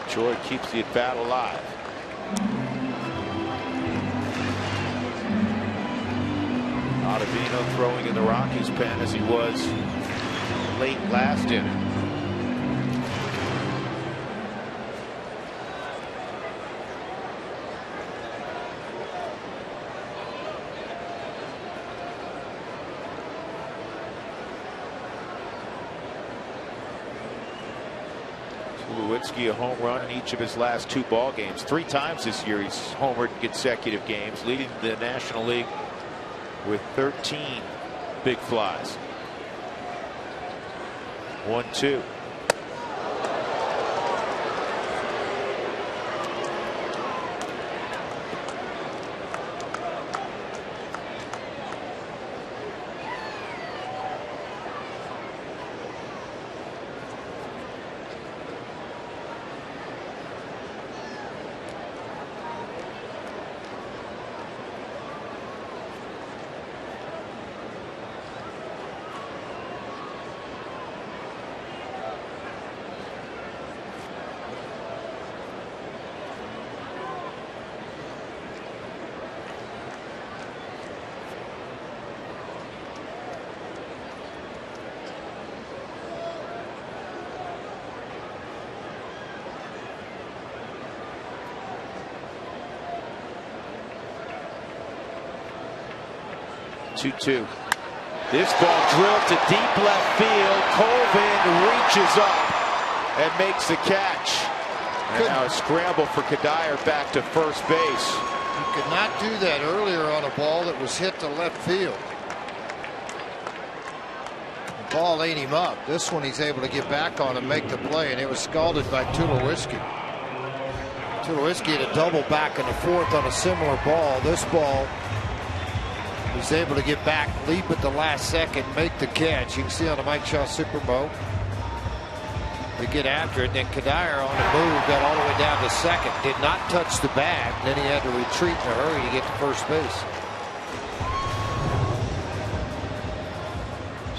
Joy keeps the at bat alive. Ottavino throwing in the Rockies pen as he was late last inning. Tulowitzki a home run in each of his last 2 ball games. 3 times this year he's homered in consecutive games, leading the National League with 13 big flies. 1-2. 2-2. This ball drilled to deep left field. Colvin reaches up and makes the catch. And now a scramble for Kadire back to first base. He could not do that earlier on a ball that was hit to left field. The ball ate him up. This one he's able to get back on and make the play, and it was scalded by Tulowitzki. Tulowitzki had a double back in the fourth on a similar ball. This ball, he's able to get back, leap at the last second, make the catch. You can see on the Mike Shaw Super Bowl. To get after it, then Kadire on the move got all the way down to second, did not touch the bag, then he had to retreat in a hurry to get to first base.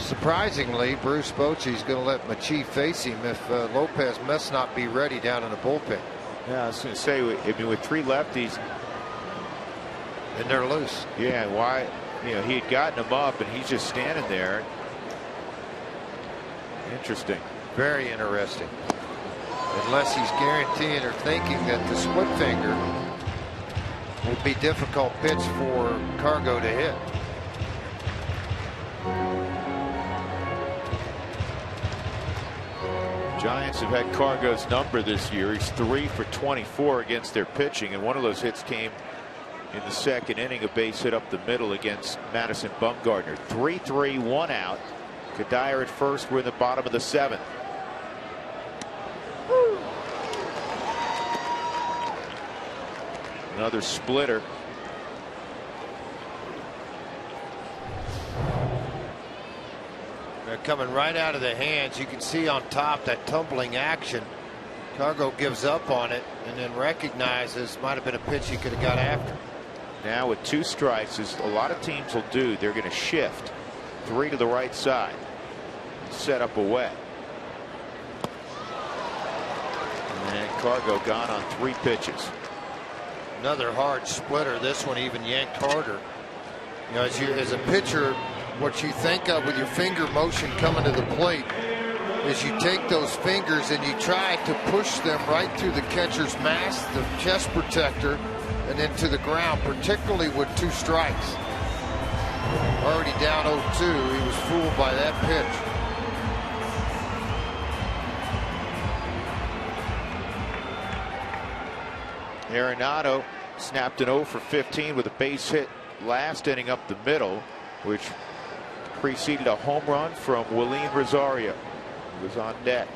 Surprisingly, Bruce Bochy's going to let Machi face him if Lopez must not be ready down in the bullpen. Yeah, I was going to say, I mean, with three lefties, and they're loose. Yeah, why? You know, he had gotten him up, and he's just standing there. Interesting. Very interesting. Unless he's guaranteeing or thinking that the split finger will be difficult pitch for Cargo to hit. Giants have had Cargo's number this year. He's 3 for 24 against their pitching, and one of those hits came in the second inning, a base hit up the middle against Madison Bumgarner. 3-3, 1 out. Kadire at first. We're in the bottom of the seventh. Another splitter. They're coming right out of the hands. You can see on top that tumbling action. Cargo gives up on it and then recognizes might have been a pitch he could have got after. Now with 2 strikes, as a lot of teams will do, they're going to shift 3 to the right side, set up away. And Cargo gone on 3 pitches. Another hard splitter. This one even yanked harder. You know, as a pitcher, what you think of with your finger motion coming to the plate is you take those fingers and you try to push them right through the catcher's mask, the chest protector, and into the ground, particularly with 2 strikes. Already down 0-2. He was fooled by that pitch. Arenado snapped an 0 for 15 with a base hit last inning up the middle, which preceded a home run from Willeen Rosario, who was on deck.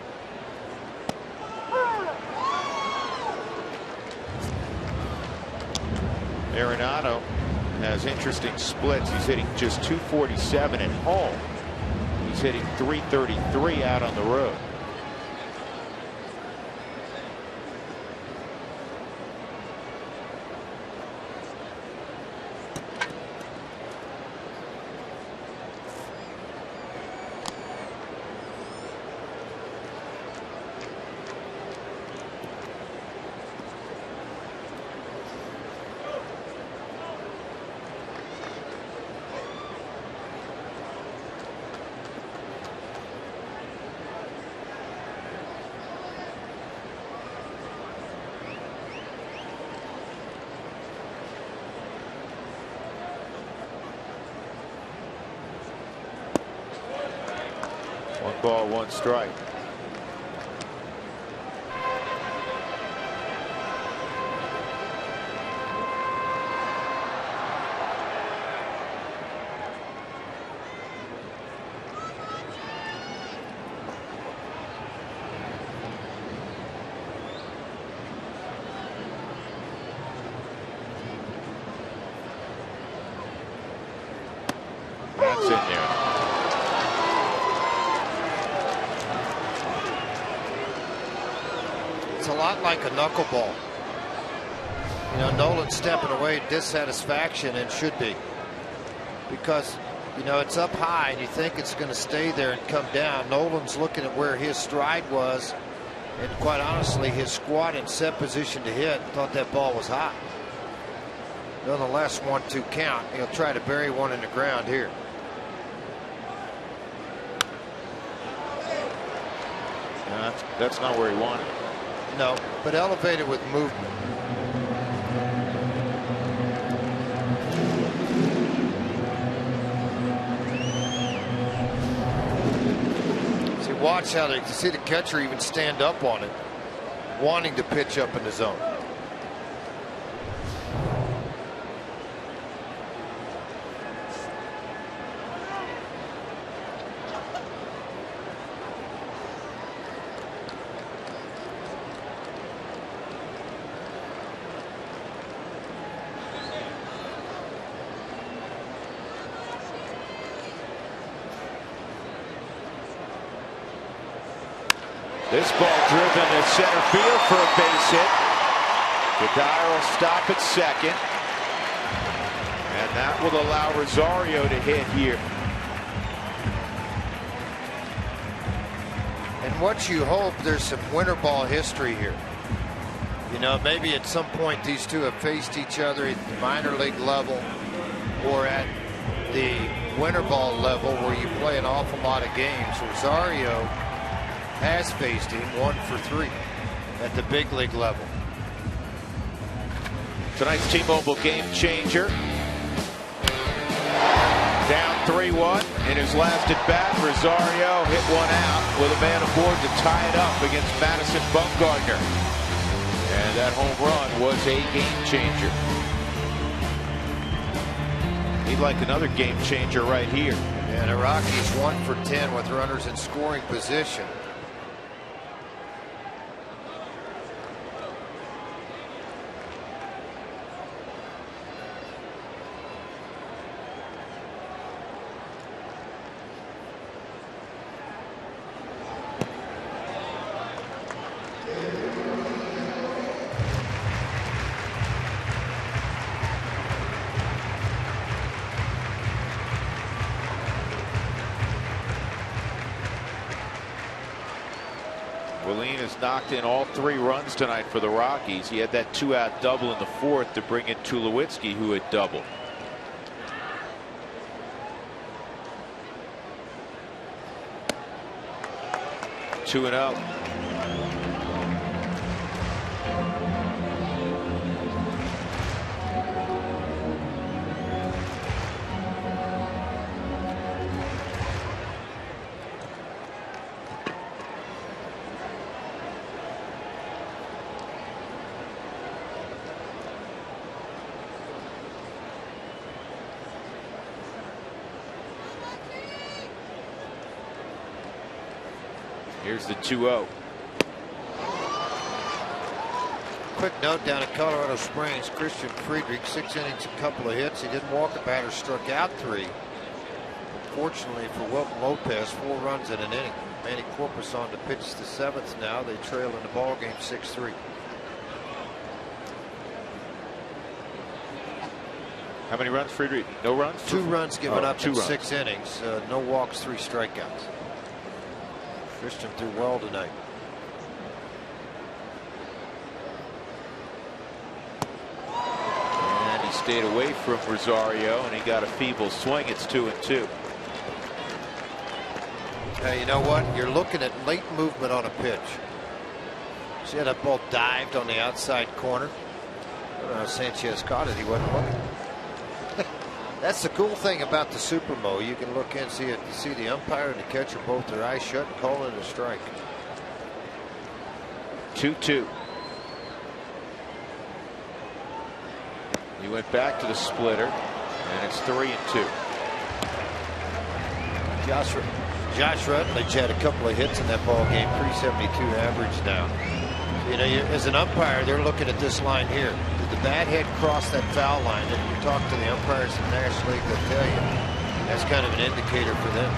Arenado has interesting splits. He's hitting just 247 at home. He's hitting 333 out on the road. Ball, 1 strike. That's in there. It's a lot like a knuckleball. You know, Nolan stepping away, dissatisfaction, and should be. Because, you know, it's up high and you think it's going to stay there and come down. Nolan's looking at where his stride was, and quite honestly, his squat and set position to hit, thought that ball was hot. Nonetheless, 1-2 count. He'll try to bury one in the ground here. No, that's not where he wanted it. No, but elevated with movement. watch how you see the catcher even stand up on it, wanting to pitch up in the zone. This ball driven to center field for a base hit. Goddard will stop at second. And that will allow Rosario to hit here. And what you hope, there's some winter ball history here. You know, maybe at some point these two have faced each other at the minor league level or at the winter ball level where you play an awful lot of games. Rosario has faced him 1 for 3 at the big league level. Tonight's T-Mobile game changer. Down 3-1 in his last at bat. Rosario hit one out with a man aboard to tie it up against Madison Bumgarner. And that home run was a game changer. He'd like another game changer right here. And the Rockies 1 for 10 with runners in scoring position. Has knocked in all 3 runs tonight for the Rockies. He had that 2-out double in the 4th to bring in Tulowitzki, who had doubled. Two and out. Here's the 2-0. Quick note down at Colorado Springs, Christian Friedrich, 6 innings, a couple of hits. He didn't walk a batter, struck out 3. Fortunately for Wilton Lopez, 4 runs in an inning. Manny Corpus on to pitch the 7th now. They trail in the ball game 6-3. How many runs, Friedrich? No runs? 2 runs given up in 2 runs. 6 innings. No walks, 3 strikeouts. Christian threw well tonight. And he stayed away from Rosario, and he got a feeble swing. It's 2-2. You know what? You're looking at late movement on a pitch. See how that ball dived on the outside corner? I don't know how Sanchez caught it. He wasn't looking. That's the cool thing about the Supermo. You can look in, see it. You see the umpire and the catcher both their eyes shut and call it a strike. 2-2. He went back to the splitter, and it's 3-2. Josh Rutledge had a couple of hits in that ball game, 372 average now. You know, as an umpire, they're looking at this line here. Did the bat head cross that foul line? And you talk to the umpires in the National League, they'll tell you. That's kind of an indicator for them.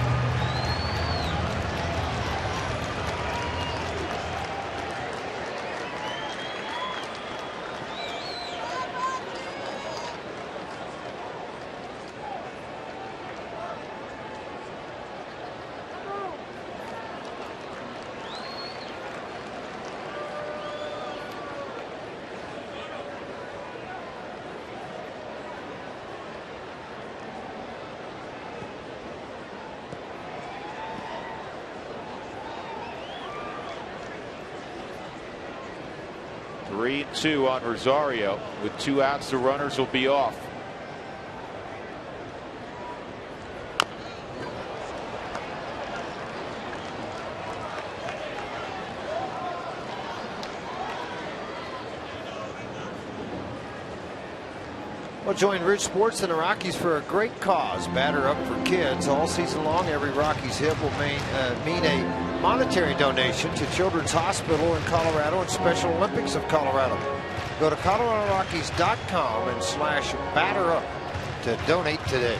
Two on Rosario. With 2 outs, the runners will be off. Well, join Ridge Sports and the Rockies for a great cause. Batter Up for Kids. All season long, every Rockies hit will mean a monetary donation to Children's Hospital in Colorado and Special Olympics of Colorado. Go to coloradorockies.com and /BatterUp to donate today.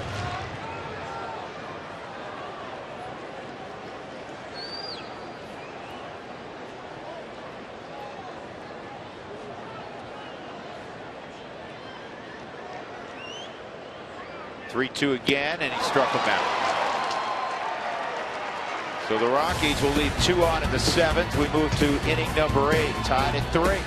Three-two again, and he struck him out. So the Rockies will lead 2 on in the 7th. We move to inning number 8, tied at 3.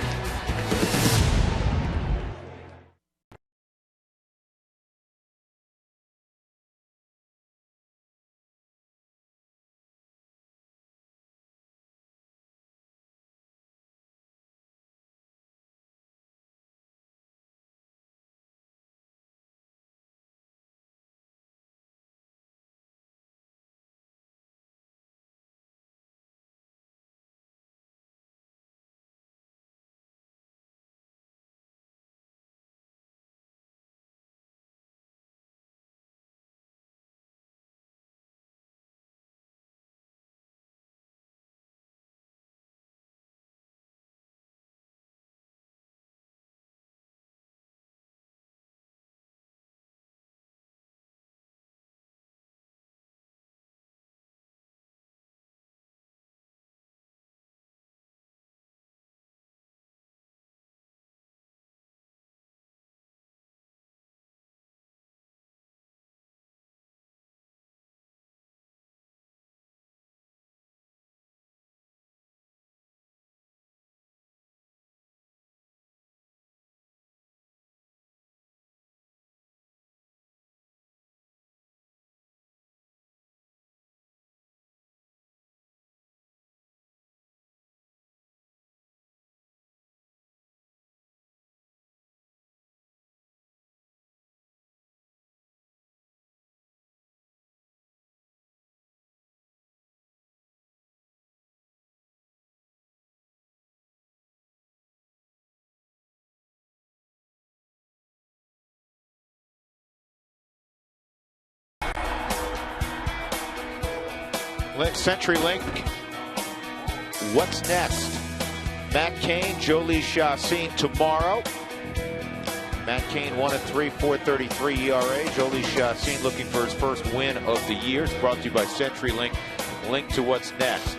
CenturyLink. What's next? Matt Cain, Jolie Chassin tomorrow. Matt Cain 1-3, 4.33 ERA. Jolie Chassin looking for his first win of the year. It's brought to you by CenturyLink. Link to what's next.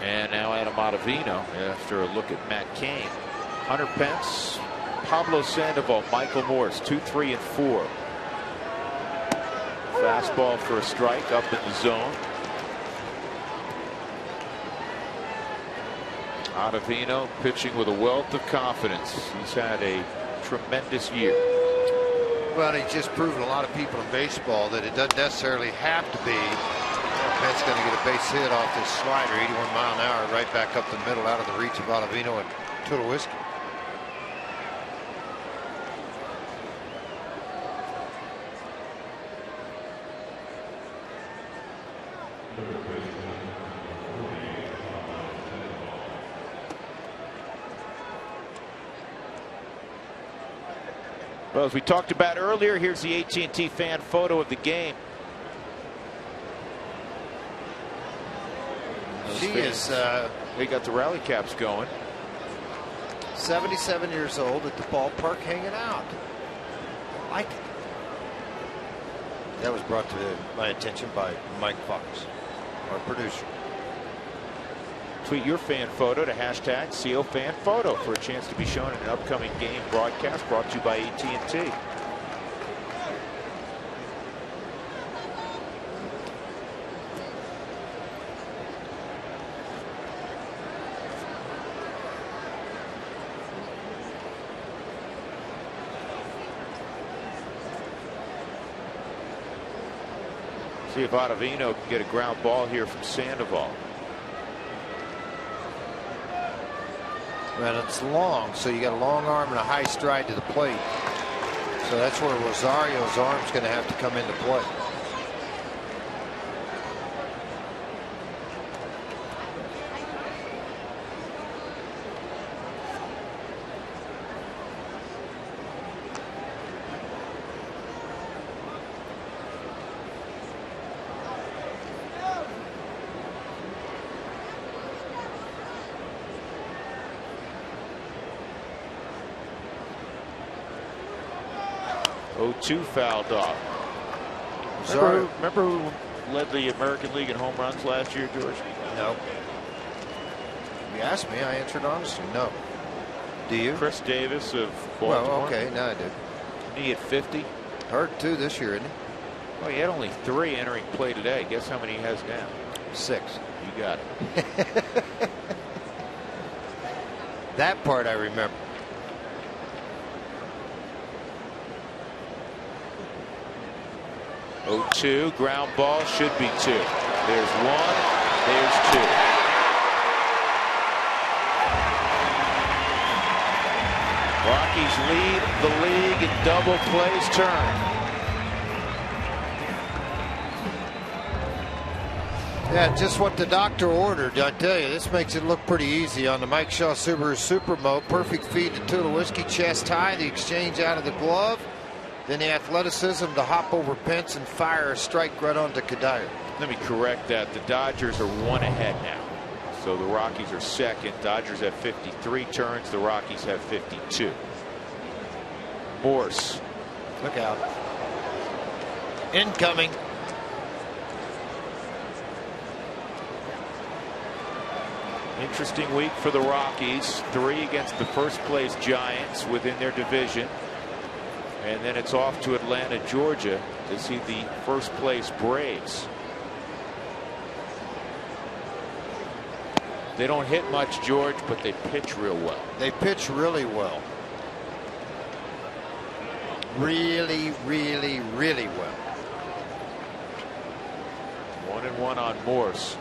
And now Adam Ottavino after a look at Matt Cain. Hunter Pence, Pablo Sandoval, Michael Morse, 2, 3, and 4. Fastball for a strike up in the zone. Ottavino pitching with a wealth of confidence. He's had a tremendous year. Well, he's just proven a lot of people in baseball that it doesn't necessarily have to be. Pence going to get a base hit off this slider, 81 mile an hour, right back up the middle, out of the reach of Ottavino and Tulowitzki. Well, as we talked about earlier, here's the AT&T fan photo of the game. She is. They got the rally caps going. 77 years old at the ballpark, hanging out. I like it. That was brought to my attention by Mike Fox, our producer. Tweet your fan photo to hashtag #COFanPhoto for a chance to be shown in an upcoming game broadcast brought to you by AT&T. See if Ottavino can get a ground ball here from Sandoval. And it's long, so you got a long arm and a high stride to the plate. So that's where Rosario's arm's going to have to come into play. Two fouled off. Remember who led the American League in home runs last year, George? No. You asked me, I answered honestly. No. Do you? Chris Davis of Baltimore. Well, okay, now I did. He at 50. Hurt too this year, isn't he? Well, he had only 3 entering play today. Guess how many he has now? 6. You got it. That part I remember. Oh, 2 ground ball should be 2. There's 1. There's 2. Rockies lead the league in double plays turned. Yeah, just what the doctor ordered. I tell you, this makes it look pretty easy on the Mike Shaw Subaru Supermo. Perfect feed to Tulowitzki, chest high, the exchange out of the glove. Then the athleticism to hop over Pence and fire a strike right onto Kadire. Let me correct that. The Dodgers are 1 ahead now. So the Rockies are second. Dodgers have 53 turns. The Rockies have 52. Morse. Look out. Incoming. Interesting week for the Rockies. 3 against the first place Giants within their division. And then it's off to Atlanta, Georgia to see the first place Braves. They don't hit much, George, but they pitch real well. They pitch really well. Really, really, really well. 1-1 on Morse.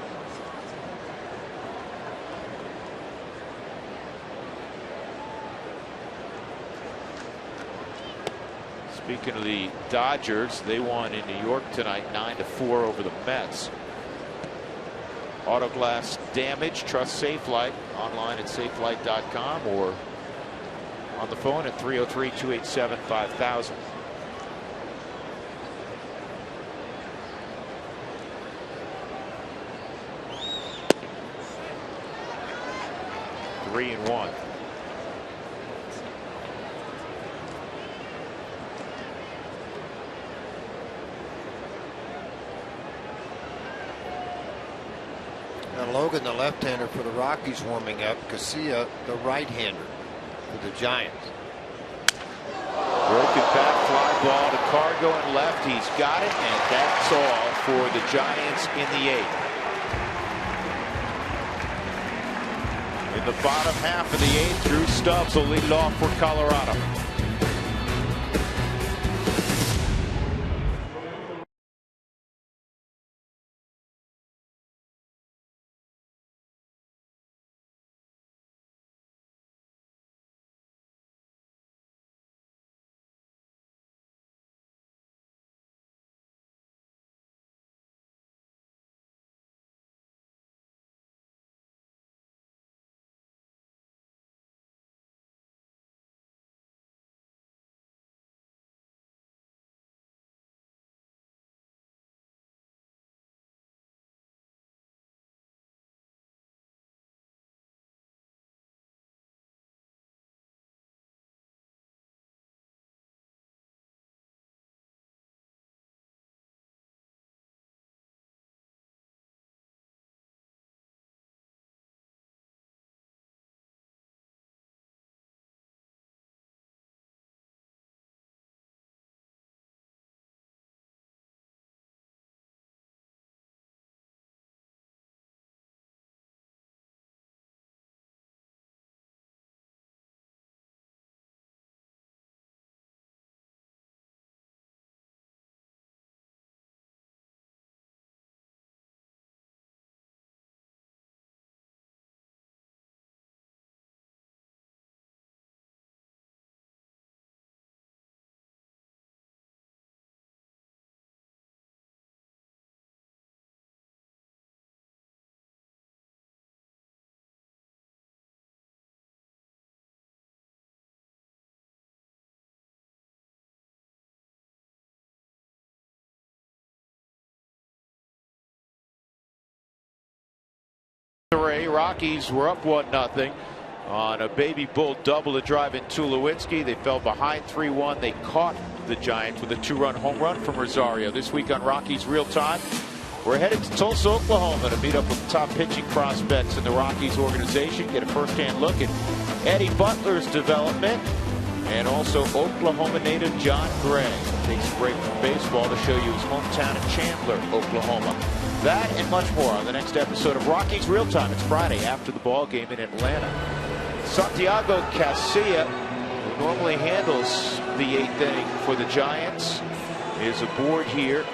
Speaking of the Dodgers, they won in New York tonight 9-4 over the Mets. Auto glass damage, trust SafeLight online at safelight.com or on the phone at 303-287-5000. Three and 1. Logan, the left-hander for the Rockies, warming up. Casilla, the right-hander for the Giants. Broken bat, fly ball to Cargo and left. He's got it, and that's all for the Giants in the 8th. In the bottom half of the 8th, Drew Stubbs will lead it off for Colorado. Rockies were up 1-0 on a baby bull double to drive in Tulowitzki. They fell behind 3-1. They caught the Giants with a 2-run home run from Rosario. This week on Rockies Real Time, we're headed to Tulsa, Oklahoma to meet up with the top pitching prospects in the Rockies organization, get a first-hand look at Eddie Butler's development, and also Oklahoma native John Gray takes a break from baseball to show you his hometown of Chandler, Oklahoma. That and much more on the next episode of Rockies Real Time. It's Friday after the ball game in Atlanta. Santiago Casilla, who normally handles the eighth inning for the Giants, is aboard here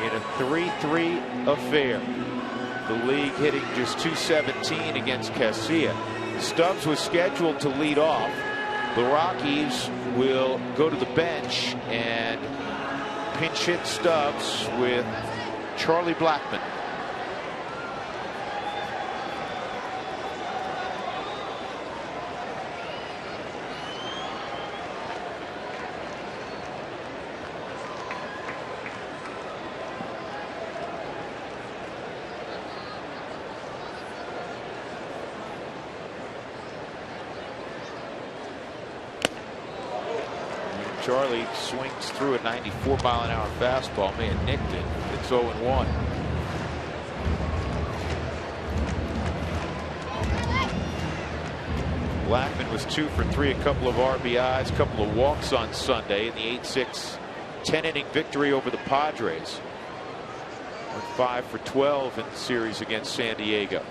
in a 3-3 affair. The league hitting just .217 against Casilla. Stubbs was scheduled to lead off. The Rockies will go to the bench and pinch hit Stubbs with Charlie Blackmon. Charlie swings through a 94-mile-an-hour fastball. May have nicked it. It's 0-1. Blackmon was 2 for 3, a couple of RBIs, a couple of walks on Sunday in the 8-6 10-inning victory over the Padres. Went 5 for 12 in the series against San Diego.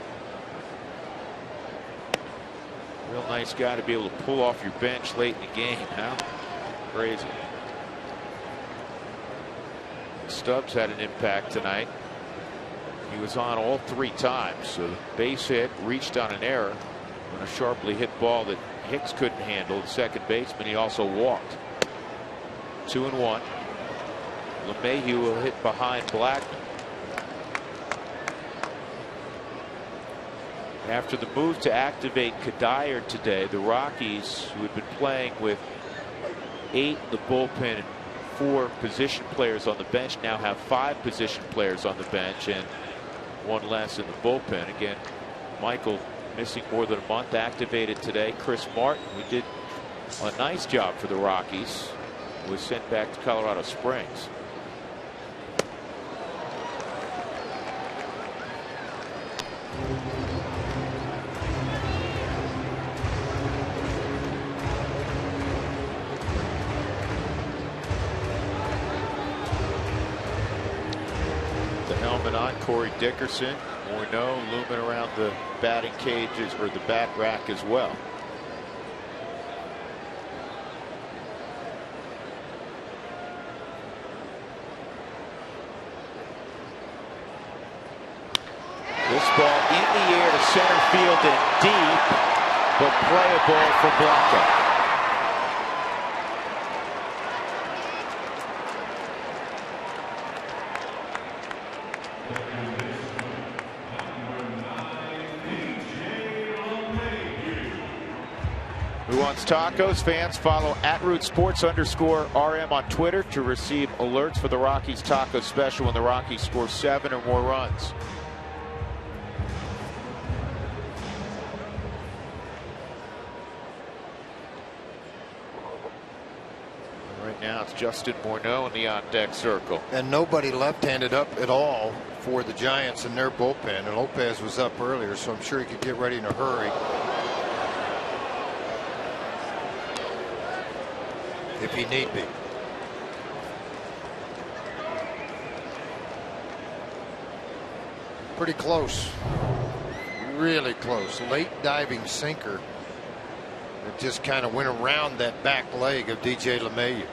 Real nice guy to be able to pull off your bench late in the game, huh? Crazy. Stubbs had an impact tonight. He was on all 3 times. So base hit, reached on an error on a sharply hit ball that Hicks couldn't handle. The second baseman, he also walked. 2-1. LeMahieu will hit behind Blackmon. After the move to activate Kadire today, the Rockies, who had been playing with 8 in the bullpen and 4 position players on the bench, now have 5 position players on the bench and 1 less in the bullpen. Again, Michael missing more than a month, activated today. Chris Martin, who did a nice job for the Rockies, was sent back to Colorado Springs. On Corey Dickerson, Morneau looming around the batting cages or the bat rack as well. This ball in the air to center field and deep, but playable for Blanco. Tacos fans, follow @RootSports_RM on Twitter to receive alerts for the Rockies taco special when the Rockies score 7 or more runs. Right now it's Justin Morneau in the on-deck circle. And nobody left-handed up at all for the Giants in their bullpen. And Lopez was up earlier, so I'm sure he could get ready in a hurry if he need be. Pretty close. Really close. Late diving sinker that just kind of went around that back leg of DJ LeMahieu.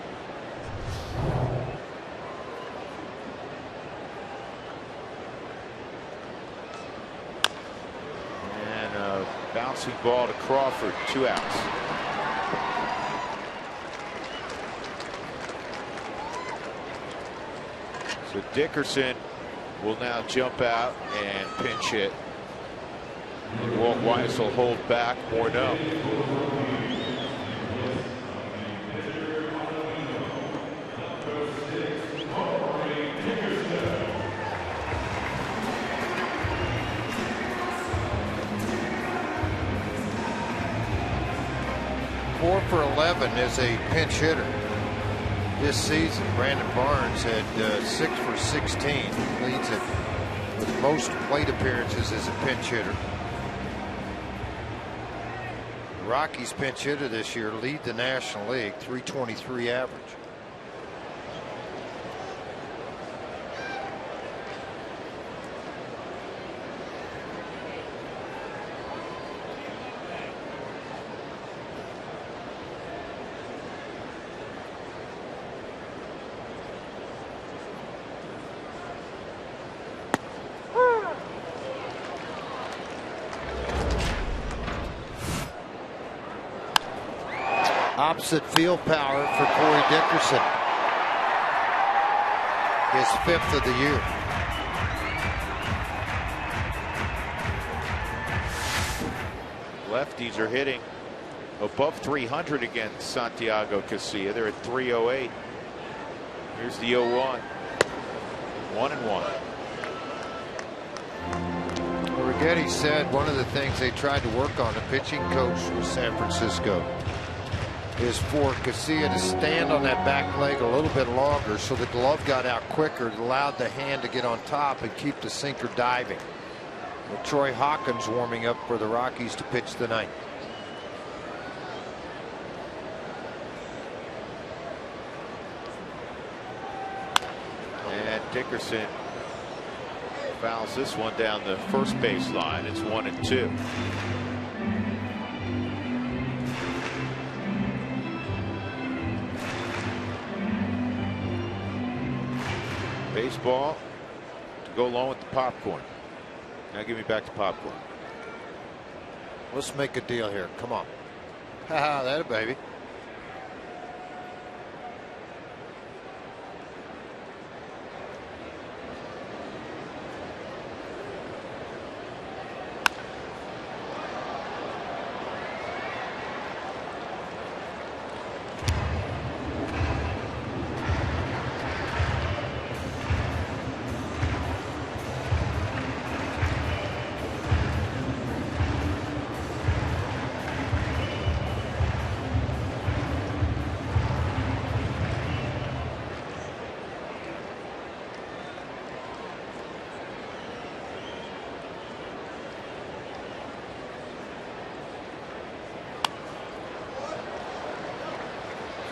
And a bouncing ball to Crawford, 2 outs. So Dickerson will now jump out and pinch hit. And Walt Weiss will hold back Morneau. 7 as a pinch hitter this season. Brandon Barnes had 6 for 16. Leads it with most plate appearances as a pinch hitter. The Rockies pinch hitter this year lead the National League, .323 average. Opposite field power for Corey Dickerson. His 5th of the year. Lefties are hitting above 300 against Santiago Casilla. They're at 308. Here's the 0-1. 1-1. Righetti said one of the things they tried to work on, the pitching coach with San Francisco, is for Casilla to stand on that back leg a little bit longer so the glove got out quicker. It allowed the hand to get on top and keep the sinker diving. Well, Troy Hawkins warming up for the Rockies to pitch tonight. And Dickerson fouls this one down the first base line. It's 1-2. Baseball to go along with the popcorn. Now give me back the popcorn. Let's make a deal here. Come on. Haha, that a baby.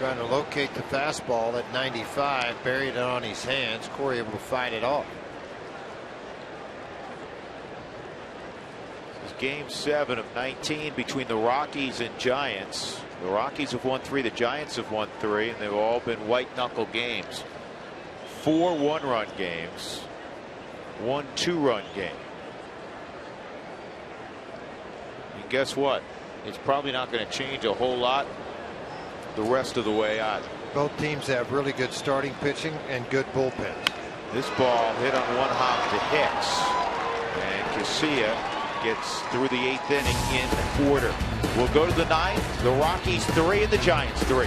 Trying to locate the fastball at 95, buried it on his hands. Corey able to fight it off. This is game 7 of 19 between the Rockies and Giants. The Rockies have won 3, the Giants have won 3, and they've all been white knuckle games. 4 one-run games, 1 two-run game. And guess what? It's probably not going to change a whole lot the rest of the way out. Both teams have really good starting pitching and good bullpens. This ball hit on one hop to Hicks, and Casilla gets through the 8th inning in order. We'll go to the 9th. The Rockies 3 and the Giants 3.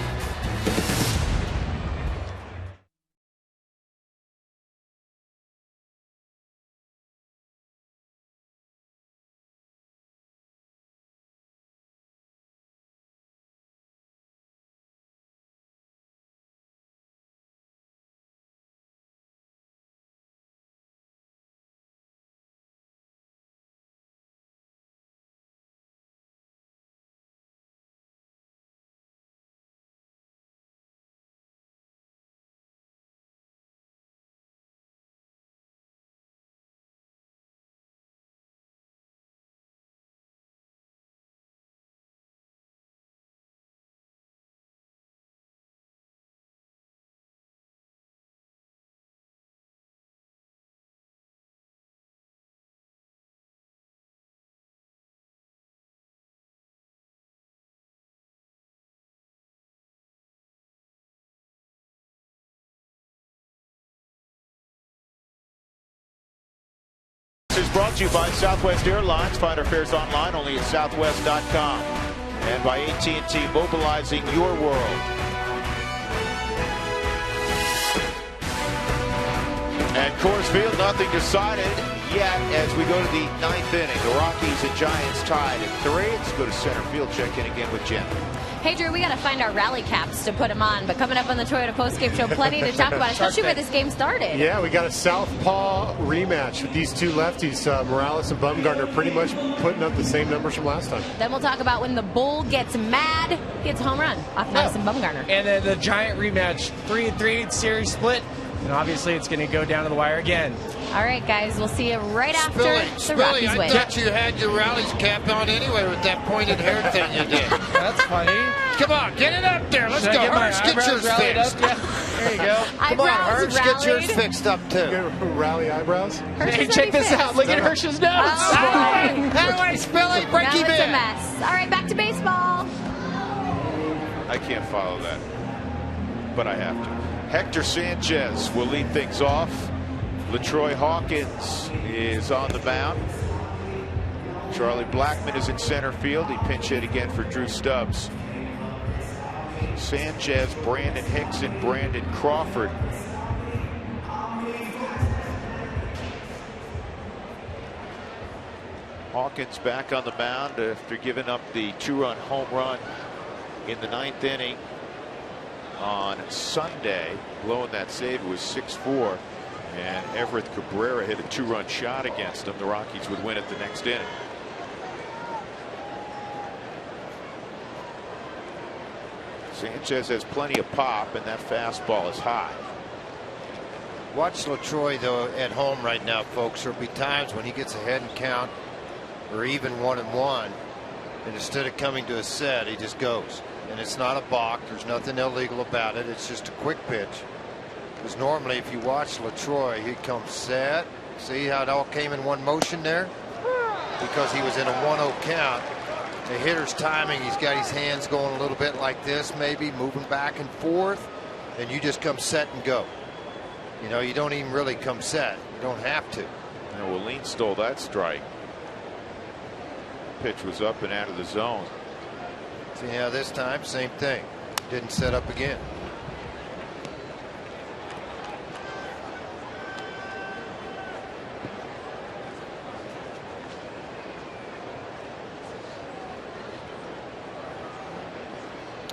Is brought to you by Southwest Airlines. Find our fares online only at southwest.com. And by AT&T, mobilizing your world. At Coors Field, nothing decided yet as we go to the 9th inning. The Rockies and Giants tied at 3. Let's go to center field. Check in again with Jen. Hey, Drew, we got to find our rally caps to put them on. But coming up on the Toyota Postgame Show, plenty to talk about, especially where this game started. Yeah, we got a southpaw rematch with these two lefties. Morales and Bumgarner pretty much putting up the same numbers from last time. Then we'll talk about when the Bull gets mad, gets a home run off Madison Bumgarner. And then the giant rematch, 3-3 series split. And obviously it's going to go down to the wire again. All right, guys, we'll see you right after the Rockies I win. thought you had your Rallies cap on anyway with that pointed hair thing you did. That's funny. Come on, get it up there. Let's Should go. I get my Hurst, get eyebrows yours rallied fixed. up? Yeah. There you go. Come on, Eyebrows Hurst, get yours rallied. fixed up too. Rally eyebrows. Hey, check this out. Look at Hirsch's nose. Anyway, Spilly, break Now him it's a in. mess. All right, back to baseball. I can't follow that, but I have to. Hector Sanchez will lead things off. LaTroy Hawkins is on the mound. Charlie Blackmon is in center field. He pinch hit again for Drew Stubbs. Sanchez, Brandon Hicks, and Brandon Crawford. Hawkins back on the mound after giving up the 2-run home run in the 9th inning on Sunday. Blowing that save was 6-4, and Everett Cabrera hit a 2-run shot against him. The Rockies would win it the next inning. Sanchez has plenty of pop, and that fastball is high. Watch LaTroy, though, at home right now, folks. There'll be times when he gets ahead in count or even 1-1, and instead of coming to a set, he just goes. And it's not a balk. There's nothing illegal about it. It's just a quick pitch. Because normally, if you watch LaTroy, he'd come set. See how it all came in one motion there? Because he was in a 1-0 count. The hitter's timing, he's got his hands going a little bit like this, maybe moving back and forth, and you just come set and go. You know, you don't even really come set. You don't have to. And Willeen stole that strike. Pitch was up and out of the zone. See how this time, same thing. Didn't set up again.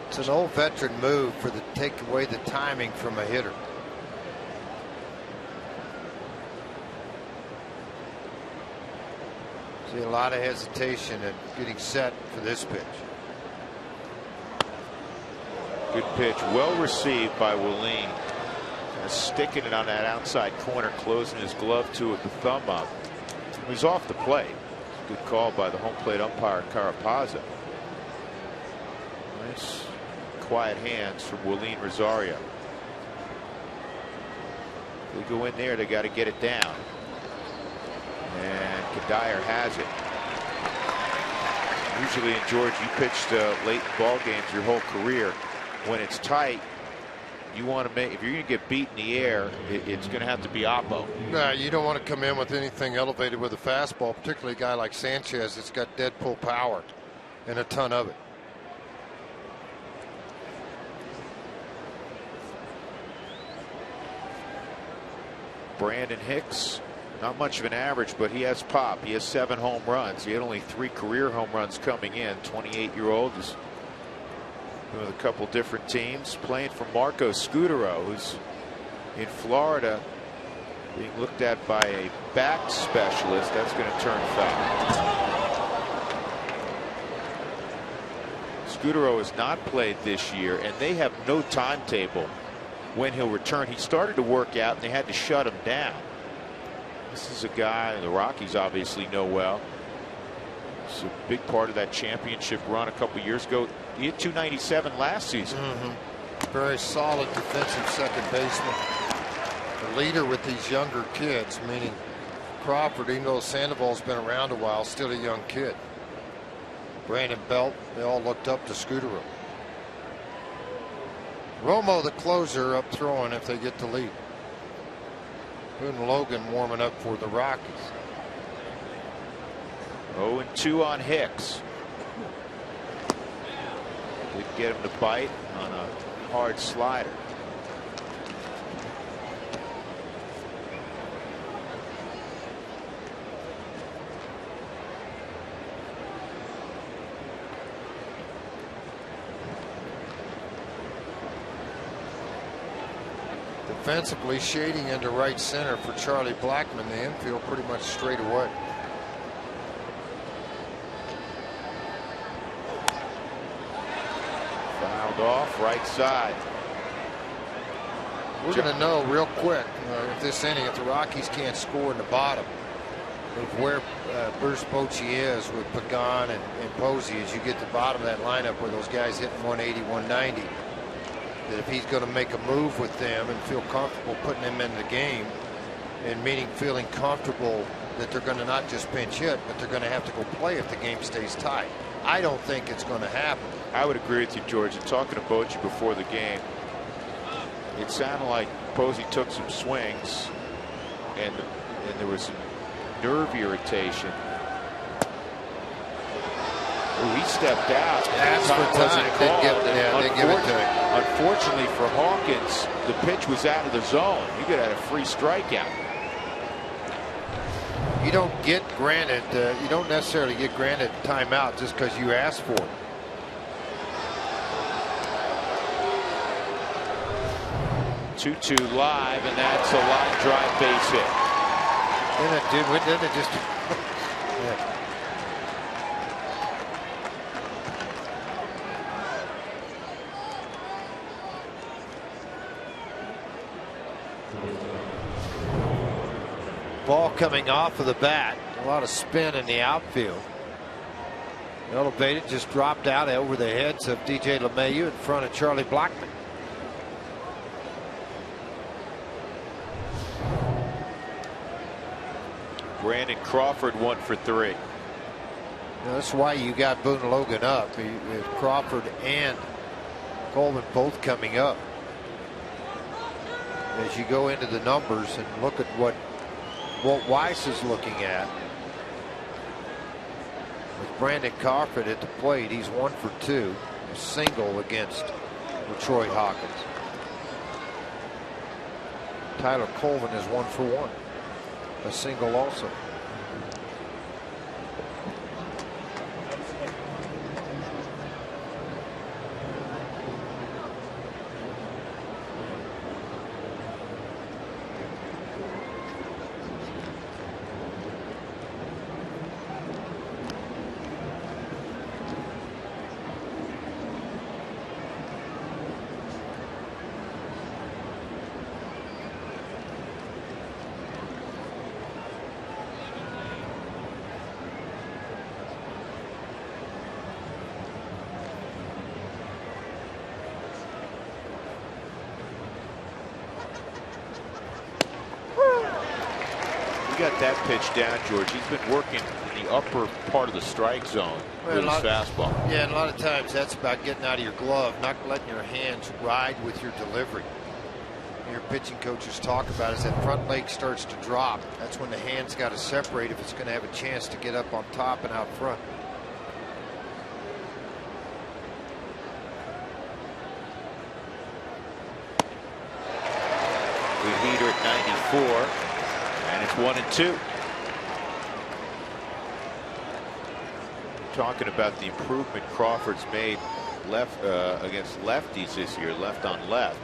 It's an old veteran move for the take away the timing from a hitter. See a lot of hesitation and getting set for this pitch. Good pitch, well received by Willeen. Sticking it on that outside corner, closing his glove to it, the thumb up. He's off the plate. Good call by the home plate umpire Carapazza. Nice quiet hands from Willeen Rosario. They go in there, they got to get it down. And Kadire has it. Usually in George, you pitched late ball games your whole career. When it's tight, you want to make, if you're going to get beat in the air, it's going to have to be oppo. No, you don't want to come in with anything elevated with a fastball, particularly a guy like Sanchez that's got dead pull power and a ton of it. Brandon Hicks, not much of an average, but he has pop. He has 7 home runs. He had only 3 career home runs coming in. 28-year-old is with a couple different teams, playing for Marco Scutero, who's in Florida being looked at by a back specialist. That's going to turn foul. Scutero has not played this year, and they have no timetable when he'll return. He started to work out, and they had to shut him down. This is a guy the Rockies obviously know well. It's a big part of that championship run a couple years ago. He hit 297 last season. Very solid defensive second baseman. The leader with these younger kids, meaning Crawford, even though Sandoval's been around a while, still a young kid. Brandon Belt, they all looked up to Scutero. Romo, the closer, up throwing if they get the lead. Boone Logan warming up for the Rockies. 0-2 on Hicks. Didn't get him to bite on a hard slider. defensively, shading into right center for Charlie Blackmon. The infield pretty much straight away. Fouled off right side. We're going to know real quick if this inning, if the Rockies can't score in the bottom, of where Bruce Bochy is with Pagan and Posey as you get to the bottom of that lineup where those guys hitting 180, 190, that if he's going to make a move with them and feel comfortable putting them in the game, and meaning feeling comfortable that they're going to not just pinch hit, but they're going to have to go play if the game stays tight. I don't think it's going to happen. I would agree with you, George. And talking to Bochy before the game, it sounded like Posey took some swings and there was some nerve irritation. Ooh, he stepped out. That's for time. They give it to him. Unfortunately for Hawkins, the pitch was out of the zone. You could have had a free strikeout. You don't get granted. You don't necessarily get granted timeout just because you asked for it. Two live, and that's a line drive base hit. Didn't it just? Yeah. Ball coming off of the bat. A lot of spin in the outfield. Elevated, just dropped out over the heads of DJ LeMahieu in front of Charlie Blackmon. Brandon Crawford 1 for 3. That's why you got Boone Logan up. Crawford and Coleman both coming up. As you go into the numbers and look at what Walt Weiss is looking at. With Brandon Crawford at the plate, he's 1 for 2. A single against Troy Hawkins. Tyler Colvin is 1 for 1. A single also. Got that pitch down, George. He's been working in the upper part of the strike zone with his fastball. Yeah, and a lot of times that's about getting out of your glove, not letting your hands ride with your delivery. Your pitching coaches talk about as that front leg starts to drop. That's when the hands got to separate if it's going to have a chance to get up on top and out front. The heater at 94. And it's 1-2. Talking about the improvement Crawford's made left against lefties this year, left on left.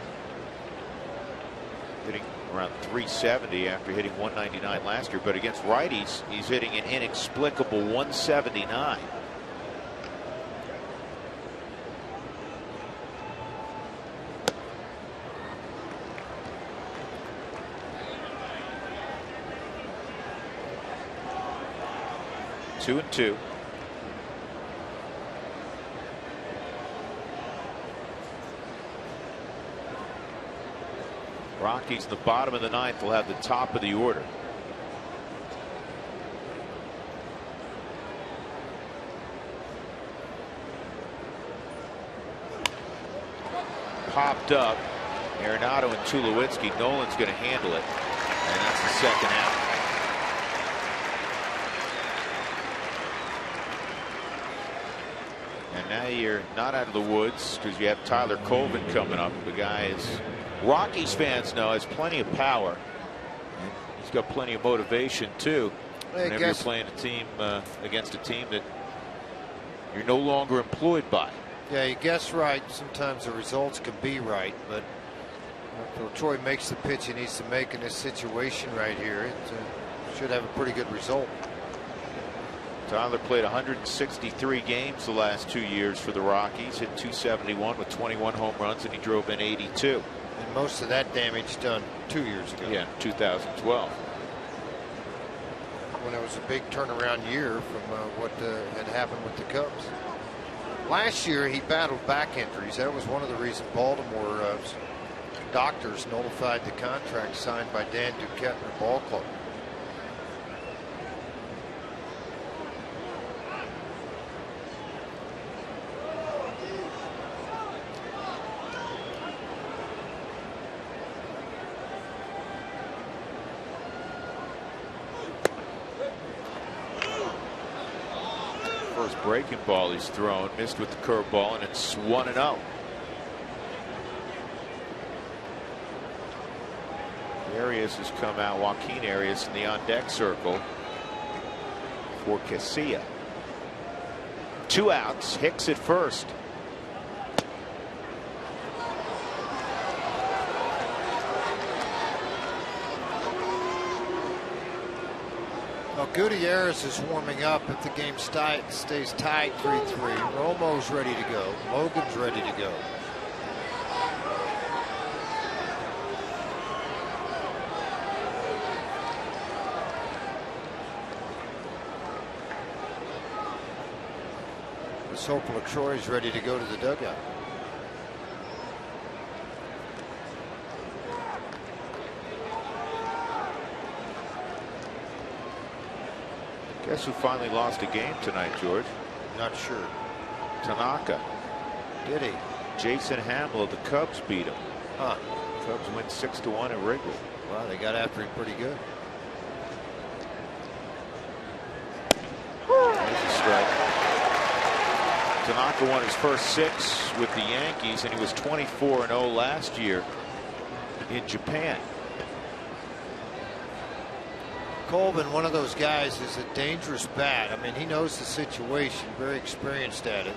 Hitting around 370 after hitting 199 last year, but against righties, he's hitting an inexplicable 179. Two and two. Rockies in the bottom of the ninth will have the top of the order. Popped up. Arenado and Tulowitzki. Nolan's going to handle it. And that's the second out. And now you're not out of the woods because you have Tyler Colvin coming up. The guy is, Rockies fans know, has plenty of power. He's got plenty of motivation too. Whenever you're playing a team against a team that you're no longer employed by. Yeah, you guess right. Sometimes the results can be right, but So Troy makes the pitch he needs to make in this situation right here. It should have a pretty good result. Tyler played 163 games the last 2 years for the Rockies, hit .271 with 21 home runs, and he drove in 82. And most of that damage done 2 years ago. Yeah, 2012. When it was a big turnaround year from what had happened with the Cubs. Last year he battled back injuries. That was one of the reasons Baltimore doctors nullified the contract signed by Dan Duquette in the ball club. First breaking ball he's thrown, missed with the curveball, and it's 1-0. Arias has come out, Joaquin Arias in the on-deck circle for Casilla. 2 outs, Hicks at first. Well, Gutierrez is warming up. If the game stays tied 3-3, Romo's ready to go. Logan's ready to go. Let's hope LaCroix's ready to go to the dugout. Guess who finally lost a game tonight, George? Not sure. Tanaka. Did he? Jason Hamill of the Cubs beat him. Huh. Cubs win 6-1 at Wrigley. Wow, they got after him pretty good. There's a strike. Tanaka won his first 6 with the Yankees, and he was 24-0 last year in Japan. Colvin, one of those guys, is a dangerous bat. I mean, he knows the situation, very experienced at it.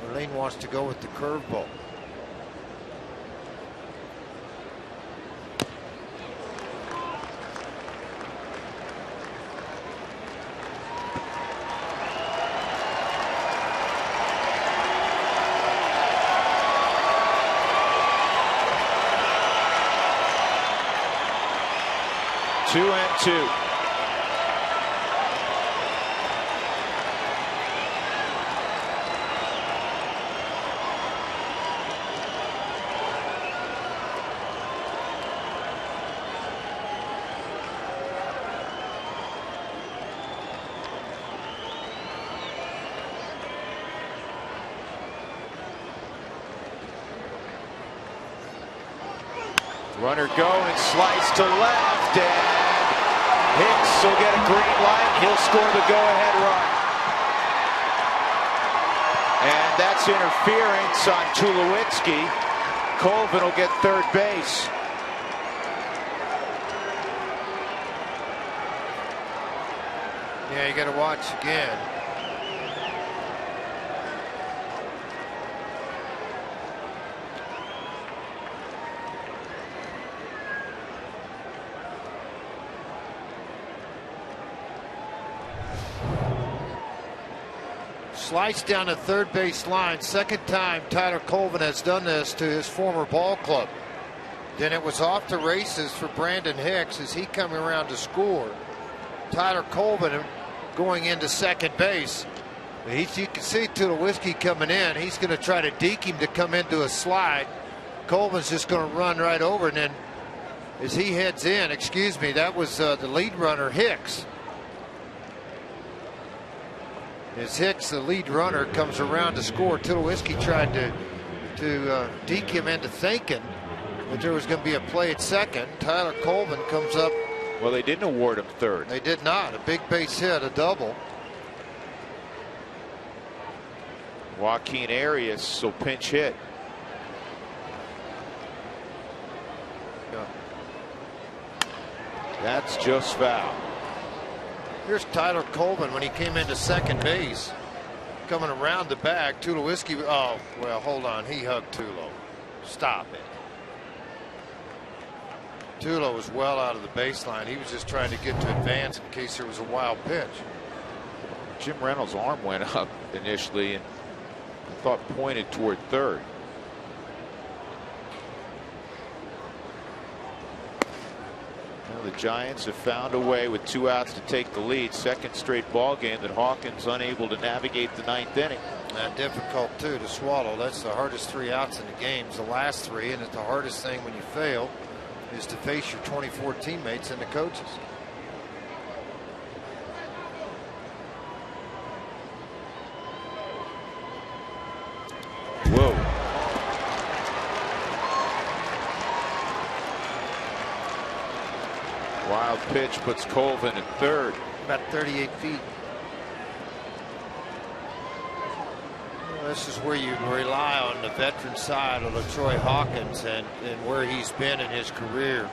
Marlene wants to go with the curveball. Two and two. Runner going, slice to left, and Hicks will get a green light. He'll score the go-ahead run. And that's interference on Tulowitzki. Colvin will get third base. Yeah, you got to watch again. Slice down the third base line. Second time Tyler Colvin has done this to his former ball club. Then it was off the races for Brandon Hicks as he coming around to score. Tyler Colvin going into second base. You can see Tulowitzki coming in. He's going to try to deke him to come into a slide. Colvin's just going to run right over, and then as he heads in, excuse me, that was the lead runner, Hicks. As Hicks, the lead runner, comes around to score, Tulowitzki tried to deke him into thinking that there was going to be a play at second. Tyler Colvin comes up. Well, they didn't award him third. They did not. A big base hit, a double. Joaquin Arias will pinch hit. Yeah. That's just foul. Here's Tyler Colvin when he came into second base, coming around the bag. Tulowitzki, oh, well, hold on. He hugged Tulo. Stop it. Tulo was well out of the baseline. He was just trying to get to advance in case there was a wild pitch. Jim Reynolds' arm went up initially and I thought pointed toward third. Well, the Giants have found a way with 2 outs to take the lead. Second straight ball game that Hawkins unable to navigate the 9th inning. And difficult too to swallow. That's the hardest 3 outs in the games, the last 3, and it's the hardest thing when you fail is to face your 24 teammates and the coaches. Whoa. Wild pitch puts Colvin at third. About 38 feet. This is where you rely on the veteran side of LaTroy Hawkins and where he's been in his career.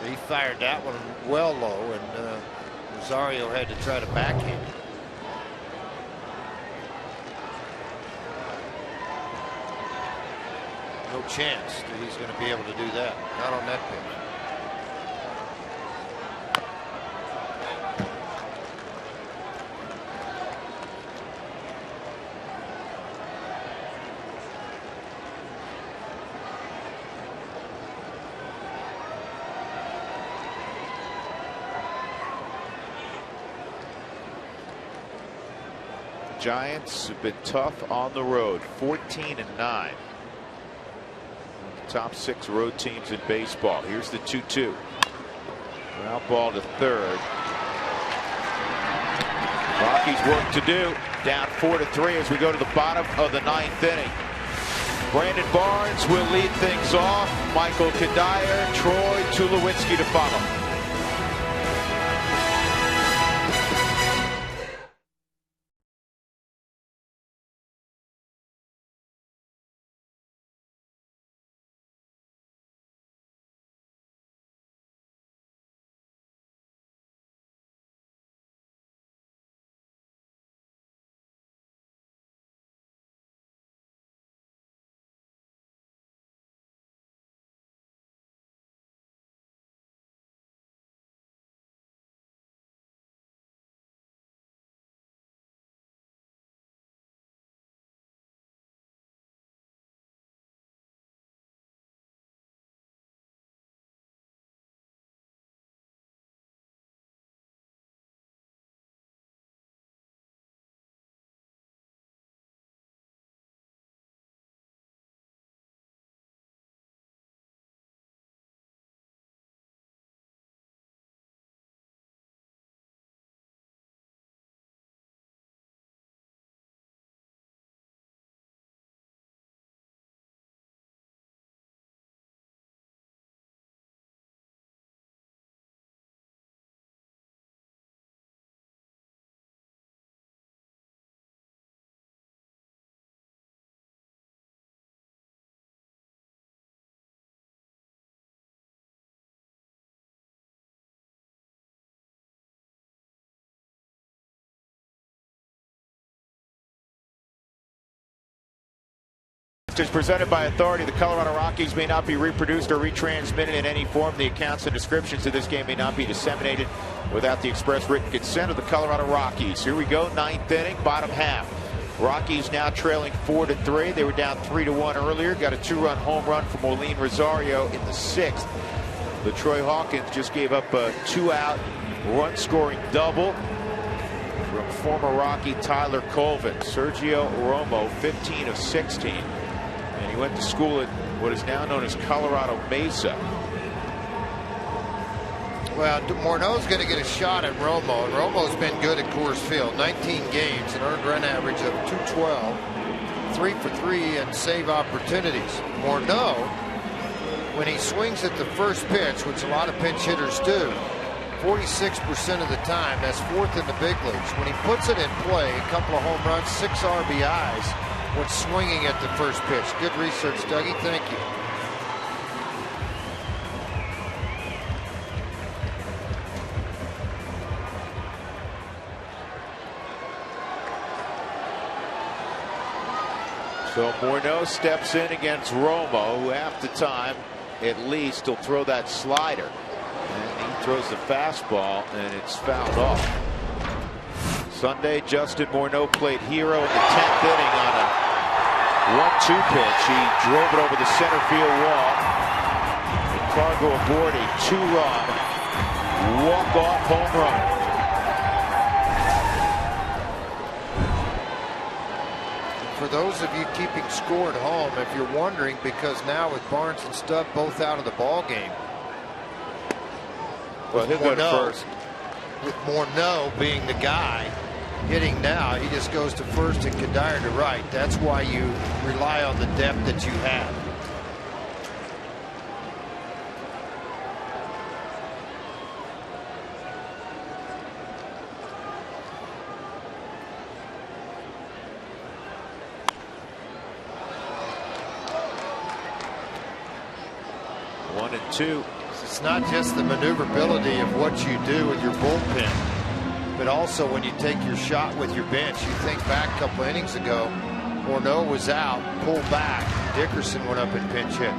He fired that one well low, and Rosario had to try to backhand it. No chance that he's going to be able to do that. Not on that pitch. Giants have been tough on the road, 14-9. Top 6 road teams in baseball. Here's the 2-2. Ground ball to third. Rockies work to do. Down 4-3 as we go to the bottom of the 9th inning. Brandon Barnes will lead things off. Michael Kadire, Troy Tulowitzki to follow. Is presented by authority. The Colorado Rockies may not be reproduced or retransmitted in any form. The accounts and descriptions of this game may not be disseminated without the express written consent of the Colorado Rockies. Here we go, 9th inning, bottom half. Rockies now trailing 4-3. They were down 3-1 earlier. Got a 2-run home run from Molin Rosario in the 6th. LaTroy Hawkins just gave up a 2-out run-scoring double from former Rocky Tyler Colvin. Sergio Romo, 15 of 16. And he went to school at what is now known as Colorado Mesa. Well, Morneau's going to get a shot at Romo, and Romo's been good at Coors Field. 19 games, an earned run average of 212, 3 for 3 and save opportunities. Morneau, when he swings at the first pitch, which a lot of pinch hitters do, 46% of the time, that's 4th in the big leagues. When he puts it in play, a couple of home runs, 6 RBIs when swinging at the first pitch. Good research, Dougie. Thank you. So Morneau steps in against Romo, who half the time at least he'll throw that slider. And he throws the fastball, and it's fouled off. Sunday, Justin Morneau played hero in the 10th inning on a 1-2 pitch. He drove it over the center field wall. And Cargo aboard a 2-run walk-off home run. For those of you keeping score at home, if you're wondering, because now with Barnes and Stubb both out of the ball game, well, he'll go to first. With Morneau being the guy hitting now, he just goes to first and Kadire to right. That's why you rely on the depth that you have. One and two. It's not just the maneuverability of what you do with your bullpen, but also when you take your shot with your bench. You think back a couple innings ago, Morneau was out, pulled back, Dickerson went up and pinch hit.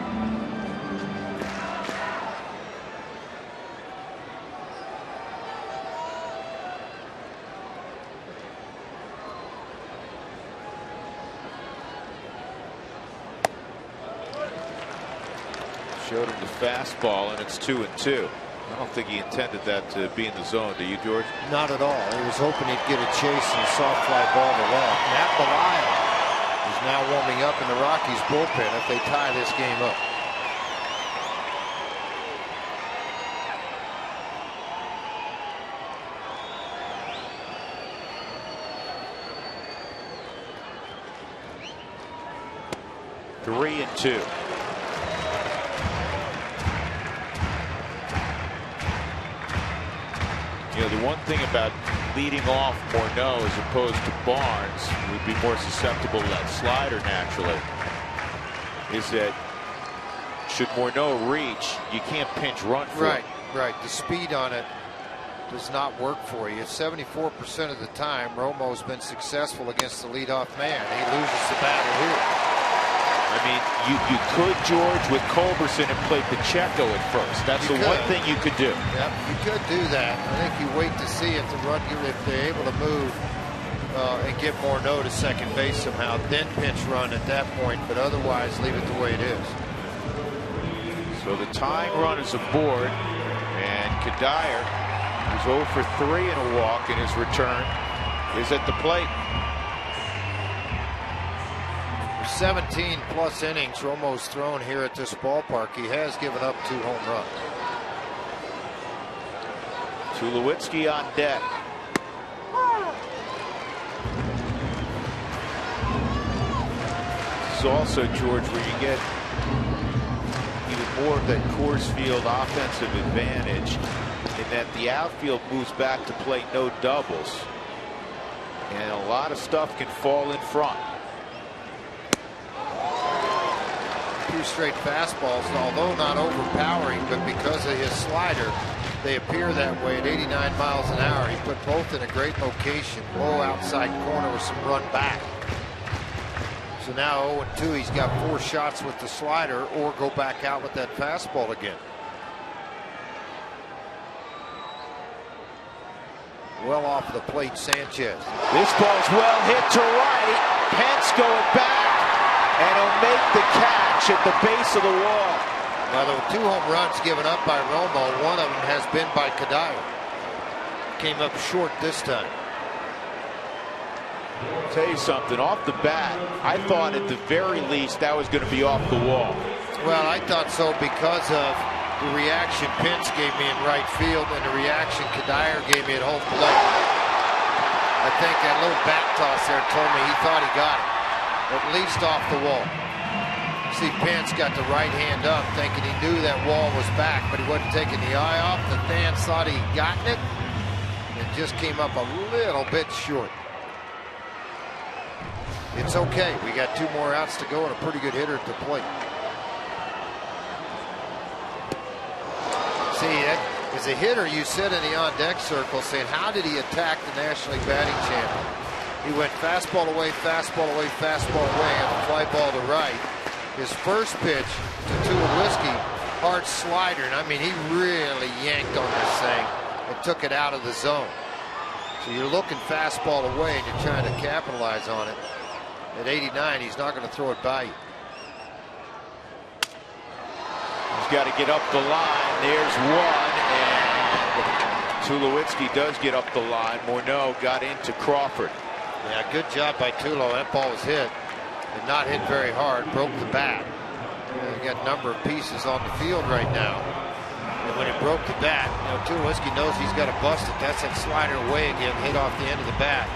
Showed him the fastball, and it's 2-2. I don't think he intended that to be in the zone. Do you, George? Not at all. He was hoping he'd get a chase and a soft fly ball to left. Matt Belisle is now warming up in the Rockies bullpen if they tie this game up. Three and two. You know, the one thing about leading off Morneau as opposed to Barnes, would be more susceptible to that slider naturally, is that should Morneau reach, you can't pinch run for it. Right. The speed on it does not work for you. 74% of the time, Romo's been successful against the leadoff man. He loses the battle here. I mean, you could, George, with Culberson and play Pacheco at first. That's the one thing you could do. Yep, you could do that. I think you wait to see if they're able to move and get Morneau to second base somehow, then pinch run at that point, but otherwise leave it the way it is. So the tying run is aboard, and Kadire, who's 0 for 3 in a walk in his return, is at the plate. 17 plus innings Romo's thrown here at this ballpark. He has given up 2 home runs. Tulowitzki on deck. This is also, George, where you get even more of that Coors Field offensive advantage in that the outfield moves back to play no doubles, and a lot of stuff can fall in front. 2 straight fastballs, although not overpowering, but because of his slider, they appear that way at 89 miles an hour. He put both in a great location, low outside corner with some run back. So now 0-2, he's got 4 shots with the slider, or go back out with that fastball again. Well off the plate, Sanchez. This ball's well hit to right. Pence going back, and he'll make the catch at the base of the wall. Now, there were 2 home runs given up by Romo. One of them has been by Kadire. Came up short this time. I'll tell you something, off the bat, I thought at the very least that was going to be off the wall. Well, I thought so because of the reaction Pence gave me in right field and the reaction Kadire gave me at home plate. I think that little bat toss there told me he thought he got it, at least off the wall. See, Pence got the right hand up thinking he knew that wall was back, but he wasn't taking the eye off. The fans thought he'd gotten it. It just came up a little bit short. It's okay. We got 2 more outs to go and a pretty good hitter at the plate. See, as a hitter, you sit in the on-deck circle saying, how did he attack the National League batting champion? He went fastball away, fastball away, fastball away, and a fly ball to right. His first pitch to Tulowitzki hard slider, and I mean, he really yanked on this thing and took it out of the zone. So you're looking fastball away, and you're trying to capitalize on it. At 89, he's not going to throw it by you. He's got to get up the line. There's one, and Tulowitzki does get up the line. Morneau got into Crawford. Yeah, good job by Tulo. That ball was hit and not hit very hard. Broke the bat. You got a number of pieces on the field right now. And when it broke the bat, Tulowitzki knows he's got to bust it. That's that slider away again, hit off the end of the bat.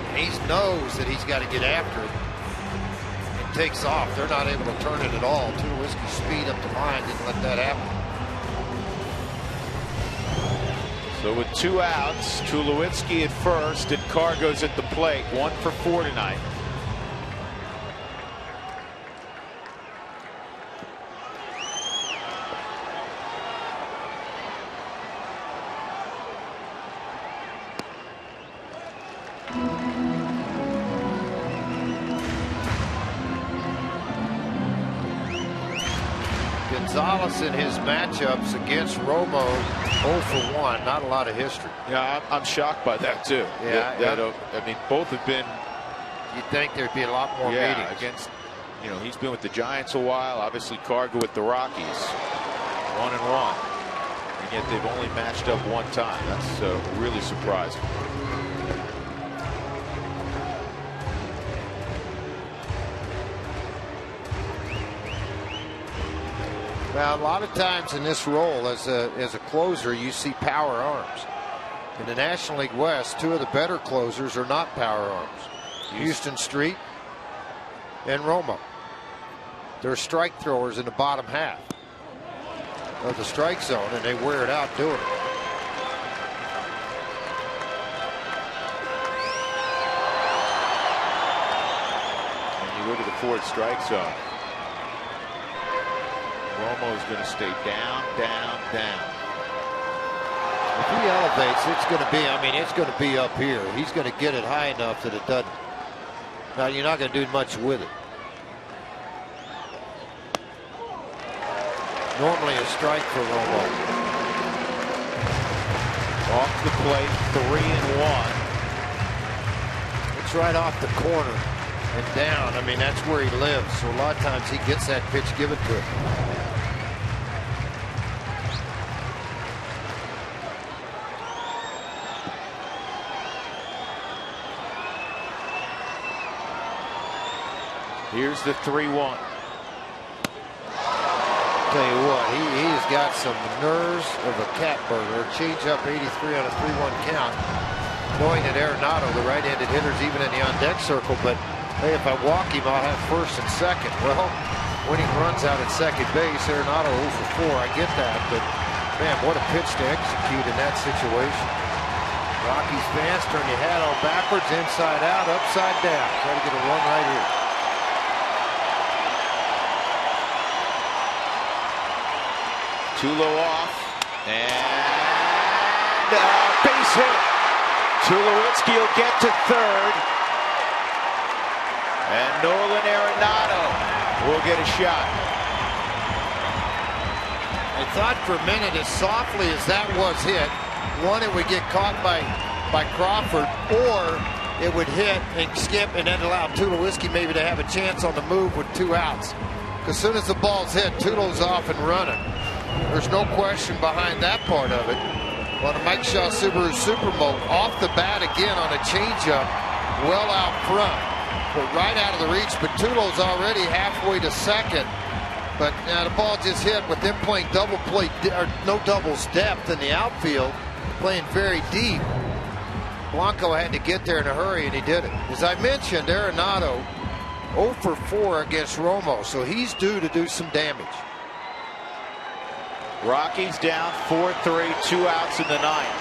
And he knows that he's got to get after it. It takes off. They're not able to turn it at all. Tulowitzki's speed up the line didn't let that happen. So with 2 outs, Tulowitzki at first and Carr goes at the plate. 1 for 4 tonight. Gonzalez in his matchups against Romo, 0 for 1. Not a lot of history. Yeah, I'm shocked by that too. Yeah, I mean, both have been. You'd think there'd be a lot more meetings against. He's been with the Giants a while. Obviously, Cargo with the Rockies, 1-1, and yet they've only matched up 1 time. That's really surprising. Now, a lot of times in this role as a closer, you see power arms. In the National League West, 2 of the better closers are not power arms. Houston Street and Romo. They're strike throwers in the bottom half of the strike zone, and they wear it out doing it. When you look at the Ford strike zone, Romo is going to stay down, down, down. If he elevates, it's going to be, it's going to be up here. He's going to get it high enough that it doesn't. Now, you're not going to do much with it. Normally a strike for Romo. Off the plate, 3-1. It's right off the corner and down. That's where he lives. So a lot of times he gets that pitch given to him. Here's the 3-1. Tell you what, he's got some nerves of a cat burglar. Change up 83 on a 3-1 count. Knowing that Arenado, the right-handed hitter's even in the on-deck circle, but hey, if I walk him, I'll have first and second. Well, winning runs out at second base. Arenado 0 for 4. I get that, but man, what a pitch to execute in that situation. Rockies fans, turn your hat all backwards, inside out, upside down. Try to get a run right here. Tulo off, and base hit. Tulowitzki will get to third, and Nolan Arenado will get a shot. I thought for a minute, as softly as that was hit, one, it would get caught by Crawford, or it would hit and skip and then allow Tulowitzki maybe to have a chance on the move with 2 outs. Because as soon as the ball's hit, Tulo's off and running. There's no question behind that part of it. On a Mike Shaw Subaru Supermoto, off the bat again on a changeup, well out front, but right out of the reach. But Tulo's already halfway to second. But the ball just hit with them playing double play, or no doubles depth in the outfield, playing very deep. Blanco had to get there in a hurry, and he did it. As I mentioned, Arenado 0 for 4 against Romo, so he's due to do some damage. Rockies down 4-3, 2 outs in the 9th.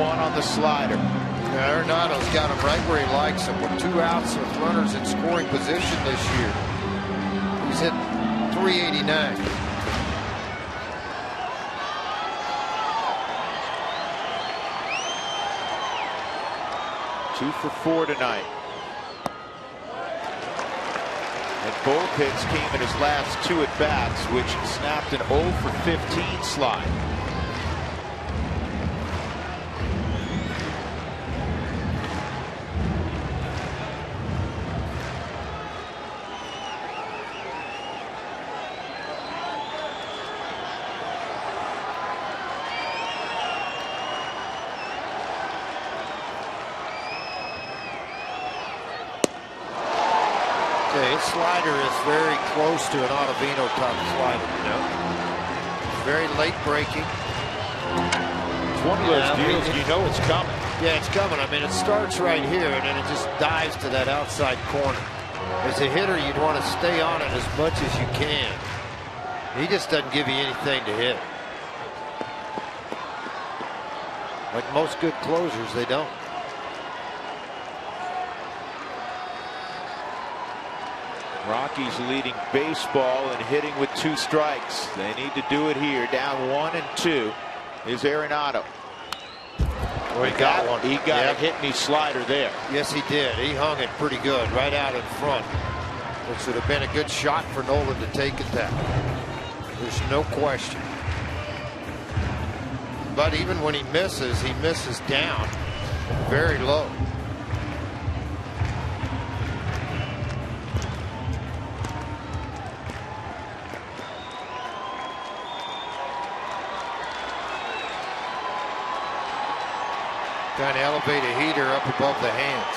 On the slider. Yeah, Arenado's got him right where he likes him, with 2 outs with runners in scoring position this year. He's hit .389. 2 for 4 tonight. And both hits came in his last 2 at bats, which snapped an 0 for 15 slide. His slider is very close to an Ottavino top slider, you know. Very late breaking. It's one of those deals, you know it's coming. Yeah, it's coming. I mean, it starts right here, and then it just dives to that outside corner. As a hitter, you'd want to stay on it as much as you can. He just doesn't give you anything to hit. Like most good closers, they don't. Rockies leading baseball and hitting with 2 strikes. They need to do it here. Down 1-2 is Arenado. Well, he got one. He got a hit-me slider there. Yes, he did. He hung it pretty good right out in front, which would have been a good shot for Nolan to take at that. There's no question. But even when he misses down very low. Trying to elevate a heater up above the hands.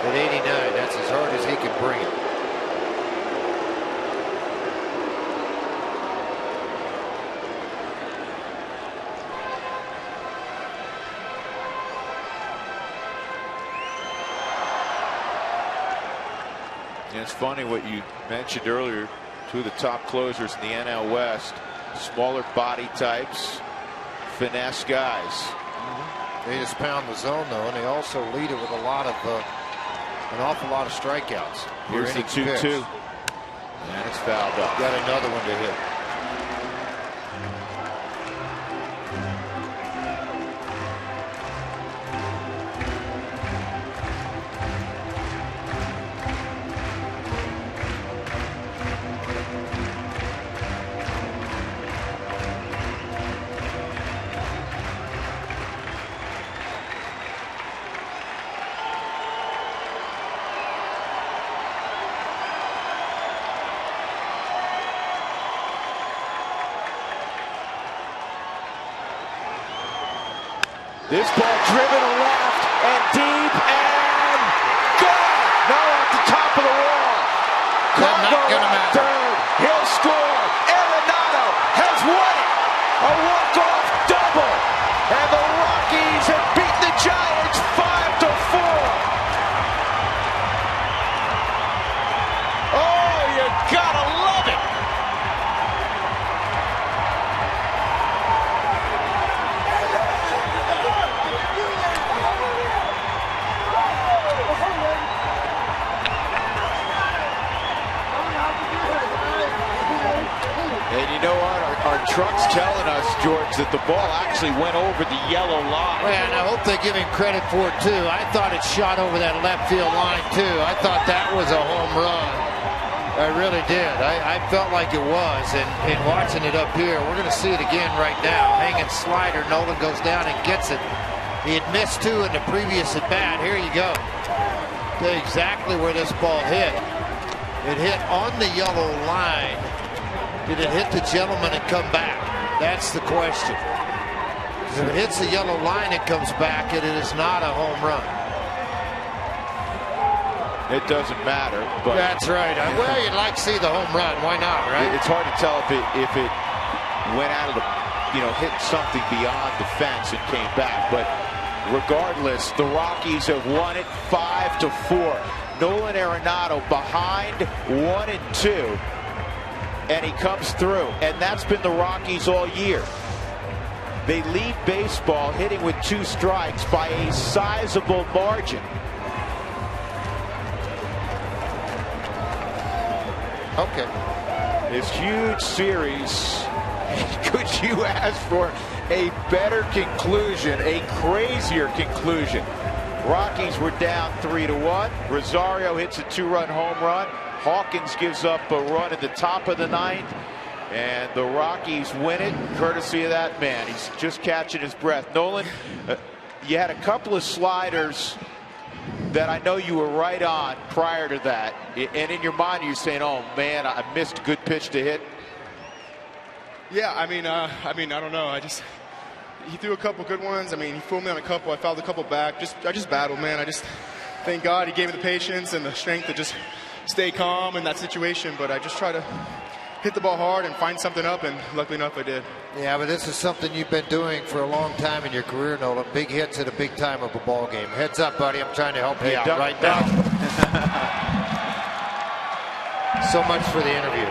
At 89, that's as hard as he can bring it. And it's funny what you mentioned earlier. 2 of the top closers in the NL West. Smaller body types. Finesse guys. They just pound the zone though, and they also lead it with an awful lot of strikeouts. Here's the 2-2, and it's fouled up. Got another one to hit. This ball driven to left and deep and gone. Now at the top of the wall. Combo at third. He'll score. Arenado has won it. A walk-off double. And the Rockies have beaten the Giants 5-4. Oh, you gotta love it. And you know what? Our truck's telling us, George, that the ball actually went over the yellow line. Well, and I hope they give him credit for it, too. I thought it shot over that left field line, too. I thought that was a home run. I really did. I felt like it was. And watching it up here, we're going to see it again right now. Hanging slider. Nolan goes down and gets it. He had missed 2 in the previous at-bat. Here you go. Tell you exactly where this ball hit. It hit on the yellow line. Did it hit the gentleman and come back? That's the question. If it hits the yellow line and comes back, it is not a home run. It doesn't matter. But that's right. Well, you'd like to see the home run. Why not, right? It's hard to tell if it went out of the, hit something beyond the fence and came back. But regardless, the Rockies have won it 5-4. Nolan Arenado behind 1-2. And he comes through, and that's been the Rockies all year. They lead baseball hitting with 2 strikes by a sizable margin. Okay. This huge series Could you ask for a better conclusion, a crazier conclusion? Rockies were down 3-1. Rosario hits a 2-run home run. Hawkins gives up a run at the top of the ninth. And the Rockies win it courtesy of that man. He's just catching his breath. Nolan, you had a couple of sliders that I know you were right on prior to that. And in your mind, you're saying, oh, man, I missed a good pitch to hit. Yeah, I mean, I don't know. He threw a couple good ones. I mean, he fooled me on a couple. I fouled a couple back. I just battled, man. Thank God he gave me the patience and the strength to just stay calm in that situation. But I just try to hit the ball hard and find something up, and luckily enough I did. Yeah, but this is something you've been doing for a long time in your career, Nolan. Big hits at a big time of a ball game. Heads up, buddy. I'm trying to help you out right now. So much for the interview.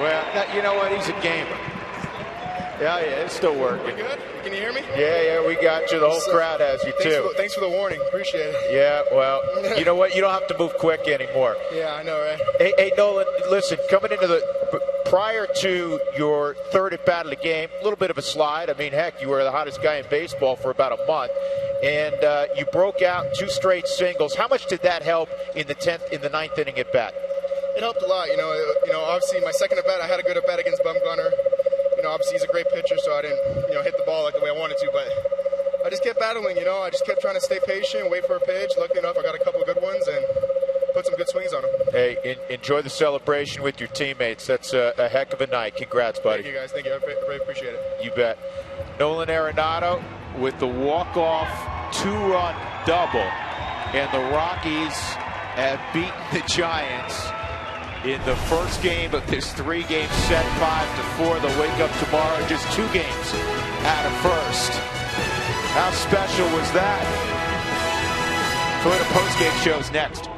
Well, you know what? He's a gamer. Yeah, it's still working. We good? Can you hear me? Yeah, we got you. The whole crowd has you, too. Thanks for the warning. Appreciate it. Yeah, well, you know what? You don't have to move quick anymore. Yeah, I know, right? Hey, Nolan, listen, coming into prior to your third at bat of the game, a little bit of a slide. I mean, heck, you were the hottest guy in baseball for about a month, and you broke out 2 straight singles. How much did that help in the ninth inning at bat? It helped a lot. You know, obviously my second at bat, I had a good at bat against Bumgarner. You know, obviously he's a great pitcher, so I didn't, hit the ball like the way I wanted to, but I just kept battling, I just kept trying to stay patient, wait for a pitch. Luckily enough, I got a couple of good ones and put some good swings on them. Hey, enjoy the celebration with your teammates. That's a heck of a night. Congrats, buddy. Thank you, guys. Thank you. I really appreciate it. You bet. Nolan Arenado with the walk-off 2-run double, and the Rockies have beaten the Giants in the first game of this 3-game set, 5-4. They'll wake up tomorrow just 2 games out of first. How special was that? Toyota postgame show's next.